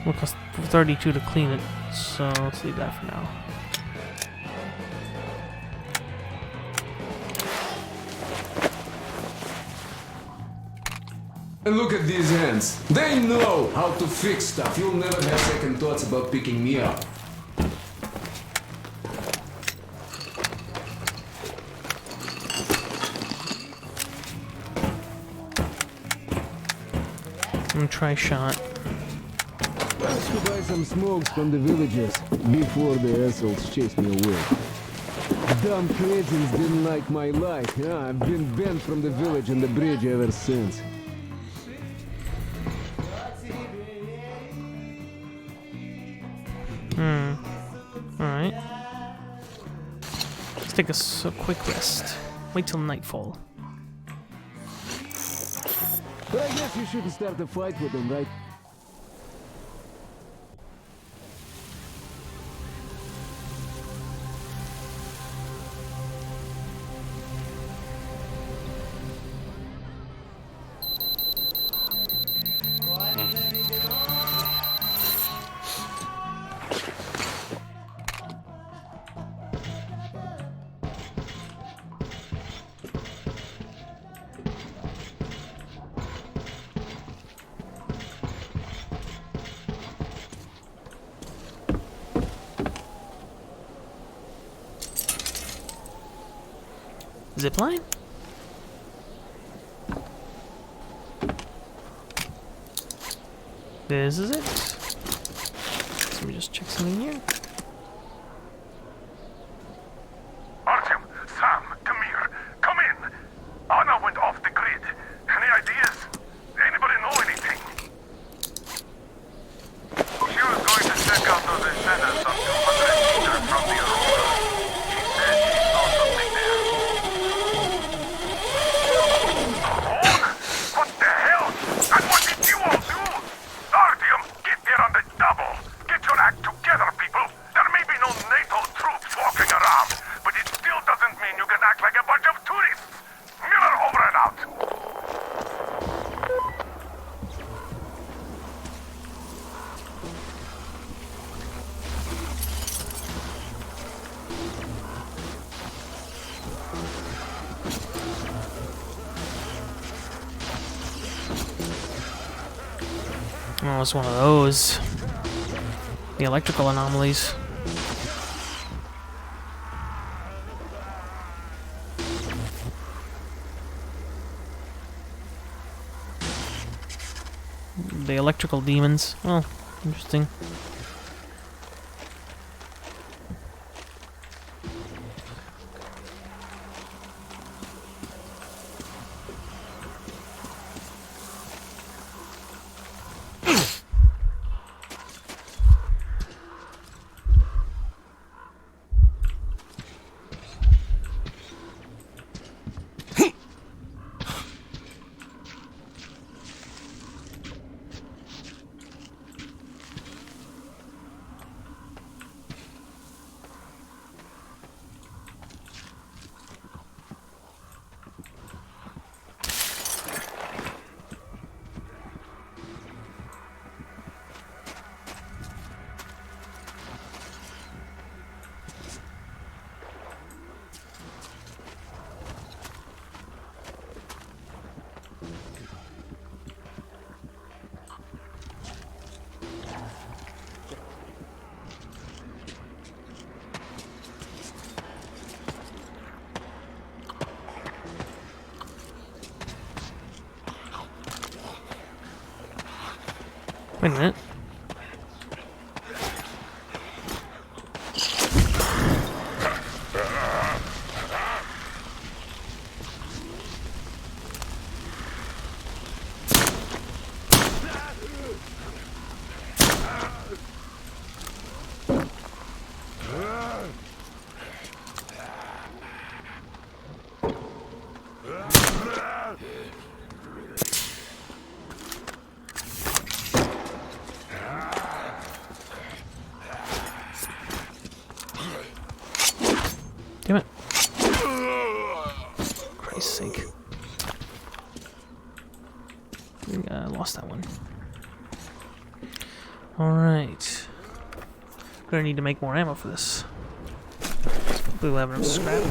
Will cost 32 to clean it, so let's leave that for now. And look at these hands. They know how to fix stuff. You'll never have second thoughts about picking me up. I'm gonna try shot. Let's go buy some smokes from the villagers before the assholes chase me away. Dumb cretins didn't like my life. Yeah, I've been banned from the village and the bridge ever since. Alright. Let's take a quick rest. Wait till nightfall. But I guess you shouldn't start a fight with them, right? Zipline? This is it. So let me just check something here. Artyom, Sam, come here. Come in. Anna went off the grid. Any ideas? Anybody know anything? She was going to check out those antennas some 200 meters from the Aurora. She said she saw something there. What the hell? And what did you all do? Artyom, get there on the double. Get your act together, people. There may be no NATO troops walking around, but it still doesn't mean you can act like a bunch of tourists. Miller over and out. Oh, it's one of those. The electrical anomalies. The electrical demons. Oh, interesting. Wait a minute. Damn it. For Christ's sake. I think I lost that one. Alright. Gonna need to make more ammo for this. Hopefully we'll have enough scrap.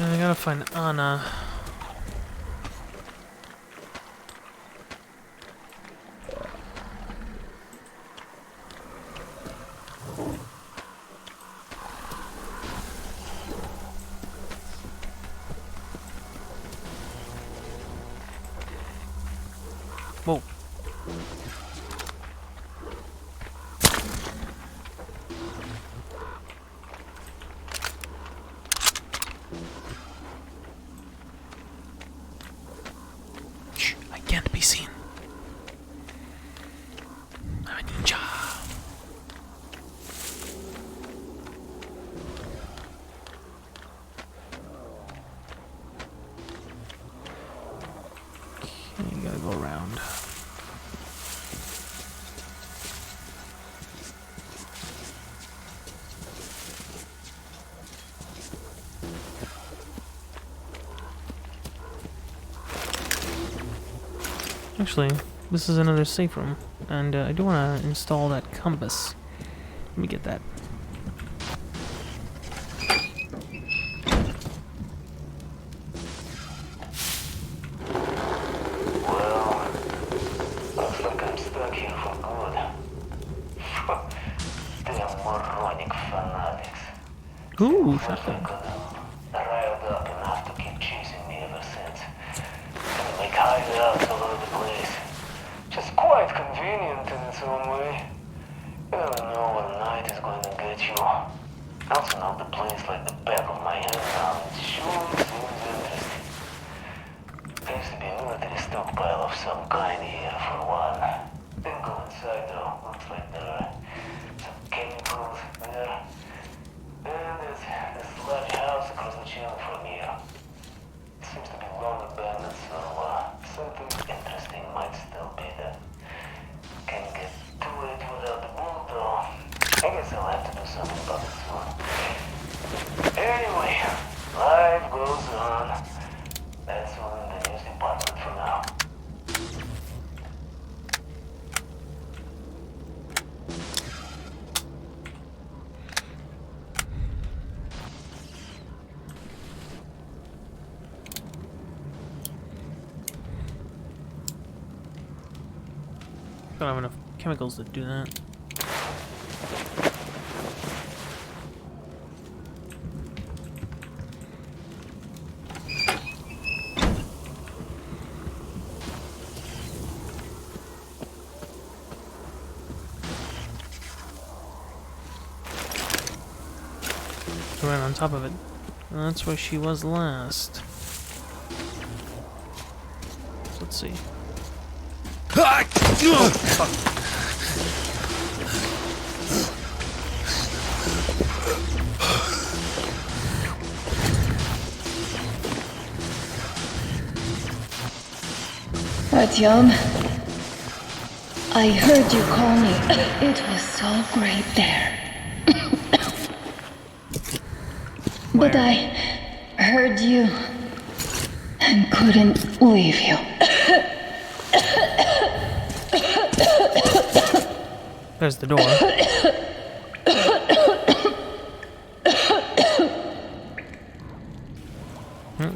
I gotta find Anna. Whoa. Can't be seen. I'm a ninja. go around. Actually, this is another safe room, and I do want to install that compass. Let me get that. Looks like I'm stuck here for good. Damn moronic fanatics. Ooh, First I shotgun. got them riled up enough to keep chasing me ever since. Gonna make hideouts all over the place. Just quite convenient in its own way. You never know what night is going to get you. I also know the place like the back of my hand now. It sure seems interesting. There used to be a military stockpile of some kind here for one. Didn't go inside though. Looks like there are some chemicals there. And there's this large house across the channel from here. It seems to be long abandoned, so something interesting might still be there. Can't get to it without the boot though. I guess I'll have to do something about it soon. Anyway, life goes on. That's all in the news department for now. Don't have enough chemicals to do that. Right on top of it. That's where she was last. So let's see. Oh, fuck. Artyom, I heard you call me. It was so great there. But I heard you and couldn't leave you. There's the door.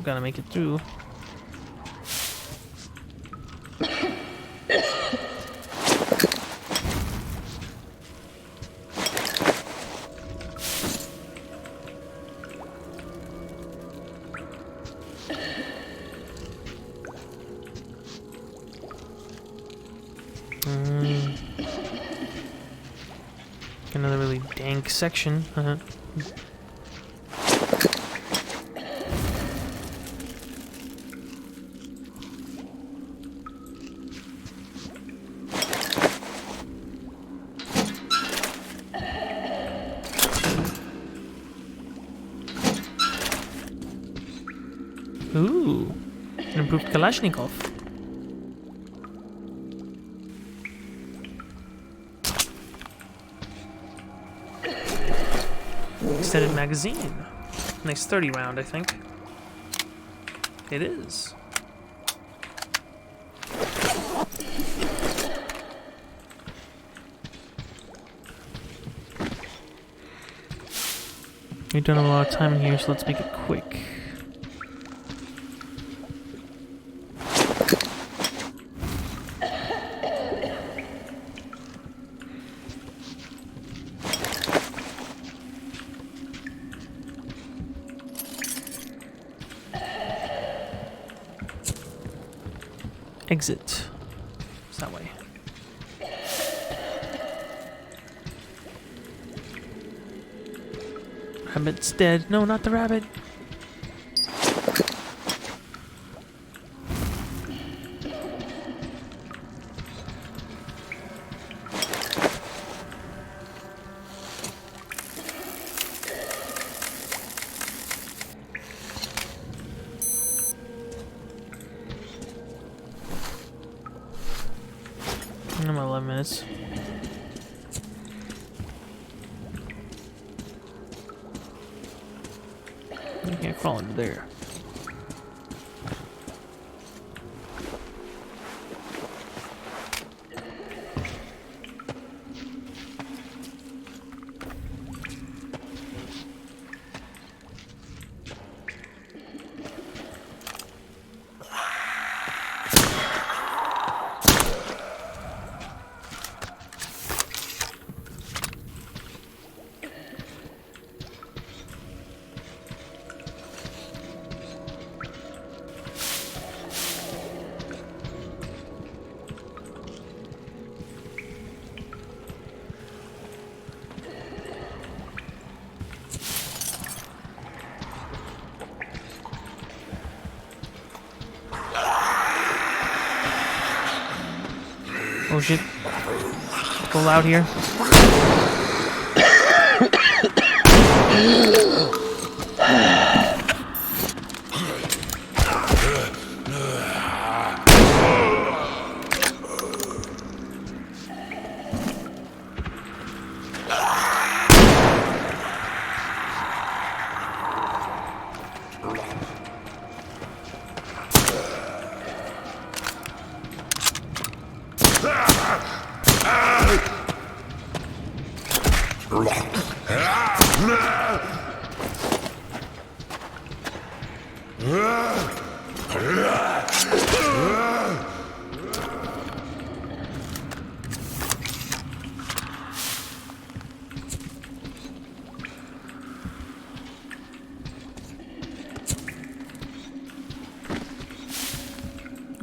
Gotta make it through. Another really dank section. Ooh, an improved Kalashnikov. Extended magazine. Nice 30 round, I think. It is. We don't have a lot of time in here, so let's make it quick. Exit. It's that way. Rabbit's dead. No, not the rabbit. I'm 11 minutes. You can't crawl into there. Oh shit. Go loud here.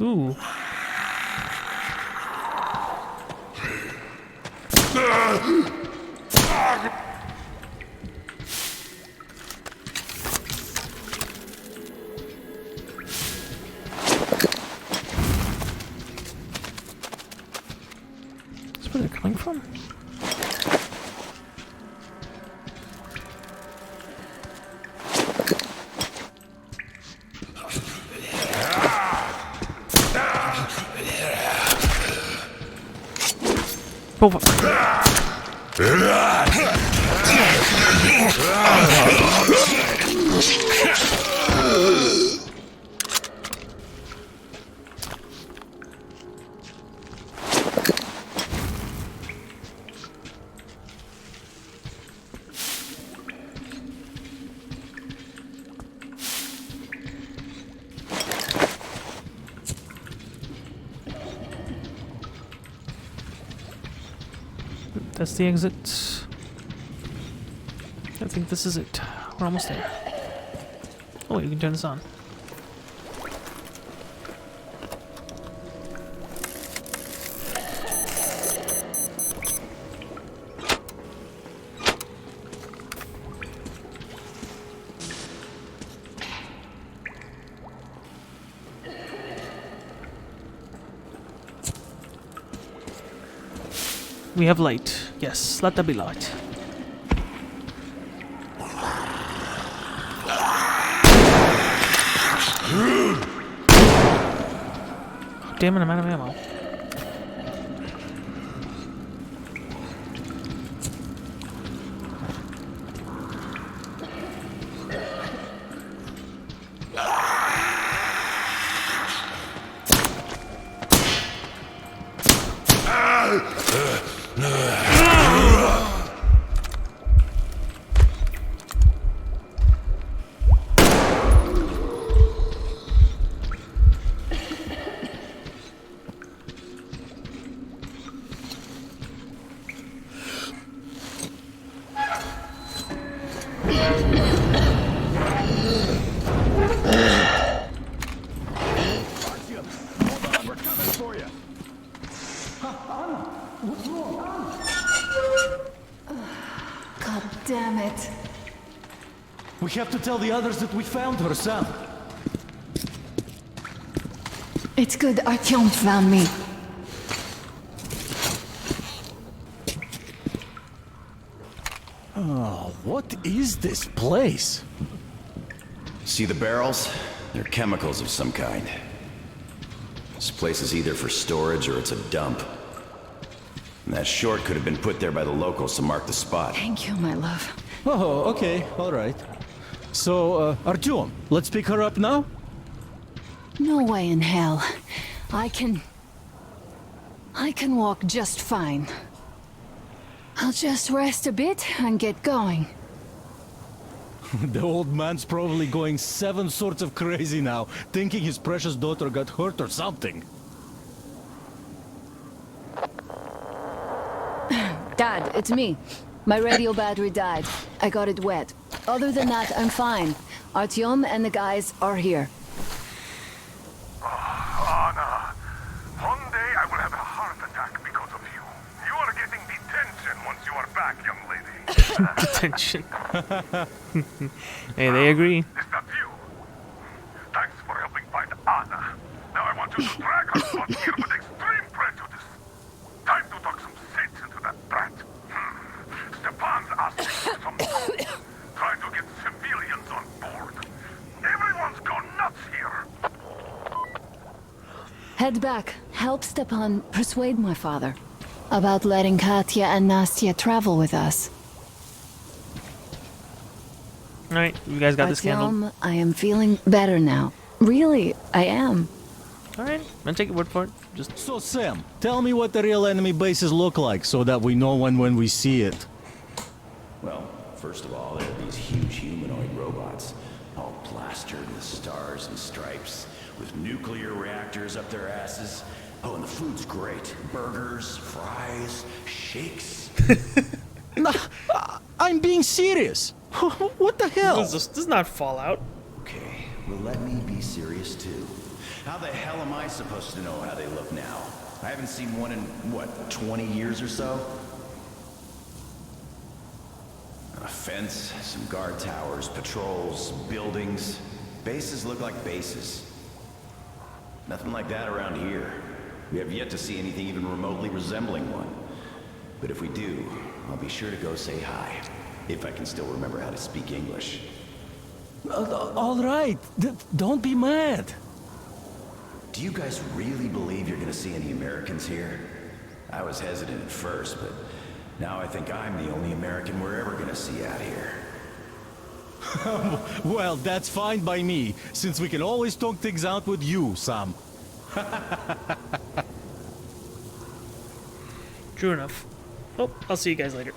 Ooh. That's where they're coming from? That's the exit. I think this is it. We're almost there. Oh wait, we can turn this on. We have light. Yes, let there be light. Oh, damn it, I'm out of ammo. God damn it. We have to tell the others that we found her, Sam. It's good Artyom found me. Oh, what is this place? See the barrels? They're chemicals of some kind. This place is either for storage or it's a dump. And that short could have been put there by the locals to mark the spot. Thank you, my love. Oh, okay, all right. So, Artyom, let's pick her up now? No way in hell. I can walk just fine. I'll just rest a bit and get going. The old man's probably going 7 sorts of crazy now, thinking his precious daughter got hurt or something. Dad, it's me. My radio battery died. I got it wet. Other than that, I'm fine. Artyom and the guys are here. Anna, one day I will have a heart attack because of you. You are getting detention once you are back, young lady. Detention. Hey, they agree. Is that you? Thanks for helping find Anna. Now I want you to drag her out here with extreme prejudice. Time to talk some sense into that brat. Stepan's asking for some trouble. Trying to get civilians on board. Everyone's gone nuts here. Head back. Help Stepan persuade my father about letting Katya and Nastya travel with us. Alright, you guys got this handled. Artyom, I am feeling better now. Really, I am. Alright, I'll take your word for it. Just So, Sam, tell me what the real enemy bases look like so that we know when we see it. Well, first of all, there are these huge humanoid robots, all plastered with stars and stripes, with nuclear reactors up their asses. Oh, and the food's great. Burgers, fries, shakes. I'm being serious. What the hell? This is not Fallout. Okay, well, let me be serious too. How the hell am I supposed to know how they look now? I haven't seen one in, what, 20 years or so? A fence, some guard towers, patrols, buildings. Bases look like bases. Nothing like that around here. We have yet to see anything even remotely resembling one. But if we do, I'll be sure to go say hi. If I can still remember how to speak English. All right, don't be mad. Do you guys really believe you're gonna see any Americans here? I was hesitant at first, but now I think I'm the only American we're ever gonna see out here. Well, that's fine by me, since we can always talk things out with you, Sam. True enough. Oh, I'll see you guys later.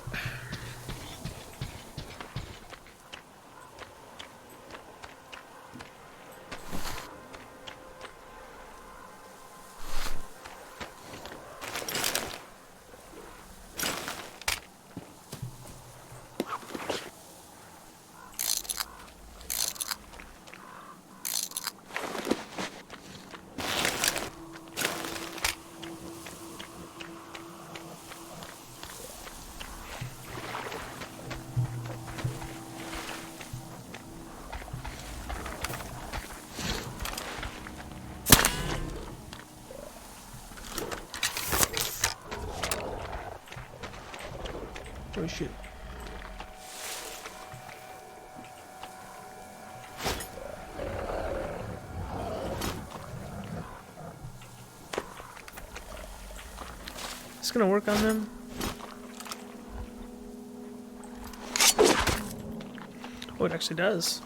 Oh shit. It's gonna work on them. Oh, it actually does.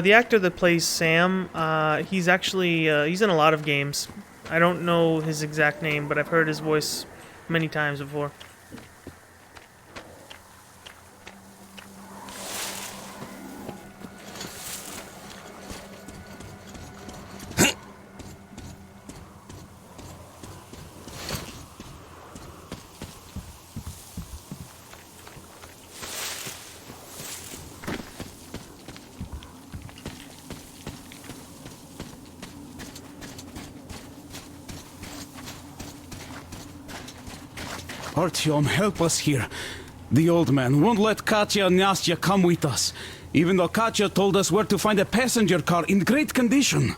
The actor that plays Sam, he's actually, he's in a lot of games. I don't know his exact name, but I've heard his voice many times before. Artyom, help us here. The old man won't let Katya and Nastya come with us, even though Katya told us where to find a passenger car in great condition.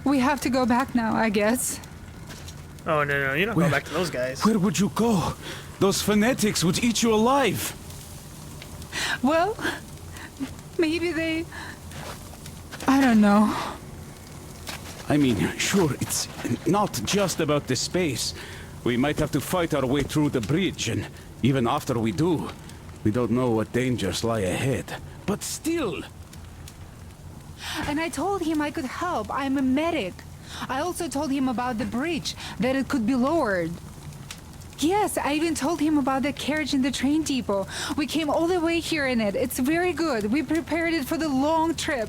We have to go back now, I guess. Oh, no, you don't go back to those guys. Where would you go? Those fanatics would eat you alive. Well, maybe they... I don't know. I mean, sure, it's not just about the space. We might have to fight our way through the bridge, and even after we do, we don't know what dangers lie ahead. But still... And I told him I could help. I'm a medic. I also told him about the bridge, that it could be lowered. Yes, I even told him about the carriage in the train depot. We came all the way here in it. It's very good. We prepared it for the long trip.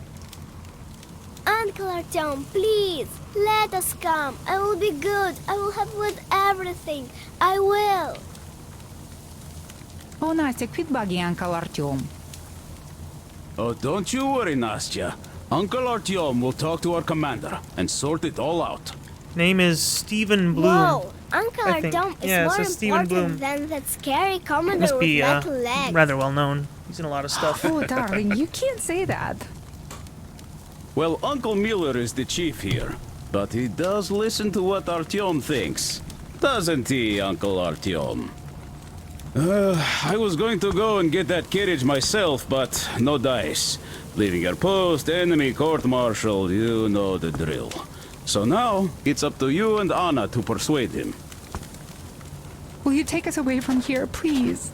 Uncle Artyom, please, let us come. I will be good. I will help with everything. I will. Oh, Nastya, quit bugging Uncle Artyom. Oh, don't you worry, Nastya. Uncle Artyom will talk to our commander and sort it all out. Name is Stephen Bloom. Whoa, Uncle I think. Artyom is Yeah, it more says Stephen important Bloom. than that scary commander Must with be metal legs. rather well known. He's in a lot of stuff. Oh, darling, you can't say that. Well, Uncle Miller is the chief here, but he does listen to what Artyom thinks. Doesn't he, Uncle Artyom? I was going to go and get that carriage myself, but no dice. Leaving your post, enemy court-martial, you know the drill. So now, it's up to you and Anna to persuade him. Will you take us away from here, please?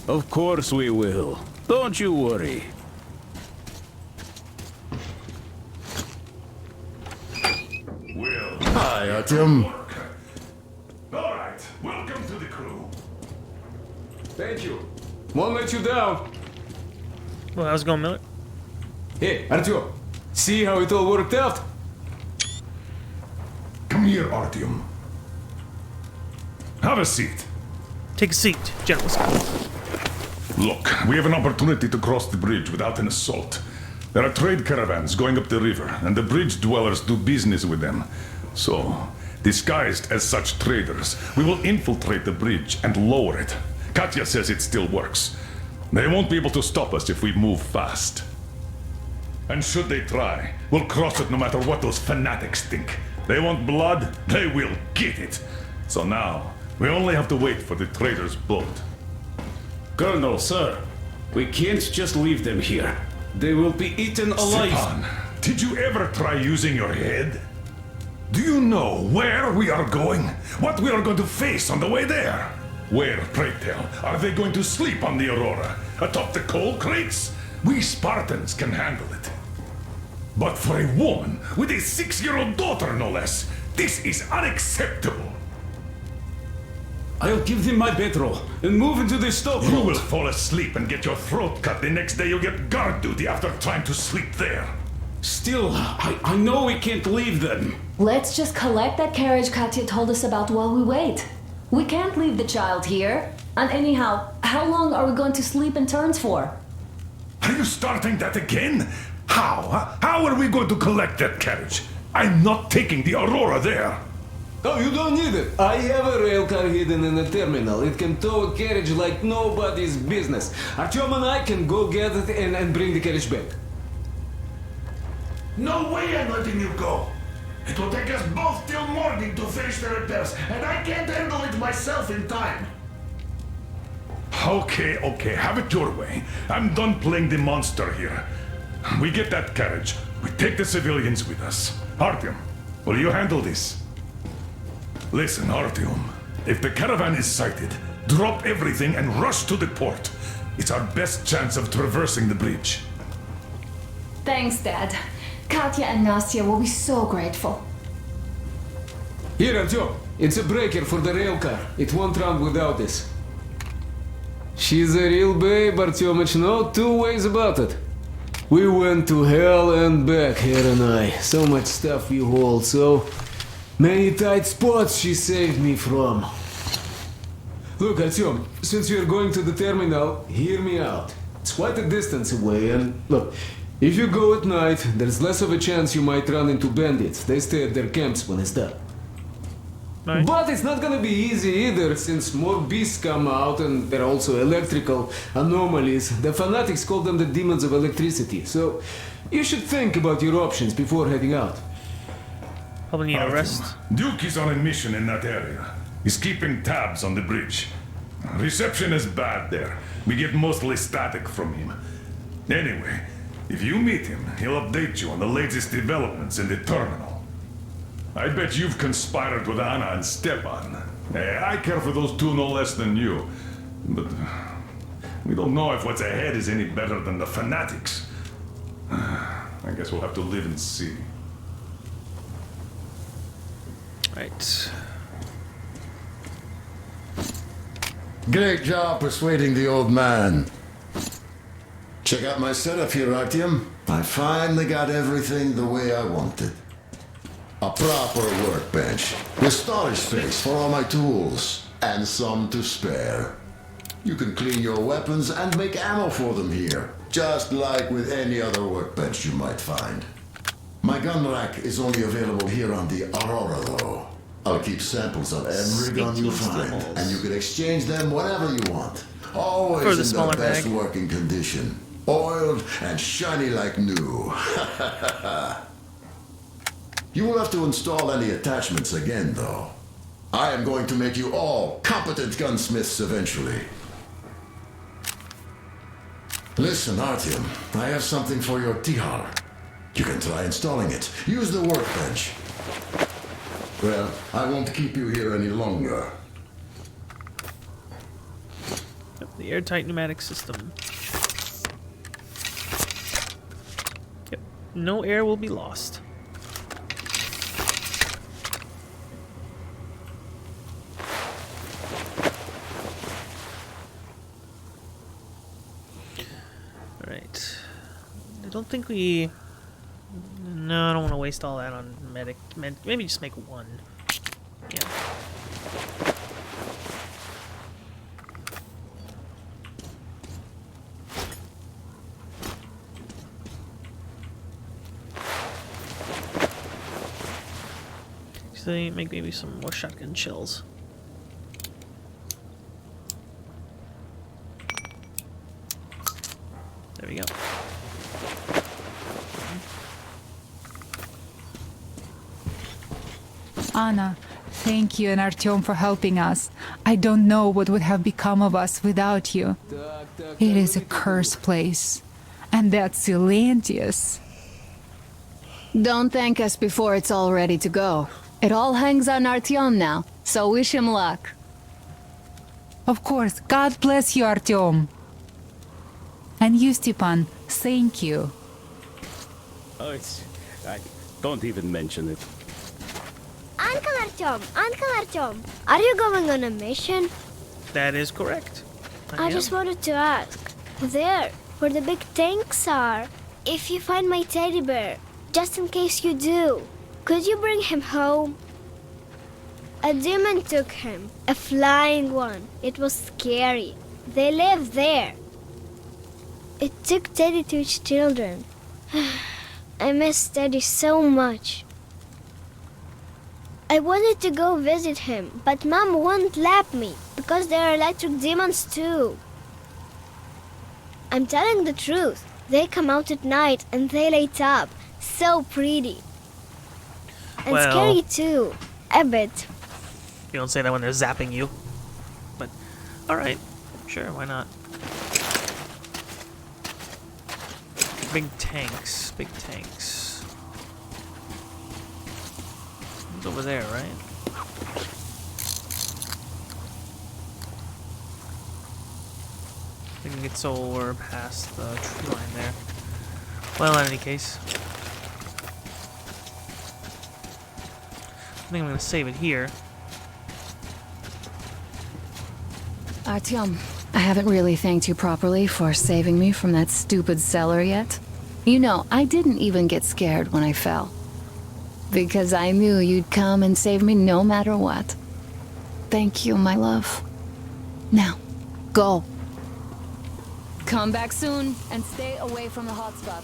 Of course we will. Don't you worry. Hi, Artyom. All right, welcome to the crew. Thank you. Won't let you down. Well, how's it going, Miller? Hey, Artyom. See how it all worked out? Come here, Artyom. Have a seat. Take a seat, General Scott. Look, we have an opportunity to cross the bridge without an assault. There are trade caravans going up the river, and the bridge dwellers do business with them. So, disguised as such traders, we will infiltrate the bridge and lower it. Katya says it still works. They won't be able to stop us if we move fast. And should they try, we'll cross it no matter what those fanatics think. They want blood, they will get it. So now, we only have to wait for the trader's boat. Colonel, sir, we can't just leave them here. They will be eaten alive. Stepan, did you ever try using your head? Do you know where we are going? What we are going to face on the way there? Where, pray tell, are they going to sleep on the Aurora? Atop the coal crates? We Spartans can handle it. But for a woman with a 6-year-old daughter, no less, this is unacceptable. I'll give them my bedroll and move into the stove. You will fall asleep and get your throat cut the next day you get guard duty after trying to sleep there. Still, I know we can't leave them. Let's just collect that carriage Katya told us about while we wait. We can't leave the child here. And anyhow, how long are we going to sleep in turns for? Are you starting that again? How? How are we going to collect that carriage? I'm not taking the Aurora there. Oh, you don't need it. I have a rail car hidden in the terminal. It can tow a carriage like nobody's business. Artyom and I can go get it and bring the carriage back. No way I'm letting you go. It will take us both till morning to finish the repairs, and I can't handle it myself in time. Okay, have it your way. I'm done playing the monster here. We get that carriage. We take the civilians with us. Artyom, will you handle this? Listen, Artyom. If the caravan is sighted, drop everything and rush to the port. It's our best chance of traversing the bridge. Thanks, Dad. Katya and Nastya will be so grateful. Here, Artyom. It's a breaker for the rail car. It won't run without this. She's a real babe, Artyomich, no two ways about it. We went to hell and back, her and I. So much stuff we hauled, so many tight spots she saved me from. Look, Artyom, since you're going to the terminal, hear me out. It's quite a distance away, and look, if you go at night, there's less of a chance you might run into bandits. They stay at their camps when it's dark. Right. But it's not gonna be easy either, since more beasts come out and there are also electrical anomalies. The fanatics call them the demons of electricity, so you should think about your options before heading out. Probably need a rest. Duke is on a mission in that area. He's keeping tabs on the bridge. Reception is bad there. We get mostly static from him. Anyway, if you meet him, he'll update you on the latest developments in the terminal. I bet you've conspired with Anna and Stepan. I care for those two no less than you. But we don't know if what's ahead is any better than the fanatics. I guess we'll have to live and see. Right. Great job persuading the old man. Check out my setup here, Artyom. I finally got everything the way I wanted. A proper workbench, with storage space for all my tools, and some to spare. You can clean your weapons and make ammo for them here, just like with any other workbench you might find. My gun rack is only available here on the Aurora, though. I'll keep samples of every gun you find, and you can exchange them whenever you want. Always in the best working condition. Oiled and shiny like new. You will have to install any attachments again, though. I am going to make you all competent gunsmiths eventually. Listen, Artyom, I have something for your Tihar. You can try installing it. Use the workbench. Well, I won't keep you here any longer. Yep, the airtight pneumatic system. Yep, no air will be lost. Alright. I don't think we... No, I don't want to waste all that on medic. Maybe just make one. Yeah. Actually, make maybe some more shotgun shells. There we go. Anna, thank you and Artyom for helping us. I don't know what would have become of us without you. It is a cursed place. And that's Silantius. Don't thank us before it's all ready to go. It all hangs on Artyom now, so wish him luck. Of course. God bless you, Artyom. And you, Stepan, thank you. Oh, don't even mention it. Uncle Artyom, are you going on a mission? That is correct. I just wanted to ask, there, where the big tanks are, if you find my teddy bear, just in case you do, could you bring him home? A demon took him, a flying one. It was scary. They live there. It took Teddy to its children. I miss Teddy so much. I wanted to go visit him, but Mom won't let me, because there are electric demons too. I'm telling the truth. They come out at night and they light up. So pretty. And well, scary too. A bit. You don't say that when they're zapping you. But, alright. Sure, why not? Big tanks. Big tanks. It's over there, right? I think it's over past the tree line there. Well, in any case. I think I'm gonna save it here. Artyom, I haven't really thanked you properly for saving me from that stupid cellar yet. You know, I didn't even get scared when I fell. Because I knew you'd come and save me no matter what. Thank you, my love. Now, go. Come back soon and stay away from the hotspots.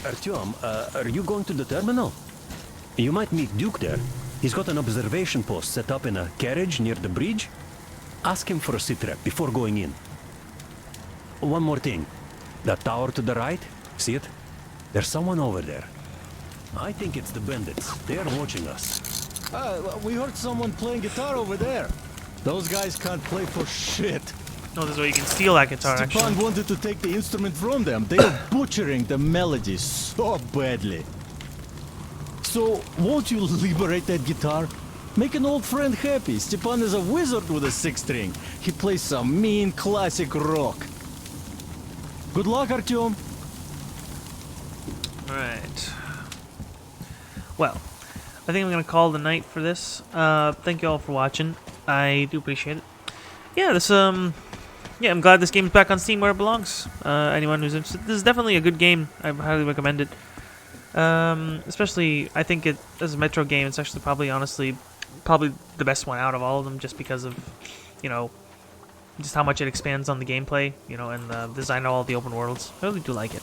Artyom, are you going to the terminal? You might meet Duke there. He's got an observation post set up in a carriage near the bridge. Ask him for a sit rep before going in. One more thing. That tower to the right, see it? There's someone over there. I think it's the bandits. They're watching us. We heard someone playing guitar over there. Those guys can't play for shit. No, this is where you can steal that guitar, Stepan actually. wanted to take the instrument from them. They are butchering the melodies so badly. So, won't you liberate that guitar? Make an old friend happy. Stepan is a wizard with a six-string. He plays some mean classic rock. Good luck, Artyom. Alright. Well, I think I'm going to call the night for this. Thank you all for watching. I do appreciate it. Yeah, yeah, I'm glad this game's back on Steam where it belongs. Anyone who's interested, this is definitely a good game. I highly recommend it. Especially, I think as a Metro game, it's actually probably the best one out of all of them, just because of, you know, just how much it expands on the gameplay, you know, and the design of all the open worlds. I really do like it.